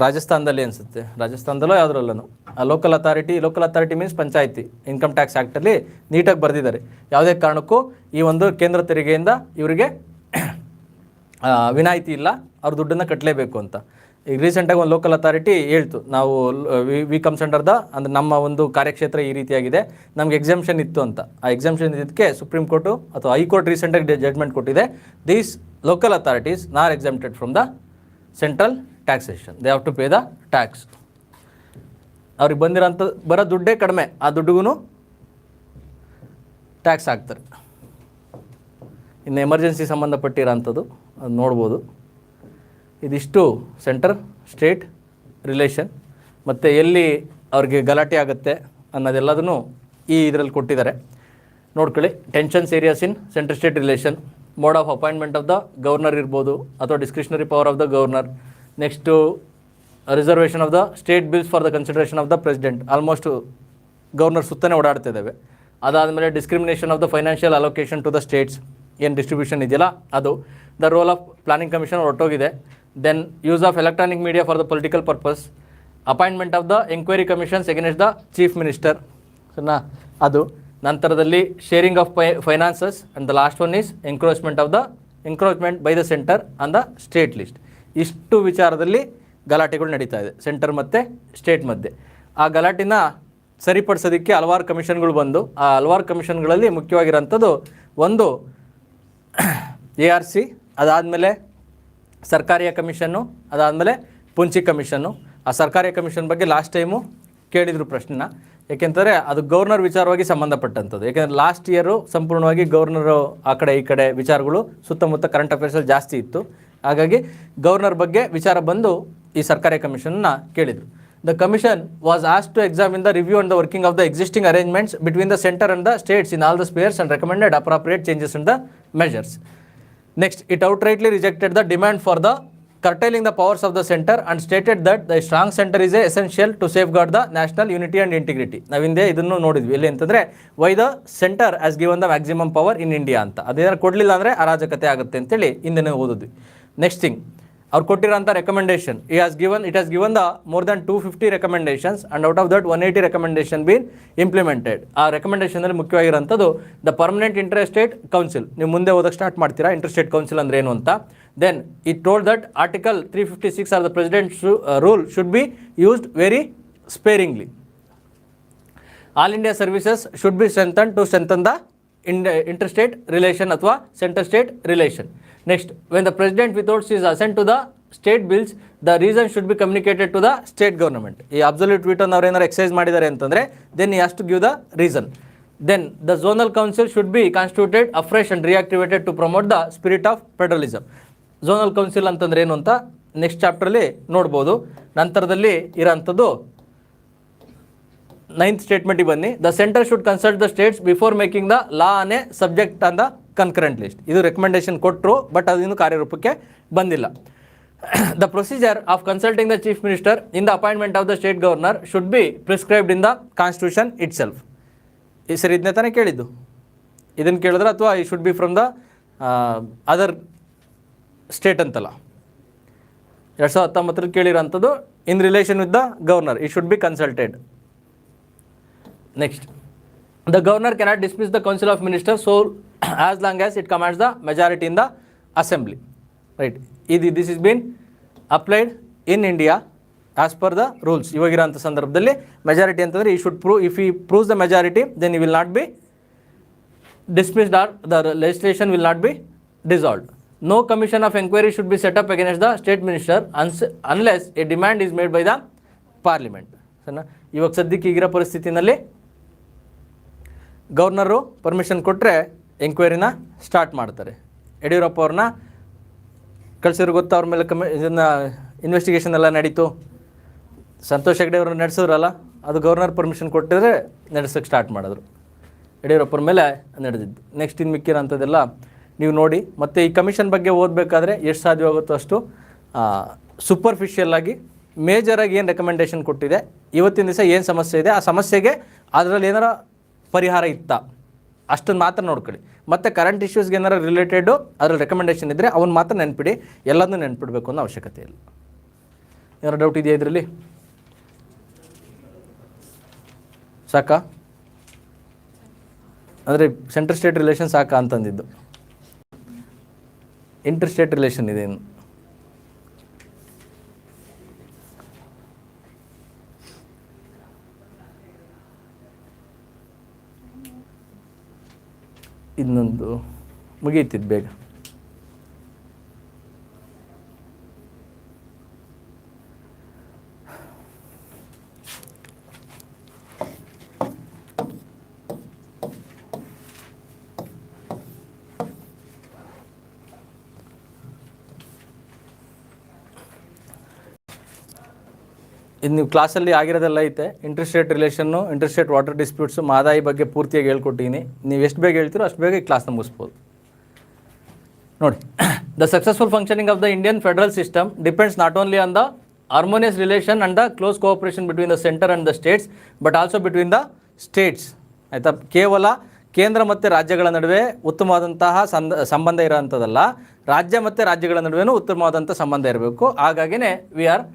ರಾಜಸ್ಥಾನದಲ್ಲಿ ಅನಿಸುತ್ತೆ, ರಾಜಸ್ಥಾನದಲ್ಲೋ ಯಾವುದ್ರಲ್ಲೂ ಆ ಲೋಕಲ್ ಅಥಾರಿಟಿ ಮೀನ್ಸ್ ಪಂಚಾಯತಿ ಇನ್ಕಮ್ ಟ್ಯಾಕ್ಸ್ ಆ್ಯಕ್ಟಲ್ಲಿ ನೀಟಾಗಿ ಬರೆದಿದ್ದಾರೆ. ಯಾವುದೇ ಕಾರಣಕ್ಕೂ ಈ ಒಂದು ಕೇಂದ್ರ ತೆರಿಗೆಯಿಂದ ಇವರಿಗೆ ವಿನಾಯಿತಿ ಇಲ್ಲ, ಅವ್ರ ದುಡ್ಡನ್ನು ಕಟ್ಟಲೇಬೇಕು ಅಂತ. ಈಗ ರೀಸೆಂಟಾಗಿ ಒಂದು ಲೋಕಲ್ ಅಥಾರಿಟಿ ಹೇಳ್ತು, ನಾವು ವಿ ಕಮ್ಸ್ ಅಂಡರ್ ದ ಅಂದರೆ ನಮ್ಮ ಒಂದು ಕಾರ್ಯಕ್ಷೇತ್ರ ಈ ರೀತಿಯಾಗಿದೆ, ನಮಗೆ ಎಕ್ಸಂಪ್ಷನ್ ಇತ್ತು ಅಂತ. ಆ ಎಕ್ಸಂಪ್ಷನ್ ಇದಕ್ಕೆ ಸುಪ್ರೀಂ ಕೋರ್ಟು ಅಥವಾ ಹೈಕೋರ್ಟ್ ರೀಸೆಂಟಾಗಿ ಜಡ್ಜ್ಮೆಂಟ್ ಕೊಟ್ಟಿದೆ. These local authorities nor exempted from the central taxation. They have to pay the tax. ಅವ್ರಿಗೆ ಬರೋ ದುಡ್ಡೇ ಕಡಿಮೆ, ಆ ದುಡ್ಡಿಗೂ ಟ್ಯಾಕ್ಸ್ ಹಾಕ್ತಾರೆ. ಇನ್ನು ಎಮರ್ಜೆನ್ಸಿ ಸಂಬಂಧಪಟ್ಟಿರೋಂಥದ್ದು ಅದು ನೋಡ್ಬೋದು. ಇದಿಷ್ಟು ಸೆಂಟರ್ ಸ್ಟೇಟ್ ರಿಲೇಷನ್ ಮತ್ತು ಎಲ್ಲಿ ಅವ್ರಿಗೆ ಗಲಾಟೆ ಆಗುತ್ತೆ ಅನ್ನೋದೆಲ್ಲದನ್ನು ಈ ಇದರಲ್ಲಿ ಕೊಟ್ಟಿದ್ದಾರೆ, ನೋಡ್ಕೊಳ್ಳಿ. Tensions areas in center state relation, mode of appointment of the governor ಇರ್ಬೋದು ಅಥವಾ discretionary power of the governor. Next reservation of the state bills for the consideration of the president. Almost governor ಸುತ್ತನೇ ಓಡಾಡ್ತಿದ್ದಾವೆ. ಅದಾದಮೇಲೆ discrimination of the financial allocation to the states, ಏನು distribution ಇದೆಯಲ್ಲ ಅದು. The role of planning commission ಹೊರಟೋಗಿದೆ. Then use of electronic media for the political purpose, appointment of the enquiry commissions against the chief minister, ಸರಿನಾ ಅದು. ನಂತರದಲ್ಲಿ sharing of finances and the last one is encroachment by the center on the state list. ಇಷ್ಟು ವಿಚಾರದಲ್ಲಿ ಗಲಾಟೆಗಳು ನಡೀತಾ ಇದೆ centre ಮತ್ತು state ಮಧ್ಯೆ. ಆ ಗಲಾಟೆನ ಸರಿಪಡಿಸೋದಕ್ಕೆ ಹಲವಾರು ಕಮಿಷನ್ಗಳು ಬಂದು, ಆ ಹಲವಾರು ಕಮಿಷನ್ಗಳಲ್ಲಿ ಮುಖ್ಯವಾಗಿರೋಂಥದ್ದು ಒಂದು ARC, ಅದಾದಮೇಲೆ ಸರ್ಕಾರಿಯ ಕಮಿಷನ್ನು, ಅದಾದಮೇಲೆ ಪುಂಚಿ ಕಮಿಷನ್ನು. ಆ ಸರ್ಕಾರಿಯ ಕಮಿಷನ್ ಬಗ್ಗೆ ಲಾಸ್ಟ್ ಟೈಮು ಕೇಳಿದರು ಪ್ರಶ್ನೆನ, ಏಕೆಂದರೆ ಅದು ಗವರ್ನರ್ ವಿಚಾರವಾಗಿ ಸಂಬಂಧಪಟ್ಟಂಥದ್ದು. ಏಕೆಂದರೆ ಲಾಸ್ಟ್ ಇಯರು ಸಂಪೂರ್ಣವಾಗಿ ಗವರ್ನರು ಆ ಕಡೆ ಈ ಕಡೆ ವಿಚಾರಗಳು ಸುತ್ತಮುತ್ತ ಕರೆಂಟ್ ಅಫೇರ್ಸಲ್ಲಿ ಜಾಸ್ತಿ ಇತ್ತು. ಹಾಗಾಗಿ ಗವರ್ನರ್ ಬಗ್ಗೆ ವಿಚಾರ ಬಂದು ಈ ಸರ್ಕಾರಿ ಕಮಿಷನ್ನ ಕೇಳಿದರು. The commission was asked to examine the review and the working of the existing arrangements between the center and the states in all the spheres and recommended appropriate changes in the measures. Next, it outrightly rejected the demand for the curtailing the powers of the center and stated that the strong center is essential to safeguard the national unity and integrity. ನಾವು ಹಿಂದೆ ಇದನ್ನು ನೋಡಿದ್ವಿ ಎಲ್ಲಿ ಅಂತಂದರೆ why the centre as given the maximum power in India ಅಂತ. ಅದೇನಾದ್ರು ಕೊಡಲಿಲ್ಲ ಅಂದರೆ ಅರಾಜಕತೆ ಆಗುತ್ತೆ ಅಂತೇಳಿ ಹಿಂದೆ ಓದಿದ್ವಿ. ನೆಕ್ಸ್ಟ್ ಥಿಂಗ್, ಅವ್ರು ಕೊಟ್ಟಿರೋಂಥ recommendation it has given the more than 250 recommendations and out of that 180 recommendation been implemented. ಆ ರೆಕಮೆಂಡೇಷನಲ್ಲಿ ಮುಖ್ಯವಾಗಿರೋಂಥದ್ದು the permanent inter state council. ನೀವು ಮುಂದೆ ಓದಕ್ಕೆ ಸ್ಟಾರ್ಟ್ ಮಾಡ್ತೀರಾ ಇಂಟರ್ ಸ್ಟೇಟ್ ಕೌನ್ಸಿಲ್ ಅಂದರೆ ಏನು ಅಂತ. Then it told that article 356 or the president's rule should be used very sparingly. All India services should be strengthen to strengthen the inter state relation ಅಥವಾ center state relation. Next, when the president withholds his assent to the state bills, the reason should be communicated to the state government. ಈ absolute veto ಅವ್ರು ಏನಾರು exercise ಮಾಡಿದ್ದಾರೆ ಅಂತಂದರೆ then he has to give the reason. Then the zonal council should be constituted afresh and reactivated to promote the spirit of federalism. Zonal council ಅಂತಂದ್ರೆ ಏನು ಅಂತ next ಚಾಪ್ಟ್ರಲ್ಲಿ ನೋಡ್ಬೋದು. ನಂತರದಲ್ಲಿ ಇರೋಂಥದ್ದು 9th ಸ್ಟೇಟ್ಮೆಂಟಿಗೆ ಬನ್ನಿ. The centre should consult the States before making the law on A subject on the concurrent list. ಇದು recommendation ಕೊಟ್ಟರು, but ಅದಿನ್ನೂ ಕಾರ್ಯರೂಪಕ್ಕೆ ಬಂದಿಲ್ಲ. The procedure of consulting the chief minister in the appointment of the state governor should be prescribed in the constitution it self. ಈ ಸರಿ ಇದನ್ನೇ ತಾನೇ ಕೇಳಿದ್ದು, ಇದನ್ನು ಕೇಳಿದ್ರೆ ಅಥವಾ ಈ should be from the other state ಅಂತಲ್ಲ. 2019 ಕೇಳಿರೋಂಥದ್ದು in relation with the governor it should B consulted. Next, the governor cannot dismiss the council of ministers so as long as it commands the majority in the assembly. Right, this is been applied in India as per the rules. ಇವಾಗಿರೋಂಥ ಸಂದರ್ಭದಲ್ಲಿ majority ಅಂತಂದರೆ ಈ should prove, if ಈ proves the majority then ಈ will not B dismissed or the legislation will not be dissolved. No commission of inquiry should be set up against the state minister unless a demand is made by the parliament. ಸರಿನಾ? ಇವಾಗ ಸದ್ಯಕ್ಕೆ ಈಗಿರೋ ಪರಿಸ್ಥಿತಿನಲ್ಲಿ governor permission ಕೊಟ್ಟರೆ ಎಂಕ್ವೈರಿನ start ಮಾಡ್ತಾರೆ. ಯಡಿಯೂರಪ್ಪ ಅವ್ರನ್ನ ಕಳಿಸಿದ್ರು ಗೊತ್ತಾ, ಅವ್ರ ಮೇಲೆ ಇದನ್ನು ಇನ್ವೆಸ್ಟಿಗೇಷನ್ ಎಲ್ಲ ನಡೀತು. ಸಂತೋಷ್ ಹೆಗ್ಡೆ ಅವ್ರನ್ನ ನಡೆಸಿದ್ರಲ್ಲ, ಅದು ಗವರ್ನರ್ ಪರ್ಮಿಷನ್ ಕೊಟ್ಟಿದ್ರೆ ನಡೆಸೋಕ್ಕೆ ಸ್ಟಾರ್ಟ್ ಮಾಡಿದ್ರು. ಯಡಿಯೂರಪ್ಪರ ಮೇಲೆ ನಡೆದಿದ್ದು. ನೆಕ್ಸ್ಟ್ ಇನ್ನು ಮಿಕ್ಕಿರೋಂಥದ್ದೆಲ್ಲ ನೀವು ನೋಡಿ. ಮತ್ತು ಈ ಕಮಿಷನ್ ಬಗ್ಗೆ ಓದಬೇಕಾದ್ರೆ ಎಷ್ಟು ಸಾಧ್ಯವಾಗುತ್ತೋ ಅಷ್ಟು ಸೂಪರ್ಫಿಷಿಯಲ್ ಆಗಿ ಮೇಜರಾಗಿ ಏನು ರೆಕಮೆಂಡೇಷನ್ ಕೊಟ್ಟಿದೆ, ಇವತ್ತಿನ ದಿವಸ ಏನು ಸಮಸ್ಯೆ ಇದೆ, ಆ ಸಮಸ್ಯೆಗೆ ಅದರಲ್ಲಿ ಏನಾರ ಪರಿಹಾರ ಇತ್ತಾ ಅಷ್ಟನ್ನು ಮಾತ್ರ ನೋಡ್ಕೊಳ್ಳಿ. ಮತ್ತು ಕರೆಂಟ್ ಇಶ್ಯೂಸ್ಗೆ ಏನಾರು ರಿಲೇಟೆಡು ಅದರಲ್ಲಿ ರೆಕಮೆಂಡೇಷನ್ ಇದ್ದರೆ ಅವನ್ನ ಮಾತ್ರ ನೆನ್ಪಿಡಿ, ಎಲ್ಲದನ್ನೂ ನೆನ್ಪಿಡಬೇಕು ಅನ್ನೋ ಅವಶ್ಯಕತೆ ಇಲ್ಲ. ಏನಾರು ಡೌಟ್ ಇದೆಯಾ ಇದರಲ್ಲಿ? ಸಾಕಾ? ಅಂದರೆ ಸೆಂಟ್ರಲ್ ಸ್ಟೇಟ್ ರಿಲೇಷನ್ ಸಾಕಾ ಅಂತಂದಿದ್ದು. ಇಂಟರ್ ಸ್ಟೇಟ್ ರಿಲೇಷನ್ ಇದೆ ಇನ್ನು. ಇನ್ನೊಂದು ಮುಗಿಯುತ್ತಿದ್ದು ಬೇಗ. ಇದು ನೀವು ಕ್ಲಾಸಲ್ಲಿ ಆಗಿರೋದೆಲ್ಲ ಐತೆ. Inter state relation, inter state water disputes, Mahadayi ಬಗ್ಗೆ ಪೂರ್ತಿಯಾಗಿ ಹೇಳ್ಕೊಟ್ಟಿದ್ದೀನಿ. ನೀವು ಎಷ್ಟು ಬೇಗ ಹೇಳ್ತೀರೋ ಅಷ್ಟು ಬೇಗ ಈ ಕ್ಲಾಸ್ನ ಮುಗಿಸ್ಬೋದು. ನೋಡಿ, the successful functioning of the Indian federal system depends not only on the harmonious relation and the close cooperation between the centre and the States but also between the States. ಆಯಿತಾ? ಕೇವಲ ಕೇಂದ್ರ ಮತ್ತು ರಾಜ್ಯಗಳ ನಡುವೆ ಉತ್ತಮವಾದಂತಹ ಸಂಬಂಧ ಇರೋವಂಥದ್ದಲ್ಲ, ರಾಜ್ಯ ಮತ್ತು ರಾಜ್ಯಗಳ ನಡುವೆನೂ ಉತ್ತಮವಾದಂಥ ಸಂಬಂಧ ಇರಬೇಕು. ಹಾಗಾಗಿನೇ we are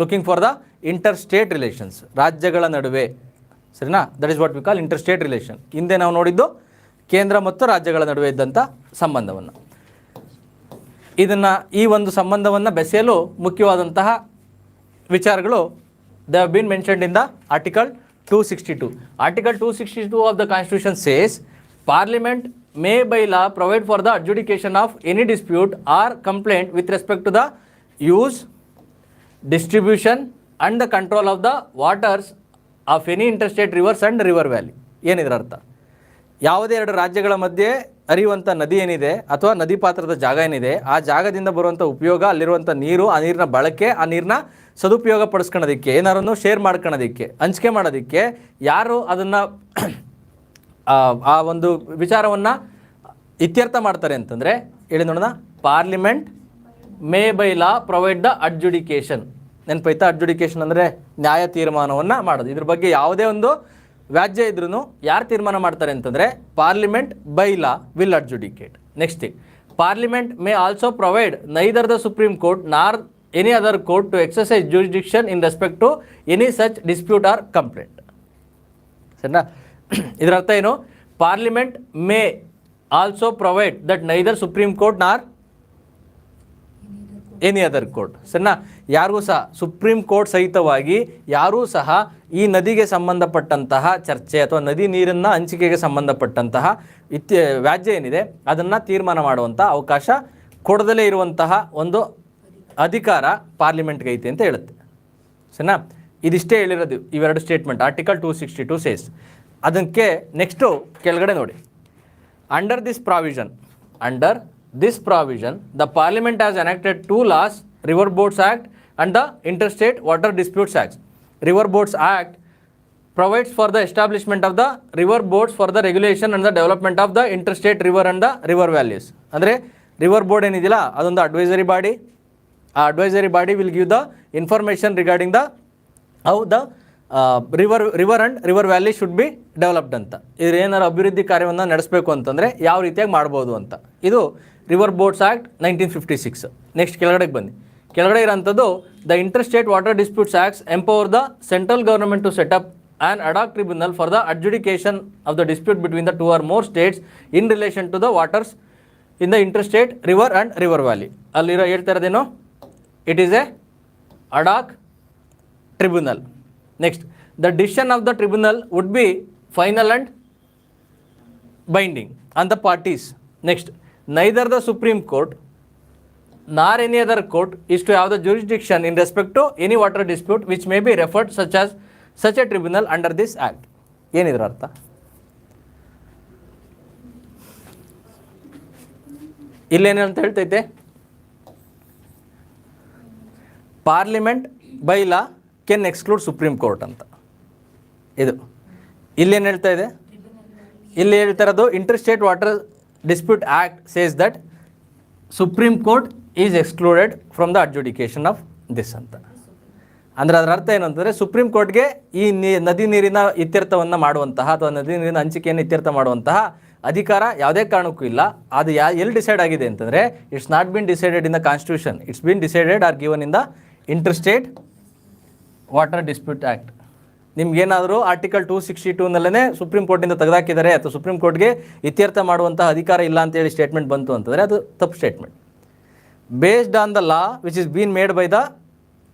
looking for the inter state relations, ರಾಜ್ಯಗಳ ನಡುವೆ. ಸರಿನಾ? That is what we call inter state relation. ಹಿಂದೆ ನಾವು ನೋಡಿದ್ದು ಕೇಂದ್ರ ಮತ್ತು ರಾಜ್ಯಗಳ ನಡುವೆ ಇದ್ದಂಥ ಸಂಬಂಧವನ್ನು. ಈ ಒಂದು ಸಂಬಂಧವನ್ನು ಬೆಸೆಯಲು ಮುಖ್ಯವಾದಂತಹ ವಿಚಾರಗಳು they have been mentioned in the article 262. Article 262 of the constitution says parliament may by law provide for the adjudication of any dispute or complaint with respect to the use, distribution and the control of the waters of any inter state rivers and river valley. ಏನಿದ್ರ ಅರ್ಥ? ಯಾವುದೇ ಎರಡು ರಾಜ್ಯಗಳ ಮಧ್ಯೆ ಹರಿಯುವಂಥ ನದಿ ಏನಿದೆ ಅಥವಾ ನದಿ ಪಾತ್ರದ ಜಾಗ ಏನಿದೆ, ಆ ಜಾಗದಿಂದ ಬರುವಂಥ ಉಪಯೋಗ, ಅಲ್ಲಿರುವಂಥ ನೀರು, ಆ ನೀರಿನ ಬಳಕೆ, ಆ ನೀರನ್ನ ಸದುಪಯೋಗ ಪಡಿಸ್ಕೊಳ್ಳೋದಕ್ಕೆ, ಏನಾರನ್ನು ಶೇರ್ ಮಾಡ್ಕೊಳ್ಳೋದಕ್ಕೆ, ಹಂಚಿಕೆ ಮಾಡೋದಕ್ಕೆ ಯಾರು ಅದನ್ನು ಆ ಒಂದು ವಿಚಾರವನ್ನು ಇತ್ಯರ್ಥ ಮಾಡ್ತಾರೆ ಅಂತಂದರೆ ಹೇಳಿ ನೋಡೋಣ. Parliament may by law provide the adjudication. ನೆನಪೈತಾ? ಅಡ್ಜುಡಿಕೇಷನ್ ಅಂದರೆ ನ್ಯಾಯ ತೀರ್ಮಾನವನ್ನು ಮಾಡೋದು. ಇದ್ರ ಬಗ್ಗೆ ಯಾವುದೇ ಒಂದು ವ್ಯಾಜ್ಯ ಇದ್ರೂ ಯಾರು ತೀರ್ಮಾನ ಮಾಡ್ತಾರೆ ಅಂತಂದರೆ parliament by law will adjudicate. Next thing, parliament may also provide neither the supreme court nor any other court to exercise jurisdiction in respect to any such dispute or complaint. ಸರಿನಾ? ಇದರ ಅರ್ಥ ಏನು? Parliament may also provide that neither supreme court nor any other court. ಸರಿನಾ? ಯಾರಿಗೂ ಸಹ supreme court ಸಹಿತವಾಗಿ ಯಾರೂ ಸಹ ಈ ನದಿಗೆ ಸಂಬಂಧಪಟ್ಟಂತಹ ಚರ್ಚೆ ಅಥವಾ ನದಿ ನೀರನ್ನು ಹಂಚಿಕೆಗೆ ಸಂಬಂಧಪಟ್ಟಂತಹ ವ್ಯಾಜ್ಯ ಏನಿದೆ ಅದನ್ನು ತೀರ್ಮಾನ ಮಾಡುವಂಥ ಅವಕಾಶ ಕೊಡದಲೇ ಇರುವಂತಹ ಒಂದು ಅಧಿಕಾರ ಪಾರ್ಲಿಮೆಂಟ್ಗೆ ಐತೆ ಅಂತ ಹೇಳುತ್ತೆ. ಸರಿನಾ? ಇದಿಷ್ಟೇ ಹೇಳಿರೋದು ಇವೆರಡು ಸ್ಟೇಟ್ಮೆಂಟ್. Article 262 says. ಅದಕ್ಕೆ ನೆಕ್ಸ್ಟು ಕೆಳಗಡೆ ನೋಡಿ. Under this provision the parliament has enacted 2 laws, river boards act and the Interstate Water Disputes Act. River Boards Act provides for the establishment of the river boards for the regulation and the development of the interstate river and the river valleys. ಅಂದರೆ river board ಏನಿದೆಯಲ್ಲ ಅದೊಂದು advisory body. ಆ advisory body will give the information regarding the how the river and river valley should be developed ಅಂತ. ಇದ್ರ ಏನಾರು ಅಭಿವೃದ್ಧಿ ಕಾರ್ಯವನ್ನು ನಡೆಸಬೇಕು ಅಂತಂದರೆ ಯಾವ ರೀತಿಯಾಗಿ ಮಾಡ್ಬೋದು ಅಂತ. ಇದು ರಿವರ್ ಬೋರ್ಡ್ಸ್ ಆ್ಯಕ್ಟ್ 1956. ನೆಕ್ಸ್ಟ್ ಕೆಳಗಡೆಗೆ ಬನ್ನಿ. ಕೆಳಗಡೆ ಇರೋಂಥದ್ದು the interstate water disputes acts empower the central government to set up an ad hoc tribunal for the adjudication of the dispute between the 2 or more states in relation to the waters in the interstate river and river valley. ಅಲ್ಲಿರೋ ಹೇಳ್ತಾ ಇರೋದೇನು? It is a ad hoc tribunal. Next, the decision of the tribunal would be final and binding on the parties. Next, neither the supreme court nor any other court is to have the jurisdiction in respect to any water dispute which may be referred such a tribunal under this act. ಏನಿದ್ರ ಅರ್ಥ? ಇಲ್ಲೇನಂತ ಹೇಳ್ತೈತೆ? Parliament by law can exclude supreme court ಅಂತ. ಇದು ಇಲ್ಲೇನು ಹೇಳ್ತಾ ಇದೆ? ಇಲ್ಲಿ ಹೇಳ್ತಾ ಇರೋದು interstate water dispute act says that supreme court is excluded from the adjudication of this ಅಂತ. ಅಂದರೆ ಅದರ ಅರ್ಥ ಏನು ಅಂತಂದರೆ ಸುಪ್ರೀಂ ಕೋರ್ಟ್ಗೆ ಈ ನದಿ ನೀರಿನ ಇತ್ಯರ್ಥವನ್ನು ಮಾಡುವಂತಹ ಅಥವಾ ನದಿ ನೀರಿನ ಹಂಚಿಕೆಯನ್ನು ಇತ್ಯರ್ಥ ಮಾಡುವಂತಹ ಅಧಿಕಾರ ಯಾವುದೇ ಕಾರಣಕ್ಕೂ ಇಲ್ಲ. ಅದು ಎಲ್ಲಿ ಡಿಸೈಡ್ ಆಗಿದೆ ಅಂತಂದರೆ it's not been decided in the constitution, it's been decided or given in the interstate water dispute act. ನಿಮ್ಗೇನಾದರೂ ಆರ್ಟಿಕಲ್ 262ನಲ್ಲೇ ಸುಪ್ರೀಂ ಕೋರ್ಟಿಂದ ತೆಗೆದಾಕಿದ್ದಾರೆ ಅಥವಾ ಸುಪ್ರೀಂ ಕೋರ್ಟ್ಗೆ ಇತ್ಯರ್ಥ ಮಾಡುವಂತಹ ಅಧಿಕಾರ ಇಲ್ಲ ಅಂತೇಳಿ ಸ್ಟೇಟ್ಮೆಂಟ್ ಬಂತು ಅಂತಂದರೆ ಅದು ತಪ್ಪು statement. Based on the law which is been made by the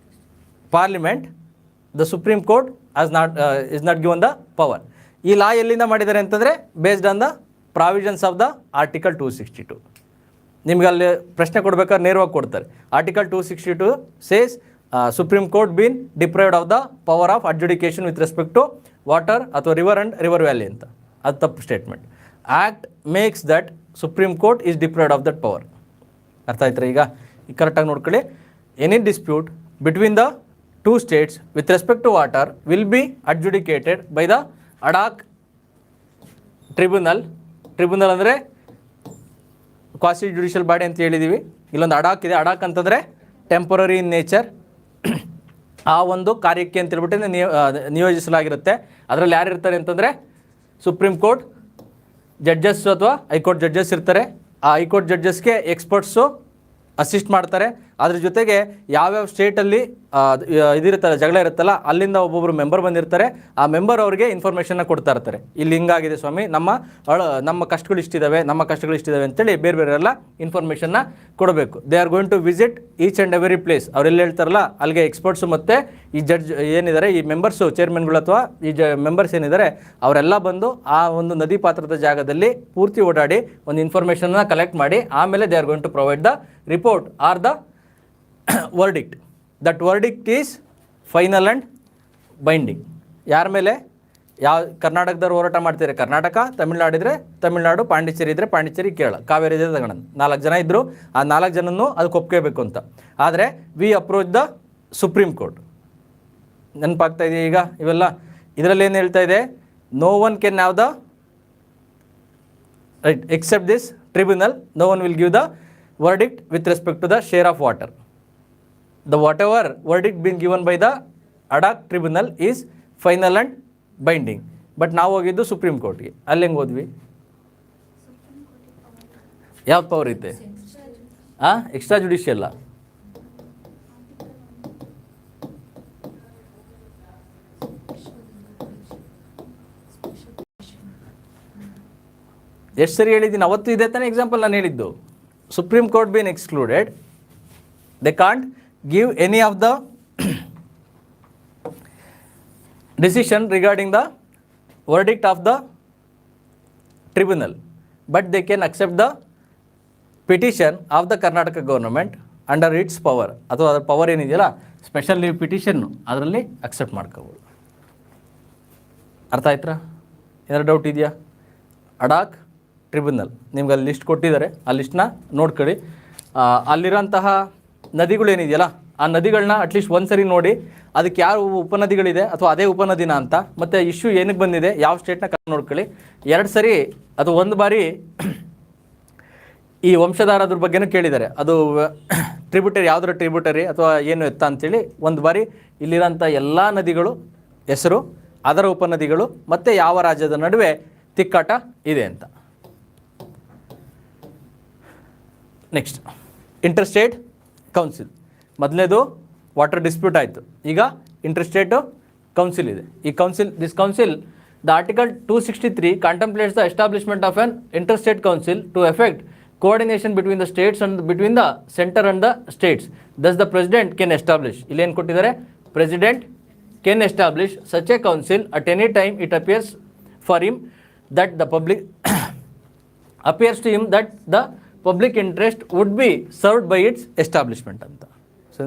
parliament, the supreme court is not given the power. ಈ ಲಾ ಎಲ್ಲಿಂದ ಮಾಡಿದ್ದಾರೆ ಅಂತಂದರೆ based on the provisions of the article 262. ನಿಮ್ಗೆ ಅಲ್ಲಿ ಪ್ರಶ್ನೆ ಕೊಡ್ಬೇಕಾದ್ರೆ ನೇರವಾಗಿ ಕೊಡ್ತಾರೆ. Article 262 says supreme court been deprived of the power of adjudication with respect to water ಅಥವಾ ರಿವರ್ ಆ್ಯಂಡ್ ರಿವರ್ ವ್ಯಾಲಿ ಅಂತ. ಅದು ತಪ್ಪು statement. Act makes that supreme court is deprived of that power. ಅರ್ಥ ಆಯ್ತಾರೆ? ಈಗ ಕರೆಕ್ಟಾಗಿ ನೋಡ್ಕೊಳ್ಳಿ. Any dispute between the 2 states with respect to water will be adjudicated by the ad hoc tribunal. Tribunal ಅಂದರೆ quasi judicial body ಅಂತ ಹೇಳಿದ್ದೀವಿ. ಇಲ್ಲೊಂದು ad hoc ಇದೆ. Ad hoc ಅಂತಂದರೆ ಟೆಂಪರರಿ ಇನ್ ನೇಚರ್. ಆ ಒಂದು ಕಾರ್ಯಕ್ಕೆ ಅಂತ ಹೇಳ್ಬಿಟ್ಟು ನಿಯೋಜಿಸಲಾಗಿರುತ್ತೆ. ಅದರಲ್ಲಿ ಯಾರು ಇರ್ತಾರೆ ಅಂತಂದರೆ ಸುಪ್ರೀಂ ಕೋರ್ಟ್ ಜಡ್ಜಸ್ ಅಥವಾ ಹೈಕೋರ್ಟ್ ಜಡ್ಜಸ್ ಇರ್ತಾರೆ. ಆ ಹೈಕೋರ್ಟ್ ಜಡ್ಜಸ್ಗೆ ಎಕ್ಸ್ಪರ್ಟ್ಸು ಅಸಿಸ್ಟ್ ಮಾಡ್ತಾರೆ. ಅದ್ರ ಜೊತೆಗೆ ಯಾವ್ಯಾವ ಸ್ಟೇಟಲ್ಲಿ ಇದಿರುತ್ತಲ್ಲ, ಜಗಳ ಇರುತ್ತಲ್ಲ, ಅಲ್ಲಿಂದ ಒಬ್ಬೊಬ್ಬರು ಮೆಂಬರ್ ಬಂದಿರ್ತಾರೆ. ಆ ಮೆಂಬರ್ ಅವ್ರಿಗೆ ಇನ್ಫಾರ್ಮೇಷನ್ನ ಕೊಡ್ತಾ ಇರ್ತಾರೆ. ಇಲ್ಲಿ ಹಿಂಗಾಗಿದೆ ಸ್ವಾಮಿ, ನಮ್ಮ ಕಷ್ಟಗಳು ಇಷ್ಟಿದ್ದಾವೆ ಅಂತೇಳಿ ಬೇರೆ ಬೇರೆ ಎಲ್ಲ ಇನ್ಫಾರ್ಮೇಷನ್ನ ಕೊಡಬೇಕು. They are going to visit each and every place. ಅವರೆಲ್ಲ ಹೇಳ್ತಾರಲ್ಲ ಅಲ್ಲಿಗೆ ಎಕ್ಸ್ಪರ್ಟ್ಸು ಮತ್ತು ಈ ಜಡ್ಜ್ ಏನಿದ್ದಾರೆ, ಈ ಮೆಂಬರ್ಸು, ಚೇರ್ಮನ್ಗಳು ಅಥವಾ ಈ ಮೆಂಬರ್ಸ್ ಏನಿದ್ದಾರೆ ಅವರೆಲ್ಲ ಬಂದು ಆ ಒಂದು ನದಿ ಪಾತ್ರದ ಜಾಗದಲ್ಲಿ ಪೂರ್ತಿ ಓಡಾಡಿ ಒಂದು ಇನ್ಫಾರ್ಮೇಷನ್ನ ಕಲೆಕ್ಟ್ ಮಾಡಿ ಆಮೇಲೆ they are going to provide the report or the verdict. That verdict is final and binding. ಯಾರ ಮೇಲೆ? ಯಾವ ಕರ್ನಾಟಕದವ್ರು ಹೋರಾಟ ಮಾಡ್ತಿದ್ರೆ ಕರ್ನಾಟಕ, ತಮಿಳ್ನಾಡು ಇದ್ದರೆ ತಮಿಳ್ನಾಡು, ಪಾಂಡಿಚೇರಿ ಇದ್ದರೆ ಪಾಂಡಿಚೇರಿ, ಕೇರಳ, ಕಾವೇರಿ ಇದ್ದರೆ ತಗೊಂಡು 4 ಜನ ಇದ್ದರು. ಆ 4 ಜನನೂ ಅದಕ್ಕೆ ಒಪ್ಕೋಬೇಕು ಅಂತ. ಆದರೆ we approach the supreme court. ನೆನಪಾಗ್ತಾ ಇದೆಯಾ ಈಗ ಇವೆಲ್ಲ? ಇದರಲ್ಲಿ ಏನು ಹೇಳ್ತಾ ಇದೆ? No one can have the right except this tribunal, no one will give the verdict with respect to the share of water. The whatever verdict being given by the ad hoc tribunal is final and binding. But ನಾವು ಹೋಗಿದ್ದು supreme ಕೋರ್ಟ್ಗೆ. ಅಲ್ಲಿ ಹೆಂಗೆ ಹೋದ್ವಿ? ಯಾವ power ಐತೆ? Extra ಜುಡಿಷಿಯಲ್ಲ. ಎಷ್ಟು ಸರಿ ಹೇಳಿದ್ದೀನಿ? ಅವತ್ತು ಇದೆ ತಾನೇ ಎಕ್ಸಾಂಪಲ್ ನಾನು ಹೇಳಿದ್ದು. Supreme court been excluded, they can't give any of the decision regarding the verdict of the tribunal, but they can accept the petition of the Karnataka government under its power. ಅಥವಾ ಅದರ power ಏನಿದೆಯಲ್ಲ, special leave petition ಅದರಲ್ಲಿ accept ಮಾಡ್ಕೋಬೋದು. ಅರ್ಥ ಆಯ್ತಾ? ಏನಾರು doubt ಇದೆಯಾ? Ad hoc tribunal ನಿಮ್ಗೆ ಅಲ್ಲಿ ಲಿಸ್ಟ್ ಕೊಟ್ಟಿದ್ದಾರೆ, ಆ ಲಿಸ್ಟ್ನ ನೋಡ್ಕೊಳ್ಳಿ. ಅಲ್ಲಿರೋಂತಹ ನದಿಗಳೇನಿದೆಯಲ್ಲ, ಆ ನದಿಗಳನ್ನ ಅಟ್ಲೀಸ್ಟ್ ಒಂದು ಸರಿ ನೋಡಿ, ಅದಕ್ಕೆ ಯಾವ ಉಪನದಿಗಳಿದೆ ಅಥವಾ ಅದೇ ಉಪನದಿನ ಅಂತ, ಮತ್ತು ಇಶ್ಯೂ ಏನಕ್ಕೆ ಬಂದಿದೆ, ಯಾವ ಸ್ಟೇಟ್ನ ನೋಡ್ಕೊಳ್ಳಿ. 2 ಸರಿ ಅದು 1 ಬಾರಿ ಈ ವಂಶಧಾರದ್ರ ಬಗ್ಗೆನೂ ಕೇಳಿದ್ದಾರೆ. ಅದು ಟ್ರಿಬ್ಯೂಟರಿ ಯಾವುದರ ಟ್ರಿಬ್ಯೂಟರಿ ಅಥವಾ ಏನು ಎತ್ತ ಅಂತೇಳಿ 1 ಬಾರಿ ಇಲ್ಲಿರೋಂಥ ಎಲ್ಲ ನದಿಗಳು ಹೆಸರು, ಅದರ ಉಪನದಿಗಳು ಮತ್ತು ಯಾವ ರಾಜ್ಯದ ನಡುವೆ ತಿಕ್ಕಾಟ ಇದೆ ಅಂತ. Next interstate council. ಮೊದಲನೇದು ವಾಟರ್ ಡಿಸ್ಪ್ಯೂಟ್ ಆಯಿತು, ಈಗ ಇಂಟರ್ಸ್ಟೇಟು ಕೌನ್ಸಿಲ್ ಇದೆ. ಈ council, this council, the article 263 contemplates the establishment of an interstate council to effect coordination between the states and between the center and the states. Thus the president can establish, ಇಲ್ಲಿ ಏನು ಕೊಟ್ಟಿದ್ದಾರೆ? President can establish such a council at any time it appears for him that the public appears to him that the public interest would be served by its establishment ಅಂತ. So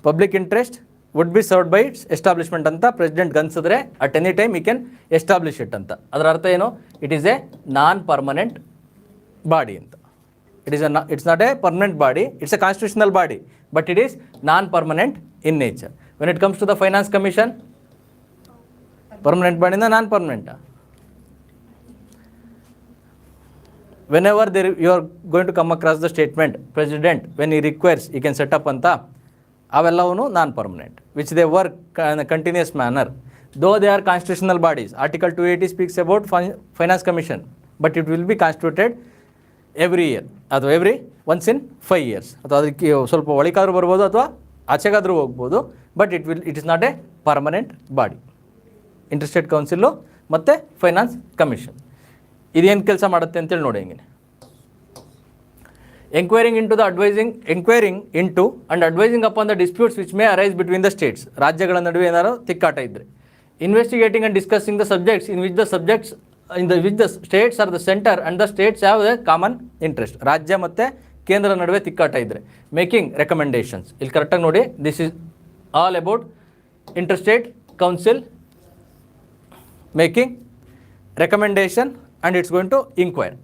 public interest would be served by its establishment ಅಂತ ಪ್ರೆಸಿಡೆಂಟ್ಗೆ ಅನ್ಸಿದ್ರೆ at any time he can establish it ಅಂತ. ಅದರ ಅರ್ಥ ಏನು? It is a non permanent body ಅಂತ. It's not a permanent body, it's a constitutional body, but it is non permanent in nature. When it comes to the finance commission, permanent ಬಾಡಿನ non ಪರ್ಮನೆಂಟಾ? whenever you are going to come across the statement president when he requires he can set up ಅಂತ, ಅವೆಲ್ಲವೂ ನಾನ್ permanent, which they work in a continuous manner, though they are constitutional bodies. Article 280 speaks about finance commission, but it will be constituted every year ಅಥವಾ every once in 5 years. ಅಥವಾ ಅದಕ್ಕೆ ಸ್ವಲ್ಪ ಒಳಕಾದ್ರೂ ಬರ್ಬೋದು ಅಥವಾ ಆಚೆಗಾದ್ರೂ ಹೋಗ್ಬೋದು, but it is not a permanent body. Interstate council ಮತ್ತು finance commission ಇದೇನು ಕೆಲಸ ಮಾಡುತ್ತೆ ಅಂತೇಳಿ ನೋಡಿ. ಹಿಂಗೆ enquiring into and advising upon the disputes which may arise between the states. ರಾಜ್ಯಗಳ ನಡುವೆ ಏನಾದ್ರು ತಿಕ್ಕಾಟ ಇದ್ದರೆ, investigating and discussing the subjects in which the states or the center and the states have the common interest. ರಾಜ್ಯ ಮತ್ತು ಕೇಂದ್ರ ನಡುವೆ ತಿಕ್ಕಾಟ ಇದ್ದರೆ ಮೇಕಿಂಗ್ ರೆಕಮೆಂಡೇಶನ್ಸ್. ಇಲ್ಲಿ ಕರೆಕ್ಟಾಗಿ ನೋಡಿ, this is all about interstate council making recommendation and it's going to inquire.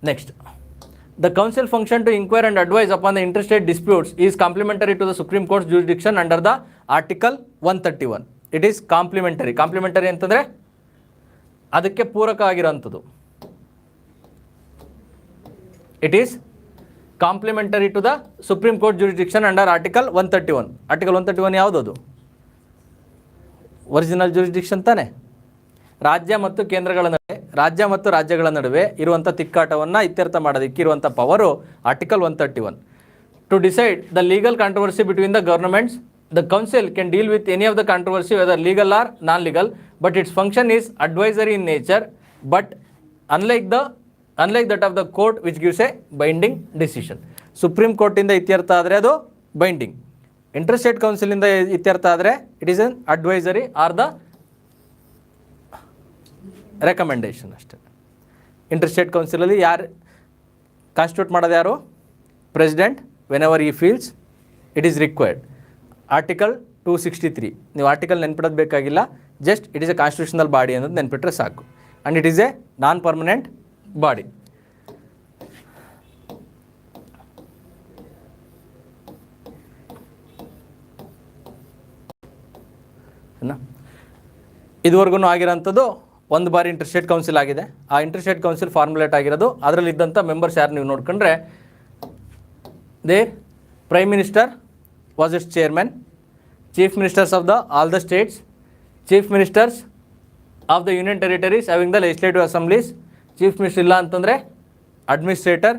Next, the council function to inquire and advise upon the interstate disputes is complementary to the Supreme Court's jurisdiction under the Article 131. It is complementary. Complementary ಅಂತಂದರೆ ಅದಕ್ಕೆ ಪೂರಕ ಆಗಿರೋಂಥದ್ದು. It is complementary to the Supreme Court jurisdiction under Article 131. Article 131 ಯಾವುದದು? Original jurisdiction ತಾನೆ. ರಾಜ್ಯ ಮತ್ತು ರಾಜ್ಯಗಳ ನಡುವೆ ಇರುವಂಥ ತಿಕ್ಕಾಟವನ್ನು ಇತ್ಯರ್ಥ ಮಾಡೋದಕ್ಕೆ ಇರುವಂಥ power article 131. To decide the legal controversy between the governments, the council can deal with any of the controversy whether legal or non legal, but its function is advisory in nature, but unlike that of the court which gives a binding decision. Supreme ಕೋರ್ಟಿಂದ ಇತ್ಯರ್ಥ ಆದರೆ ಅದು binding, interstate ಕೌನ್ಸಿಲಿಂದ ಇತ್ಯರ್ಥ ಆದರೆ it is an advisory or the recommendation ಅಷ್ಟೇ. Interstate ಕೌನ್ಸಿಲಲ್ಲಿ ಯಾರು ಕಾನ್ಸ್ಟಿಟ್ಯೂಟ್ ಮಾಡೋದು? ಯಾರು? ಪ್ರೆಸಿಡೆಂಟ್, ವೆನ್ ಎವರ್ ಈ feels it is required. Article 263, ನೀವು ಆರ್ಟಿಕಲ್ ನೆನ್ಪಿಡೋದು ಬೇಕಾಗಿಲ್ಲ. Just it is A constitutional body ಅನ್ನೋದು ನೆನ್ಪಿಟ್ರೆ ಸಾಕು. And it is a non permanent body. ಇದುವರೆಗೂ ಆಗಿರೋಂಥದ್ದು ಒಂದು ಬಾರಿ ಇಂಟರ್ ಸ್ಟೇಟ್ ಕೌನ್ಸಿಲ್ ಆಗಿದೆ. ಆ ಇಂಟರ್ ಸ್ಟೇಟ್ ಕೌನ್ಸಿಲ್ ಫಾರ್ಮುಲೇಟ್ ಆಗಿರೋದು, ಅದರಲ್ಲಿದ್ದಂಥ ಮೆಂಬರ್ಸ್ ಯಾರು ನೀವು ನೋಡ್ಕೊಂಡ್ರೆ, they prime minister was its chairman, chief ministers of the all the states, chief ministers of the union territories having the legislative assemblies, chief minister ಇಲ್ಲ ಅಂತಂದರೆ administrator,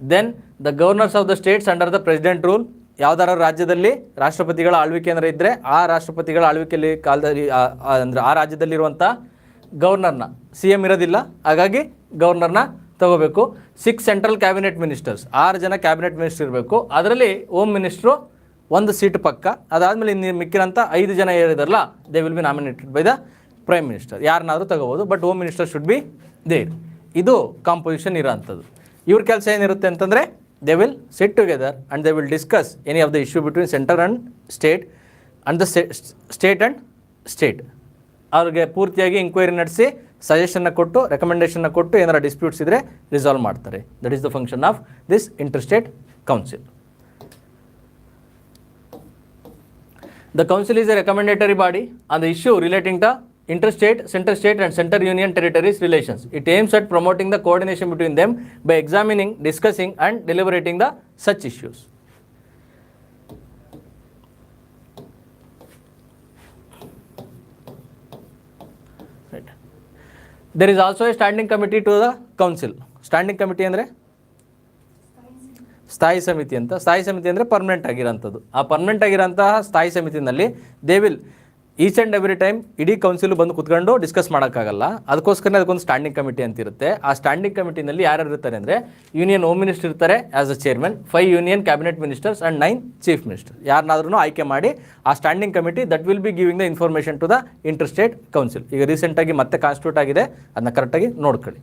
then the governors of the states under the president rule. ಯಾವ್ದಾರ ರಾಜ್ಯದಲ್ಲಿ ರಾಷ್ಟ್ರಪತಿಗಳ ಆಳ್ವಿಕೆ ಏನಾರ ಇದ್ದರೆ ಆ ರಾಷ್ಟ್ರಪತಿಗಳ ಆಳ್ವಿಕೆಯಲ್ಲಿ ಕಾಲದಲ್ಲಿ ಅಂದರೆ ಆ ರಾಜ್ಯದಲ್ಲಿರುವಂಥ ಗವರ್ನರ್ನ, ಸಿ ಎಮ್ ಇರೋದಿಲ್ಲ, ಹಾಗಾಗಿ ಗವರ್ನರ್ನ ತಗೋಬೇಕು. 6 ಸೆಂಟ್ರಲ್ ಕ್ಯಾಬಿನೆಟ್ ಮಿನಿಸ್ಟರ್ಸ್, 6 ಜನ ಕ್ಯಾಬಿನೆಟ್ ಮಿನಿಸ್ಟರ್ ಇರಬೇಕು. ಅದರಲ್ಲಿ ಹೋಮ್ ಮಿನಿಸ್ಟ್ರು ಒಂದು ಸೀಟ್ ಪಕ್ಕ. ಅದಾದಮೇಲೆ ಇನ್ನು ಮಿಕ್ಕಿರೋಂಥ 5 ಜನ ಏನಿದಾರಲ್ಲ, they will be nominated by the prime minister. ಯಾರನ್ನಾದರೂ ತಗೋಬೋದು, but home minister should be there. ಇದು ಕಾಂಪೋಸಿಷನ್ ಇರೋ ಅಂಥದ್ದು. ಇವ್ರ ಕೆಲಸ ಏನಿರುತ್ತೆ ಅಂತಂದರೆ, they will sit together and they will discuss any of the issue between center and state and the state and state. ಅವ್ರಿಗೆ ಪೂರ್ತಿಯಾಗಿ ಎಂಕ್ವೈರಿ ನಡೆಸಿ ಸಜೆಷನ್ನ ಕೊಟ್ಟು ರೆಕಮೆಂಡೇಷನ್ನ ಕೊಟ್ಟು ಏನಾರ ಡಿಸ್ಪ್ಯೂಟ್ಸ್ ಇದ್ದರೆ ರಿಸಾಲ್ವ್ ಮಾಡ್ತಾರೆ. That is the function of this inter state council. The council is a recommendatory body on the issue relating to interstate, center-state and center-union territories relations. It aims at promoting the coordination between them by examining, discussing and deliberating the such issues. Right. There is also a standing committee to the council. Standing committee ಅಂದರೆ ಸ್ಥಾಯಿ ಸಮಿತಿ ಅಂತ. ಸ್ಥಾಯಿ ಸಮಿತಿ ಅಂದರೆ permanent ಆಗಿರೋಂಥದ್ದು. ಆ permanent ಆಗಿರೋಂತಹ ಸ್ಥಾಯಿ ಸಮಿತಿನಲ್ಲಿ they will each and every time ಇಡೀ ಕೌನ್ಸಿಲ್ ಬಂದು ಕುತ್ಕೊಂಡು ಡಿಸ್ಕಸ್ ಮಾಡೋಕ್ಕಾಗಲ್ಲ. ಅದಕ್ಕೋಸ್ಕರ ಅದಕ್ಕೊಂದು ಸ್ಟ್ಯಾಂಡಿಂಗ್ ಕಮಿಟಿ ಅಂತ ಇರುತ್ತೆ. ಆ ಸ್ಟ್ಯಾಂಡಿಂಗ್ ಕಮಿಟಿನಲ್ಲಿ ಯಾರ್ಯಾರು ಇರ್ತಾರೆ ಅಂದರೆ, ಯೂನಿಯನ್ ಹೋಮ್ ಮಿನಿಸ್ಟರ್ ಇರ್ತಾರೆ as a chairman, 5 union cabinet ministers and 9 chief minister. ಯಾರನ್ನಾದ್ರೂ ಆಯ್ಕೆ ಮಾಡಿ ಆ standing committee that will be giving the information to the inter state council. ಈಗ ರೀಸೆಂಟಾಗಿ ಮತ್ತೆ ಕಾನ್ಸ್ಟಿಟ್ಯೂಟ್ ಆಗಿದೆ, ಅದನ್ನ ಕರೆಕ್ಟಾಗಿ ನೋಡ್ಕೊಳ್ಳಿ.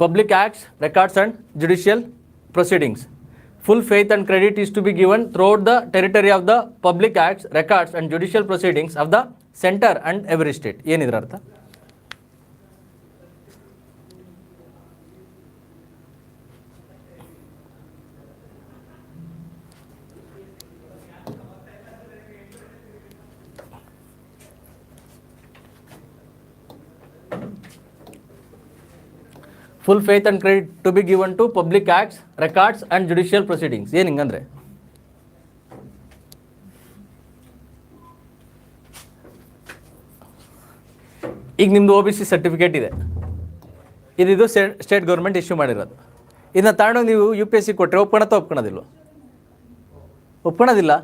Public acts, records and judicial proceedings. Full faith and credit is to be given throughout the territory of the public acts, records and judicial proceedings of the center and every state. ಏನಿದ್ರ ಅರ್ಥ? Full faith and credit to be given to public acts, records and judicial proceedings. ಏನು ಹಿಂಗಂದ್ರೆ, ಈಗ ನಿಮ್ಮದು OBC certificate ಇದೆ, ಇದು state government issue ಮಾಡಿರೋದು. ಇದನ್ನ ತಗೊಂಡೋಗಿ ನೀವು UPSC ಕೊಟ್ಟರೆ ಒಪ್ಕೊಳೋದಿಲ್ಲ? ಒಪ್ಕೊಳೋದಿಲ್ಲ.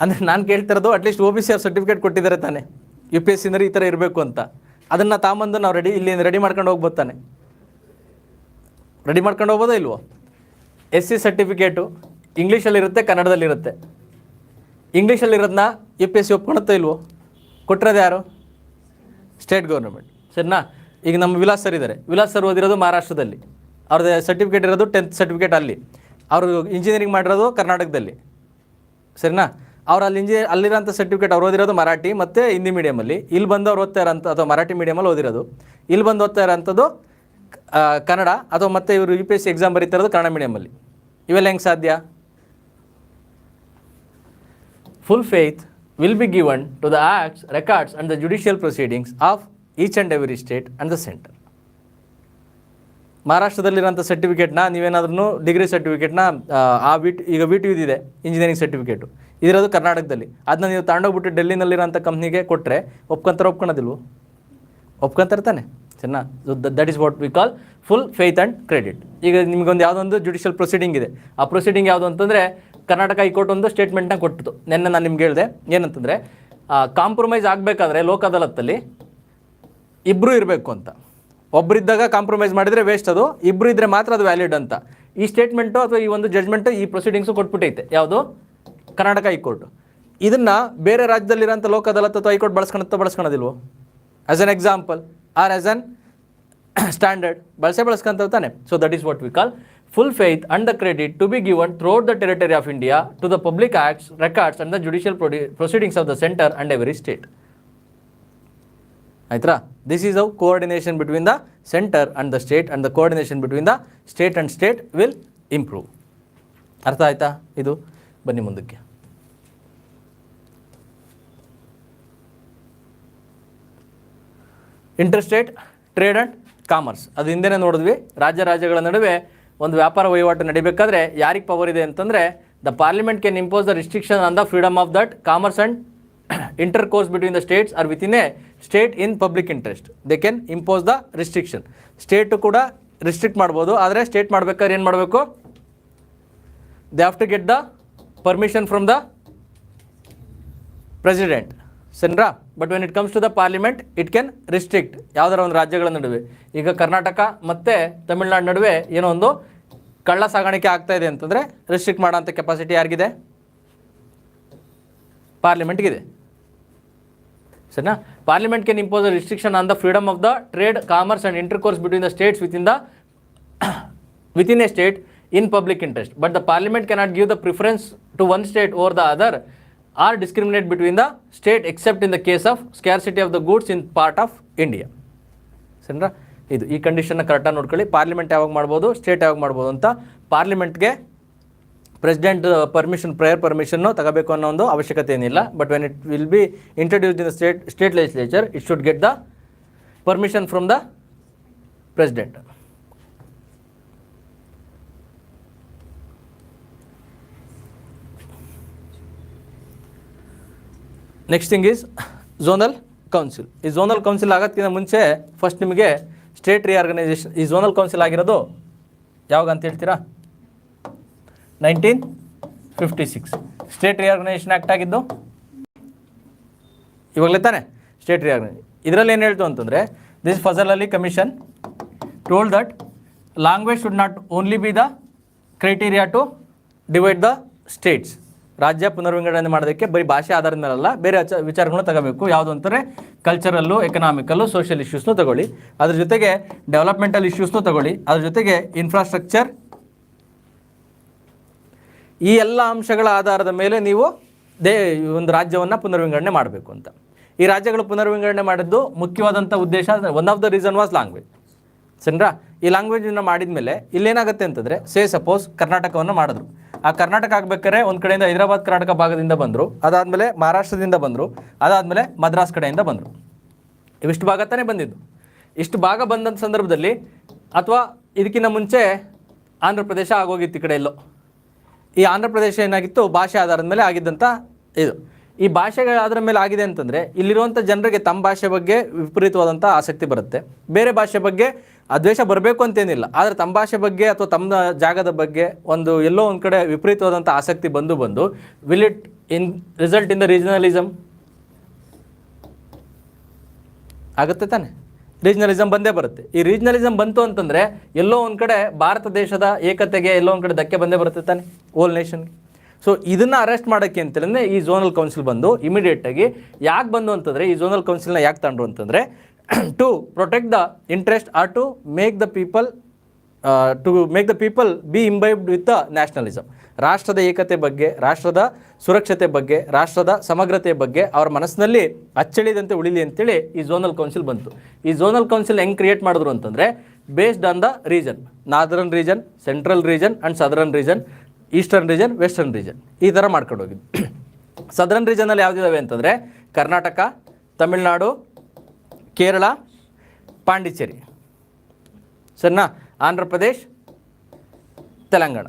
ಅಂದರೆ ನಾನು ಕೇಳ್ತಿರೋದು, ಅಟ್ಲೀಸ್ಟ್ OBC ಅವ್ರು ಸರ್ಟಿಫಿಕೇಟ್ ಕೊಟ್ಟಿದ್ದಾರೆ ತಾನೆ, UPSC ಅಂದರೆ ಈ ಥರ ಇರಬೇಕು ಅಂತ. ಅದನ್ನು ತಾಂಬಂದು ನಾವು ಇಲ್ಲಿ ರೆಡಿ ಮಾಡ್ಕೊಂಡು ಹೋಗ್ಬೋದು ತಾನೆ. ರೆಡಿ ಮಾಡ್ಕೊಂಡು ಹೋಗ್ಬೋದಾ ಇಲ್ವೋ? SC ಸರ್ಟಿಫಿಕೇಟು ಇಂಗ್ಲೀಷಲ್ಲಿರುತ್ತೆ, ಕನ್ನಡದಲ್ಲಿರುತ್ತೆ. ಇಂಗ್ಲೀಷಲ್ಲಿರೋದನ್ನ UPSC ಒಪ್ಕೊಳುತ್ತೋ ಇಲ್ವೋ? ಕೊಟ್ಟಿರೋದು ಯಾರು? State government. ಸರಿನಾ? ಈಗ ನಮ್ಮ ವಿಲಾಸ್ ಸರ್ ಇದ್ದಾರೆ, ವಿಲಾಸ್ ಸರ್ ಓದಿರೋದು ಮಹಾರಾಷ್ಟ್ರದಲ್ಲಿ, ಅವ್ರದ್ದು ಸರ್ಟಿಫಿಕೇಟ್ ಇರೋದು 10th ಸರ್ಟಿಫಿಕೇಟ್ ಅಲ್ಲಿ. ಅವರು ಇಂಜಿನಿಯರಿಂಗ್ ಮಾಡಿರೋದು ಕರ್ನಾಟಕದಲ್ಲಿ. ಸರಿನಾ? ಅವ್ರು ಅಲ್ಲಿರೋಂಥ ಸರ್ಟಿಫಿಕೇಟ್ ಅವ್ರು ಓದಿರೋದು ಮರಾಠಿ ಮತ್ತು ಹಿಂದಿ ಮೀಡಿಯಮಲ್ಲಿ. ಇಲ್ಲಿ ಬಂದು ಅವ್ರು ಓದ್ತಾ ಇರೋಂಥ, ಅಥವಾ ಮರಾಠಿ ಮೀಡಿಯಮಲ್ಲಿ ಓದಿರೋದು, ಇಲ್ಲಿ ಬಂದು ಓದ್ತಾ ಇರೋಂಥದ್ದು ಕನ್ನಡ, ಅಥವಾ ಮತ್ತು ಇವರು UPSC ಎಕ್ಸಾಮ್ ಬರೀತಾ ಇರೋದು ಕನ್ನಡ ಮೀಡಿಯಮಲ್ಲಿ. ಇವೆಲ್ಲ ಹೆಂಗೆ ಸಾಧ್ಯ? Full faith will be given to the acts, records and the judicial proceedings of each and every state and the center. ಮಹಾರಾಷ್ಟ್ರದಲ್ಲಿರೋಂಥ ಸರ್ಟಿಫಿಕೇಟ್ನ ನೀವೇನಾದ್ರೂ ಡಿಗ್ರಿ ಸರ್ಟಿಫಿಕೇಟ್ನ ಈಗ VTU ಇದೆ, ಇಂಜಿನಿಯರಿಂಗ್ ಸರ್ಟಿಫಿಕೇಟು ಇದಿರೋದು ಕರ್ನಾಟಕದಲ್ಲಿ, ಅದನ್ನ ನೀವು ತಗೊಂಡೋಗ್ಬಿಟ್ಟು ಡೆಲ್ಲಿನಲ್ಲಿರೋಂಥ ಕಂಪ್ನಿಗೆ ಕೊಟ್ಟರೆ ಒಪ್ಕೊಳೋದಿಲ್ವೋ? ಒಪ್ಕೊಂತಾರೆ ತಾನೆ. ಸರಿನಾ? That is what we call full faith and credit. ಈಗ ನಿಮಗೊಂದು ಯಾವುದೊಂದು ಜುಡಿಷಿಯಲ್ ಪ್ರೊಸೀಡಿಂಗ್ ಇದೆ, ಆ ಪ್ರೊಸೀಡಿಂಗ್ ಯಾವುದು ಅಂತಂದರೆ, ಕರ್ನಾಟಕ ಹೈಕೋರ್ಟ್ ಒಂದು ಸ್ಟೇಟ್ಮೆಂಟ್ನ ಕೊಟ್ಟಿತು. ನೆನ್ನೆ ನಾನು ನಿಮ್ಗೆ ಹೇಳಿದೆ ಏನಂತಂದರೆ, ಕಾಂಪ್ರಮೈಸ್ ಆಗಬೇಕಾದ್ರೆ ಲೋಕ ಅದಾಲತ್ತಲ್ಲಿ ಇಬ್ಬರು ಇರಬೇಕು ಅಂತ. ಒಬ್ಬರಿದ್ದಾಗ ಕಾಂಪ್ರಮೈಸ್ ಮಾಡಿದರೆ ವೇಸ್ಟ್, ಅದು ಇಬ್ಬರು ಇದ್ದರೆ ಮಾತ್ರ ಅದು ವ್ಯಾಲಿಡ್ ಅಂತ. ಈ ಸ್ಟೇಟ್ಮೆಂಟು ಅಥವಾ ಈ ಒಂದು ಜಡ್ಜ್ಮೆಂಟು, ಈ ಪ್ರೊಸೀಡಿಂಗ್ಸು ಕೊಟ್ಬಿಟ್ಟೈತೆ. ಯಾವುದು? ಕರ್ನಾಟಕ ಹೈಕೋರ್ಟು. ಇದನ್ನು ಬೇರೆ ರಾಜ್ಯದಲ್ಲಿರೋಂಥ ಲೋಕ ಅದಾಲತ್ ಅಥವಾ ಹೈಕೋರ್ಟ್ ಬಳಸ್ಕೊಳೋದಿಲ್ವೋ as an example or as an standard ಬಳಸ್ಕೊಂತೇವೆ ತಾನೆ. So that is what we call full faith and the credit to be given throughout the territory of India to the public acts, records and the judicial proceedings of the center and every state. Aitra, this is how coordination between the center and the state and the coordination between the state and state will improve. ಅರ್ಥ ಆಯ್ತಾ? ಇದು ಬನ್ನಿ ಮುಂದಕ್ಕೆ. Interstate trade and commerce, ಅದು ಹಿಂದೆನೇ ನೋಡಿದ್ವಿ. ರಾಜ್ಯಗಳ ನಡುವೆ ಒಂದು ವ್ಯಾಪಾರ ವಹಿವಾಟು ನಡಿಬೇಕಾದ್ರೆ ಯಾರಿಗೆ ಪವರ್ ಇದೆ ಅಂತಂದರೆ the parliament can impose the restriction on the freedom of that commerce and intercourse between the states or within a state in public interest. They can impose the restriction. State ಕೂಡ restrict ಮಾಡ್ಬೋದು, ಆದರೆ state ಮಾಡ್ಬೇಕಾದ್ರೆ ಏನು ಮಾಡಬೇಕು? They have to get the permission from the president, ಸರಿನಾ? But when it comes to the parliament it can restrict ಯಾವುದರ ಒಂದು ರಾಜ್ಯಗಳ ನಡುವೆ. ಈಗ ಕರ್ನಾಟಕ ಮತ್ತು ತಮಿಳುನಾಡು ನಡುವೆ ಏನೋ ಒಂದು ಕಳ್ಳ ಸಾಗಾಣಿಕೆ ಆಗ್ತಾ ಇದೆ ಅಂತಂದರೆ ರಿಸ್ಟ್ರಿಕ್ಟ್ ಮಾಡೋಂಥ ಕೆಪಾಸಿಟಿ ಯಾರಿಗಿದೆ? ಪಾರ್ಲಿಮೆಂಟ್ಗಿದೆ, ಸರಿನಾ? Parliament can impose a restriction on the freedom of the trade, commerce and intercourse between the States within A state in public interest, but the parliament cannot give the preference to one state over the other or discriminate between the state except in the case of scarcity of the goods in part of India. ಸರಿನಾ? ಇದು ಈ ಕಂಡೀಷನ್ನ ಕರೆಕ್ಟಾಗಿ ನೋಡ್ಕೊಳ್ಳಿ. Parliament ಯಾವಾಗ ಮಾಡ್ಬೋದು, state ಯಾವಾಗ ಮಾಡ್ಬೋದು ಅಂತ. ಪಾರ್ಲಿಮೆಂಟ್ಗೆ ಪ್ರೆಸಿಡೆಂಟ್ ಪ್ರೇಯರ್ ಪರ್ಮಿಷನ್ನು ತಗೋಬೇಕು ಅನ್ನೋ ಒಂದು ಅವಶ್ಯಕತೆ ಏನಿಲ್ಲ. But when it will be introduced in the state legislature it should get the permission from the president. Next thing is zonal council. ಈ ಝೋನಲ್ ಕೌನ್ಸಿಲ್ ಆಗೋದಕ್ಕಿಂತ ಮುಂಚೆ ಫಸ್ಟ್ ನಿಮಗೆ ಸ್ಟೇಟ್ ರಿಆರ್ಗನೈಸೇಷನ್, ಈ ಝೋನಲ್ ಕೌನ್ಸಿಲ್ ಆಗಿರೋದು ಯಾವಾಗ ಅಂತ ಹೇಳ್ತೀರಾ? 1956 ಸ್ಟೇಟ್ ರಿಆರ್ಗನೈಸೇಷನ್ ಆ್ಯಕ್ಟ್ ಆಗಿದ್ದು ಇವಾಗಲೇ ತಾನೆ ಸ್ಟೇಟ್ ರಿಆರ್ಗನೈಸೇಷನ್. ಇದರಲ್ಲಿ ಏನು ಹೇಳ್ತು ಅಂತಂದರೆ, this Fazal Ali commission told that language should not only be the criteria to divide the states. ರಾಜ್ಯ ಪುನರ್ವಿಂಗಡಣೆ ಮಾಡೋದಕ್ಕೆ ಬರೀ ಭಾಷೆ ಆಧಾರದ ಮೇಲಲ್ಲ, ಬೇರೆ ವಿಚಾರಗಳನ್ನ ತಗೋಬೇಕು. ಯಾವುದು ಅಂತಾರೆ? ಕಲ್ಚರಲ್ಲು, ಎಕನಾಮಿಕಲ್ಲು, ಸೋಷಿಯಲ್ ಇಶ್ಯೂಸ್ನೂ ತಗೊಳ್ಳಿ, ಅದ್ರ ಜೊತೆಗೆ ಡೆವಲಪ್ಮೆಂಟಲ್ ಇಶ್ಯೂಸ್ನೂ ತಗೊಳ್ಳಿ, ಅದ್ರ ಜೊತೆಗೆ ಇನ್ಫ್ರಾಸ್ಟ್ರಕ್ಚರ್, ಈ ಎಲ್ಲ ಅಂಶಗಳ ಆಧಾರದ ಮೇಲೆ ನೀವು ಒಂದು ರಾಜ್ಯವನ್ನು ಪುನರ್ವಿಂಗಡಣೆ ಮಾಡಬೇಕು ಅಂತ. ಈ ರಾಜ್ಯಗಳು ಪುನರ್ವಿಂಗಡಣೆ ಮಾಡಿದ್ದು ಮುಖ್ಯವಾದಂಥ ಉದ್ದೇಶ, one of the reason was language. ಸರಿನಾ? ಈ ಲ್ಯಾಂಗ್ವೇಜನ್ನು ಮಾಡಿದ ಮೇಲೆ ಇಲ್ಲೇನಾಗುತ್ತೆ ಅಂತಂದರೆ, ಸಪೋಸ್ ಕರ್ನಾಟಕವನ್ನು ಮಾಡಿದ್ರು. ಆ ಕರ್ನಾಟಕ ಆಗಬೇಕಾದ್ರೆ ಒಂದು ಕಡೆಯಿಂದ ಹೈದರಾಬಾದ್ ಕರ್ನಾಟಕ ಭಾಗದಿಂದ ಬಂದರು, ಅದಾದಮೇಲೆ ಮಹಾರಾಷ್ಟ್ರದಿಂದ ಬಂದರು, ಅದಾದಮೇಲೆ ಮದ್ರಾಸ್ ಕಡೆಯಿಂದ ಬಂದರು. ಇವಿಷ್ಟು ಭಾಗ ತಾನೇ ಬಂದಿದ್ದು. ಇಷ್ಟು ಭಾಗ ಬಂದಂಥ ಸಂದರ್ಭದಲ್ಲಿ, ಅಥವಾ ಇದಕ್ಕಿಂತ ಮುಂಚೆ ಆಂಧ್ರ ಪ್ರದೇಶ ಆಗೋಗಿತ್ತು ಈ ಕಡೆ ಎಲ್ಲೋ. ಈ ಆಂಧ್ರ ಪ್ರದೇಶ ಏನಾಗಿತ್ತು? ಭಾಷೆ ಆಧಾರದ ಮೇಲೆ ಆಗಿದ್ದಂಥ ಇದು. ಈ ಭಾಷೆಗಳ ಮೇಲೆ ಆಗಿದೆ ಅಂತಂದರೆ ಇಲ್ಲಿರುವಂಥ ಜನರಿಗೆ ತಮ್ಮ ಭಾಷೆ ಬಗ್ಗೆ ವಿಪರೀತವಾದಂಥ ಆಸಕ್ತಿ ಬರುತ್ತೆ. ಬೇರೆ ಭಾಷೆ ಬಗ್ಗೆ ದ್ವೇಷ ಬರಬೇಕು ಅಂತೇನಿಲ್ಲ, ಆದರೆ ತಮ್ಮ ಭಾಷೆ ಬಗ್ಗೆ ಅಥವಾ ತಮ್ಮ ಜಾಗದ ಬಗ್ಗೆ ಒಂದು ಎಲ್ಲೋ ಒಂದು ಕಡೆ ವಿಪರೀತವಾದಂಥ ಆಸಕ್ತಿ ಬಂದು will it result in the regionalism? ಆಗುತ್ತೆ ತಾನೆ? ರೀಜನಲಿಸಮ್ ಬಂದೇ ಬರುತ್ತೆ. ಈ ರೀಜನಲಿಸಮ್ ಬಂತು ಅಂತಂದರೆ ಎಲ್ಲೋ ಒಂದು ಕಡೆ ಭಾರತ ದೇಶದ ಏಕತೆಗೆ ಎಲ್ಲೋ ಒಂದು ಕಡೆ ಧಕ್ಕೆ ಬಂದೇ ಬರುತ್ತೆ ತಾನೆ, ಓಲ್ ನೇಷನ್ಗೆ. ಸೊ ಇದನ್ನು ಅರೆಸ್ಟ್ ಮಾಡೋಕ್ಕೆ ಅಂತಂದರೆ ಈ ಝೋನಲ್ ಕೌನ್ಸಿಲ್ ಬಂದು ಇಮಿಡಿಯೇಟಾಗಿ ಯಾಕೆ ಬಂದು ಅಂತಂದರೆ, ಈ ಝೋನಲ್ ಕೌನ್ಸಿಲ್ನ ಯಾಕೆ ತಂದರು ಅಂತಂದರೆ, to protect the interest or to make the people be imbibed with the nationalism. ರಾಷ್ಟ್ರದ ಏಕತೆ ಬಗ್ಗೆ, ರಾಷ್ಟ್ರದ ಸುರಕ್ಷತೆ ಬಗ್ಗೆ, ರಾಷ್ಟ್ರದ ಸಮಗ್ರತೆಯ ಬಗ್ಗೆ ಅವರ ಮನಸ್ಸಿನಲ್ಲಿ ಅಚ್ಚಳಿದಂತೆ ಉಳಿಲಿ ಅಂತೇಳಿ ಈ ಝೋನಲ್ ಕೌನ್ಸಿಲ್ ಬಂತು. ಈ ಝೋನಲ್ ಕೌನ್ಸಿಲ್ ಹೆಂಗೆ ಕ್ರಿಯೇಟ್ ಮಾಡಿದ್ರು ಅಂತಂದರೆ, based on the region, northern region, central region and southern region, eastern region, western region, ಈ ಥರ ಮಾಡ್ಕೊಂಡು ಹೋಗಿದ್ದು. ಸದರ್ನ್ ರೀಜನಲ್ಲಿ ಯಾವುದಿದ್ದಾವೆ ಅಂತಂದರೆ ಕರ್ನಾಟಕ, ತಮಿಳುನಾಡು, ಕೇರಳ, ಪಾಂಡಿಚೇರಿ, ಸರಿನಾ? ಆಂಧ್ರ ಪ್ರದೇಶ್, ತೆಲಂಗಾಣ,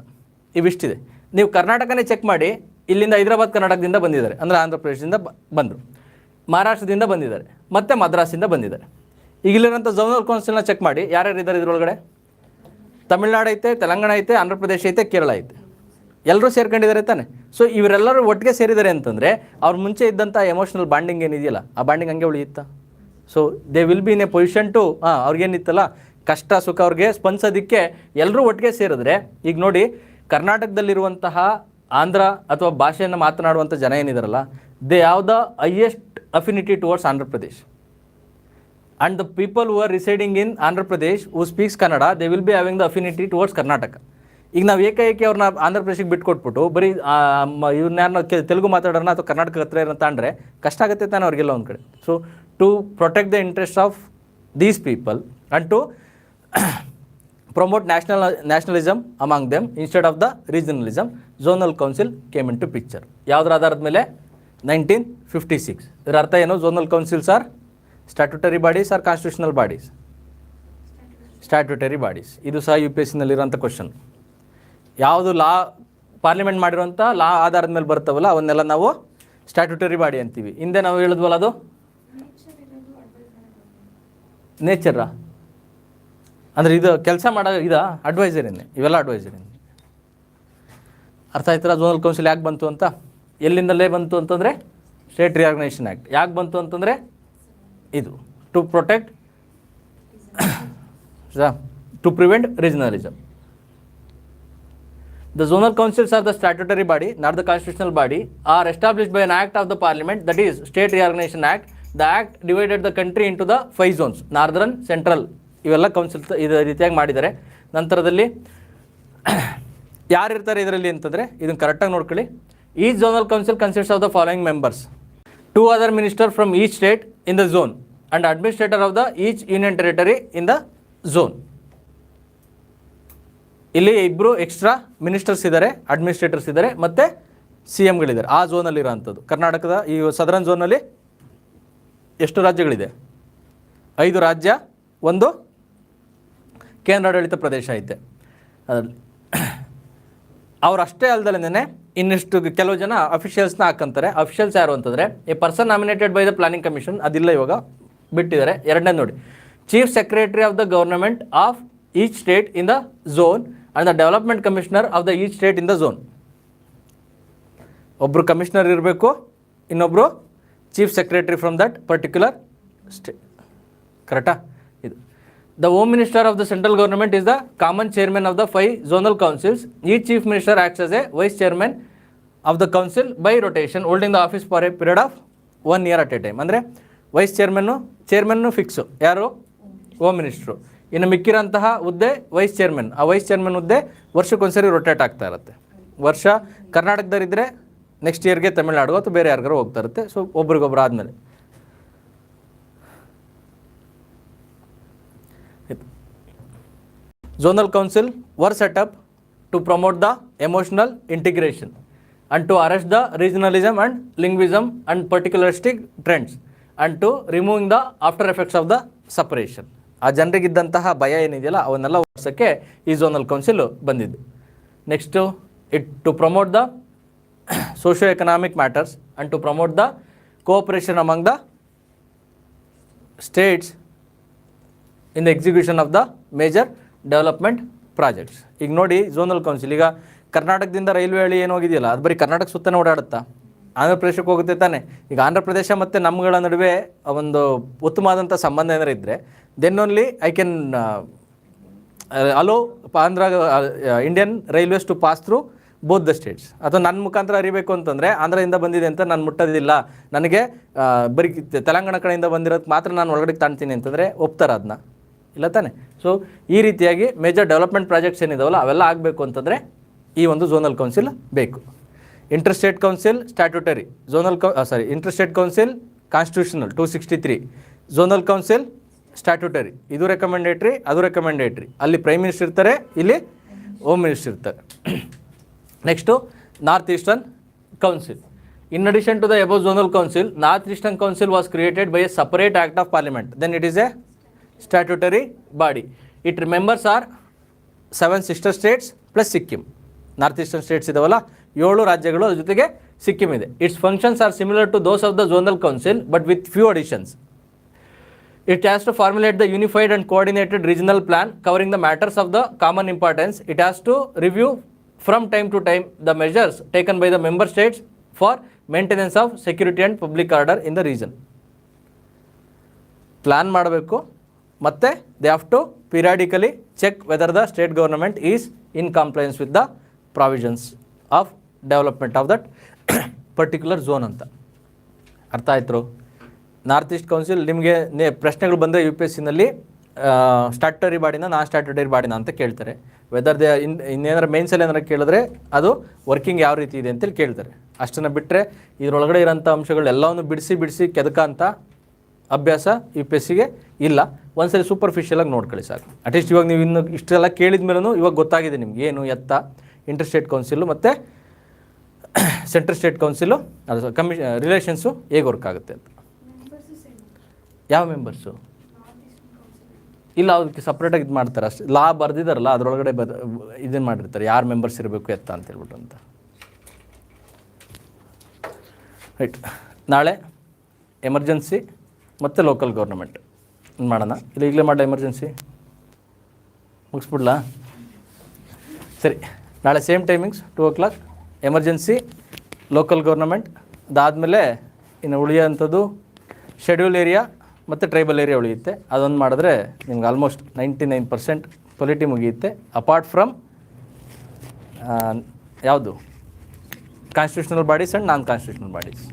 ಇವಿಷ್ಟಿದೆ. ನೀವು ಕರ್ನಾಟಕನೇ ಚೆಕ್ ಮಾಡಿ, ಇಲ್ಲಿಂದ ಹೈದರಾಬಾದ್ ಕರ್ನಾಟಕದಿಂದ ಬಂದಿದ್ದಾರೆ, ಅಂದರೆ ಆಂಧ್ರ ಪ್ರದೇಶದಿಂದ ಬಂದರು, ಮಹಾರಾಷ್ಟ್ರದಿಂದ ಬಂದಿದ್ದಾರೆ, ಮತ್ತು ಮದ್ರಾಸಿಂದ ಬಂದಿದ್ದಾರೆ. ಈಗ ಇಲ್ಲಿರೋಂಥ ಝೋನಲ್ ಕೌನ್ಸಿಲ್ನ ಚೆಕ್ ಮಾಡಿ, ಯಾರ್ಯಾರು ಇದ್ದಾರೆ ಇದರೊಳಗಡೆ? ತಮಿಳ್ನಾಡು ಐತೆ, ತೆಲಂಗಾಣ ಐತೆ, ಆಂಧ್ರ ಪ್ರದೇಶ ಐತೆ, ಕೇರಳ ಐತೆ, ಎಲ್ಲರೂ ಸೇರ್ಕೊಂಡಿದ್ದಾರೆ ತಾನೆ. ಸೊ ಇವರೆಲ್ಲರೂ ಒಟ್ಟಿಗೆ ಸೇರಿದ್ದಾರೆ ಅಂತಂದರೆ ಅವ್ರ ಮುಂಚೆ ಇದ್ದಂಥ ಎಮೋಷ್ನಲ್ ಬಾಂಡಿಂಗ್ ಏನಿದೆಯಲ್ಲ, ಆ ಬಾಂಡಿಂಗ್ ಹಂಗೆ ಉಳಿಯುತ್ತಾ? So they will be in a position to, ಅವ್ರಿಗೇನಿತ್ತಲ್ಲ ಕಷ್ಟ ಸುಖ ಅವ್ರಿಗೆ ಸ್ಪಂದಿಸೋದಕ್ಕೆ ಎಲ್ಲರೂ ಒಟ್ಟಿಗೆ ಸೇರಿದ್ರೆ. ಈಗ ನೋಡಿ, ಕರ್ನಾಟಕದಲ್ಲಿರುವಂತಹ ಆಂಧ್ರ ಅಥವಾ ಭಾಷೆಯನ್ನು ಮಾತನಾಡುವಂಥ ಜನ ಏನಿದಾರಲ್ಲ, they have the highest affinity towards Andhra Pradesh. And the people who are residing in Andhra Pradesh who speaks Kannada, they will be having the affinity towards Karnataka. ಈಗ ನಾವು ಏಕಾಏಕಿ ಅವ್ರನ್ನ ಆಂಧ್ರ ಪ್ರದೇಶಕ್ಕೆ ಬಿಟ್ಕೊಟ್ಬಿಟ್ಟು ಬರೀ ಇವ್ರನ್ನ ತೆಲುಗು ಮಾತಾಡೋಣ ಅಥವಾ ಕರ್ನಾಟಕ ಹತ್ರ ಏನಂತ ಅಂದರೆ ಕಷ್ಟ ಆಗುತ್ತೆ ತಾನೆ ಅವ್ರಿಗೆಲ್ಲ ಒಂದು ಕಡೆ. So to protect the interest of these people and to promote nationalism among them instead of the regionalism, zonal council came into picture. ಯಾವುದರ ಆಧಾರದ ಮೇಲೆ? 1956. ಇದರ ಅರ್ಥ ಏನು? zonal councils are statutory bodies or constitutional bodies? Statutory bodies. ಇದು ಸಹ UPSC ನಲ್ಲಿರೋಂಥ question. ಯಾವುದು ಲಾ parliament ಮಾಡಿರೋಂಥ ಲಾ ಆಧಾರದ ಮೇಲೆ ಬರ್ತಾವಲ್ಲ ಅವನ್ನೆಲ್ಲ ನಾವು ಸ್ಟ್ಯಾಟ್ಯೂಟರಿ ಬಾಡಿ ಅಂತೀವಿ. ಹಿಂದೆ ನಾವು ಹೇಳಿದ್ವಲ್ಲ ಅದು ನೇಚರಾ, ಅಂದರೆ ಇದು ಕೆಲಸ ಮಾಡೋ ಅಡ್ವೈಸರಿನೇ, ಇವೆಲ್ಲ ಅಡ್ವೈಸರಿನೇ. ಅರ್ಥ ಆಯ್ತಲ್ಲ? ಝೋನಲ್ ಕೌನ್ಸಿಲ್ ಯಾಕೆ ಬಂತು ಅಂತ, ಎಲ್ಲಿಂದಲೇ ಬಂತು ಅಂತಂದರೆ ಸ್ಟೇಟ್ ರಿಆರ್ಗನೈಸೇಷನ್ ಆ್ಯಕ್ಟ್. ಯಾಕೆ ಬಂತು ಅಂತಂದರೆ ಇದು to protect to prevent regionalism. The zonal councils are the statutory body, not the constitutional body, are established by an act of the parliament, that is State Reorganization Act. The act divided the country into the 5 zones, northern, central. ಇವೆಲ್ಲ council ಇದೇ ರೀತಿಯಾಗಿ ಮಾಡಿದ್ದಾರೆ. ನಂತರದಲ್ಲಿ ಯಾರಿರ್ತಾರೆ ಇದರಲ್ಲಿ ಅಂತಂದರೆ ಇದನ್ನು ಕರೆಕ್ಟಾಗಿ ನೋಡ್ಕೊಳ್ಳಿ. Each zonal council consists of the following members: 2 other minister from each state in the zone and administrator of the each union territory in the zone. ಇಲ್ಲಿ 2 ಎಕ್ಸ್ಟ್ರಾ ಮಿನಿಸ್ಟರ್ಸ್ ಇದ್ದಾರೆ, ಅಡ್ಮಿನಿಸ್ಟ್ರೇಟರ್ಸ್ ಇದ್ದಾರೆ, ಮತ್ತು CMಗಳಿದ್ದಾರೆ ಆ ಝೋನಲ್ಲಿರೋ ಅಂಥದ್ದು. ಕರ್ನಾಟಕದ ಈ ಸದರನ್ ಝೋನಲ್ಲಿ ಎಷ್ಟು ರಾಜ್ಯಗಳಿದೆ? 5 ರಾಜ್ಯ, 1 ಕೇಂದ್ರಾಡಳಿತ ಪ್ರದೇಶ ಐತೆ. ಅದರಲ್ಲಿ ಅವರಷ್ಟೇ ಅಲ್ದಲೇ ಇನ್ನಿಷ್ಟು ಕೆಲವು ಜನ ಅಫಿಷಿಯಲ್ಸ್ನ ಹಾಕಂತಾರೆ. ಅಫಿಷಿಯಲ್ಸ್ ಯಾರು ಅಂತಂದರೆ A person nominated by the planning commission, ಅದಿಲ್ಲ ಇವಾಗ ಬಿಟ್ಟಿದ್ದಾರೆ. ಎರಡನೇ ನೋಡಿ, chief secretary of the government of each state in the zone and the development commissioner of the each state in the zone. ಒಬ್ಬರು ಕಮಿಷನರ್ ಇರಬೇಕು, ಇನ್ನೊಬ್ಬರು chief secretary from that particular state. ಕರೆಕ್ಟಾ? ಇದು the home minister of the central government is the common chairman of the 5 zonal councils. ಈ chief minister acts as a vice chairman of the council by rotation, holding the office for a period of 1 year at a time. ಅಂದರೆ vice ಚೇರ್ಮನ್ನು fix, ಯಾರು? Home ಮಿನಿಸ್ಟ್ರು. ಇನ್ನು ಮಿಕ್ಕಿರೋಂತಹ ಹುದ್ದೆ vice chairman. ಆ vice chairman ಹುದ್ದೆ ವರ್ಷಕ್ಕೊಂದ್ಸರಿ ರೊಟೇಟ್ ಆಗ್ತಾ ಇರುತ್ತೆ. ವರ್ಷ ಕರ್ನಾಟಕದಲ್ಲಿದ್ದರೆ ನೆಕ್ಸ್ಟ್ ಇಯರ್ಗೆ ತಮಿಳ್ನಾಡು ಅಥವಾ ಬೇರೆ ಯಾರಿಗಾರು ಹೋಗ್ತಾ ಇರುತ್ತೆ. ಸೊ ಒಬ್ರಿಗೊಬ್ರು ಆದಮೇಲೆ zonal council were set up to promote the emotional integration and to arrest the regionalism and linguism and particularistic trends and to removing the after effects of the separation. ಆ ಜನರಿಗಿದ್ದಂತಹ ಭಯ ಏನಿದೆಯಲ್ಲ ಅವನ್ನೆಲ್ಲ ಓಡಿಸೋಕ್ಕೆ ಈ ಝೋನಲ್ ಕೌನ್ಸಿಲ್ ಬಂದಿದ್ದು. Next to promote the socio economic matters and to promote the cooperation among the states in the execution of the major development projects. ಈಗ ನೋಡಿ zonal council, ಈಗ ಕರ್ನಾಟಕದಿಂದ ರೈಲ್ವೆ ಹಳಿ ಏನು ಹೋಗಿದೆಯಲ್ಲ ಅದು ಬರೀ ಕರ್ನಾಟಕ ಸುತ್ತನೇ ಓಡಾಡುತ್ತಾ? ಆಂಧ್ರ ಪ್ರದೇಶಕ್ಕೆ ಹೋಗುತ್ತೆ ತಾನೆ. ಈಗ ಆಂಧ್ರ ಪ್ರದೇಶ ಮತ್ತು ನಮ್ಮಗಳ ನಡುವೆ ಒಂದು ಉತ್ತಮವಾದಂಥ ಸಂಬಂಧ ಏನಾರು ಇದ್ದರೆ then only I can allow Andhra Indian railways to pass through both the states. ಅಥವಾ ನನ್ನ ಮುಖಾಂತರ ಅರಿಬೇಕು ಅಂತಂದರೆ ಆಂಧ್ರದಿಂದ ಬಂದಿದೆ ಅಂತ ನಾನು ಮುಟ್ಟೋದಿಲ್ಲ, ನನಗೆ ಬರೀ ತೆಲಂಗಾಣ ಕಡೆಯಿಂದ ಬಂದಿರೋದು ಮಾತ್ರ ನಾನು ಒಳಗಡೆ ತಾಣ್ತೀನಿ ಅಂತಂದರೆ ಒಪ್ತಾರೆ ಅದನ್ನ? ಇಲ್ಲ ತಾನೆ. ಸೊ ಈ ರೀತಿಯಾಗಿ ಮೇಜರ್ ಡೆವಲಪ್ಮೆಂಟ್ ಪ್ರಾಜೆಕ್ಟ್ಸ್ ಏನಿದಾವಲ್ಲ ಅವೆಲ್ಲ ಆಗಬೇಕು ಅಂತಂದರೆ ಈ ಒಂದು ಝೋನಲ್ ಕೌನ್ಸಿಲ್ ಬೇಕು. Inter state council statutory, inter state council constitutional 263, zonal council statutory. ಇದು ರೆಕಮೆಂಡೇಟ್ರಿ, ಅದು ರೆಕಮೆಂಡೇಟ್ರಿ. ಅಲ್ಲಿ ಪ್ರೈಮ್ ಮಿನಿಸ್ಟರ್ ಇರ್ತಾರೆ, ಇಲ್ಲಿ ಹೋಮ್ ಮಿನಿಸ್ಟರ್ ಇರ್ತಾರೆ. Next north eastern council. In addition to the above zonal council, North Eastern Council was created by a separate act of parliament. Then it is a statutory body. Its members are 7 sister states plus Sikkim. North Eastern states idavalla 7 ರಾಜ್ಯಗಳು, ಅದರ ಜೊತೆಗೆ ಸಿಕ್ಕಿಂ ಇದೆ. Its functions are similar to those of the zonal council but with few additions. It has to formulate the unified and coordinated regional plan covering the matters of the common importance. It has to review from time to time the measures taken by the member states for maintenance of security and public order in the region. Plan ಮಾಡಬೇಕು ಮತ್ತು they have to periodically check whether the state government is in compliance with the provisions of development of that particular zone ಅಂತ. ಅರ್ಥ ಆಯ್ತು? North east council ನಿಮಗೆ ಪ್ರಶ್ನೆಗಳು ಬಂದರೆ U P S ಸಿನಲ್ಲಿ statutory ಬಾಡಿನ ನಾನ್ ಸ್ಟ್ಯಾಟ್ಯುಟರಿ ಬಾಡಿನ ಅಂತ ಕೇಳ್ತಾರೆ. ವೆದರ್ ದೇ ಇನ್ನೇನಾರು ಮೇನ್ಸಲ್ಲಿ ಏನಾರು ಕೇಳಿದ್ರೆ ಅದು ವರ್ಕಿಂಗ್ ಯಾವ ರೀತಿ ಇದೆ ಅಂತೇಳಿ ಕೇಳ್ತಾರೆ. ಅಷ್ಟನ್ನು ಬಿಟ್ಟರೆ ಇದರೊಳಗಡೆ ಇರೋಂಥ ಅಂಶಗಳು ಎಲ್ಲವನ್ನು ಬಿಡಿಸಿ ಕೆದಕ ಅಂತ ಅಭ್ಯಾಸ ಯು ಪಿ ಎಸ್ ಸಿಗೆ ಇಲ್ಲ. ಒಂದ್ಸರಿ ಸೂಪರ್ಫಿಷಿಯಲಾಗಿ ನೋಡ್ಕೊಳ್ಳಿ ಸಾಕು. ಅಟ್ಲೀಸ್ಟ್ ಇವಾಗ ನೀವು ಇನ್ನು ಇಷ್ಟೆಲ್ಲ ಕೇಳಿದ ಮೇಲೂ ಇವಾಗ ಗೊತ್ತಾಗಿದೆ ನಿಮ್ಗೆ ಏನು ಎತ್ತ ಇಂಟರ್ ಸ್ಟೇಟ್ ಕೌನ್ಸಿಲು ಮತ್ತು ಸೆಂಟ್ರಲ್ ಸ್ಟೇಟ್ ಕೌನ್ಸಿಲು ಅದು ರಿಲೇಷನ್ಸು ಹೇಗೆ ವರ್ಕ್ ಆಗುತ್ತೆ ಅಂತ. ಯಾವ ಮೆಂಬರ್ಸು ಇಲ್ಲ, ಅದಕ್ಕೆ ಸಪ್ರೇಟಾಗಿ ಇದು ಮಾಡ್ತಾರೆ ಅಷ್ಟೇ. ಲಾ ಬರೆದಿದ್ದಾರಲ್ಲ ಅದರೊಳಗಡೆ ಇದನ್ನು ಮಾಡಿರ್ತಾರೆ ಯಾರು ಮೆಂಬರ್ಸ್ ಇರಬೇಕು ಎತ್ತ ಅಂತ ಹೇಳ್ಬಿಟ್ಟು ಅಂತ. ರೈಟ್, ನಾಳೆ ಎಮರ್ಜೆನ್ಸಿ ಮತ್ತು ಲೋಕಲ್ ಗೌರ್ನಮೆಂಟ್ ಮಾಡೋಣ. ಇಲ್ಲ ಈಗಲೇ ಮಾಡಲ ಎಮರ್ಜೆನ್ಸಿ ಮುಗಿಸ್ಬಿಡ್ಲಾ? ಸರಿ, ನಾಳೆ same timings 2 o'clock emergency, local government. ಅದಾದಮೇಲೆ ಇನ್ನು ಉಳಿಯೋಂಥದ್ದು ಶೆಡ್ಯೂಲ್ ಏರಿಯಾ ಮತ್ತು ಟ್ರೈಬಲ್ ಏರಿಯಾ ಉಳಿಯುತ್ತೆ. ಅದೊಂದು ಮಾಡಿದ್ರೆ ನಿಮ್ಗೆ ಆಲ್ಮೋಸ್ಟ್ 99% ಪೊಲಿಟಿ ಮುಗಿಯುತ್ತೆ. ಅಪಾರ್ಟ್ ಫ್ರಮ್ ಯಾವುದು constitutional bodies and non constitutional bodies.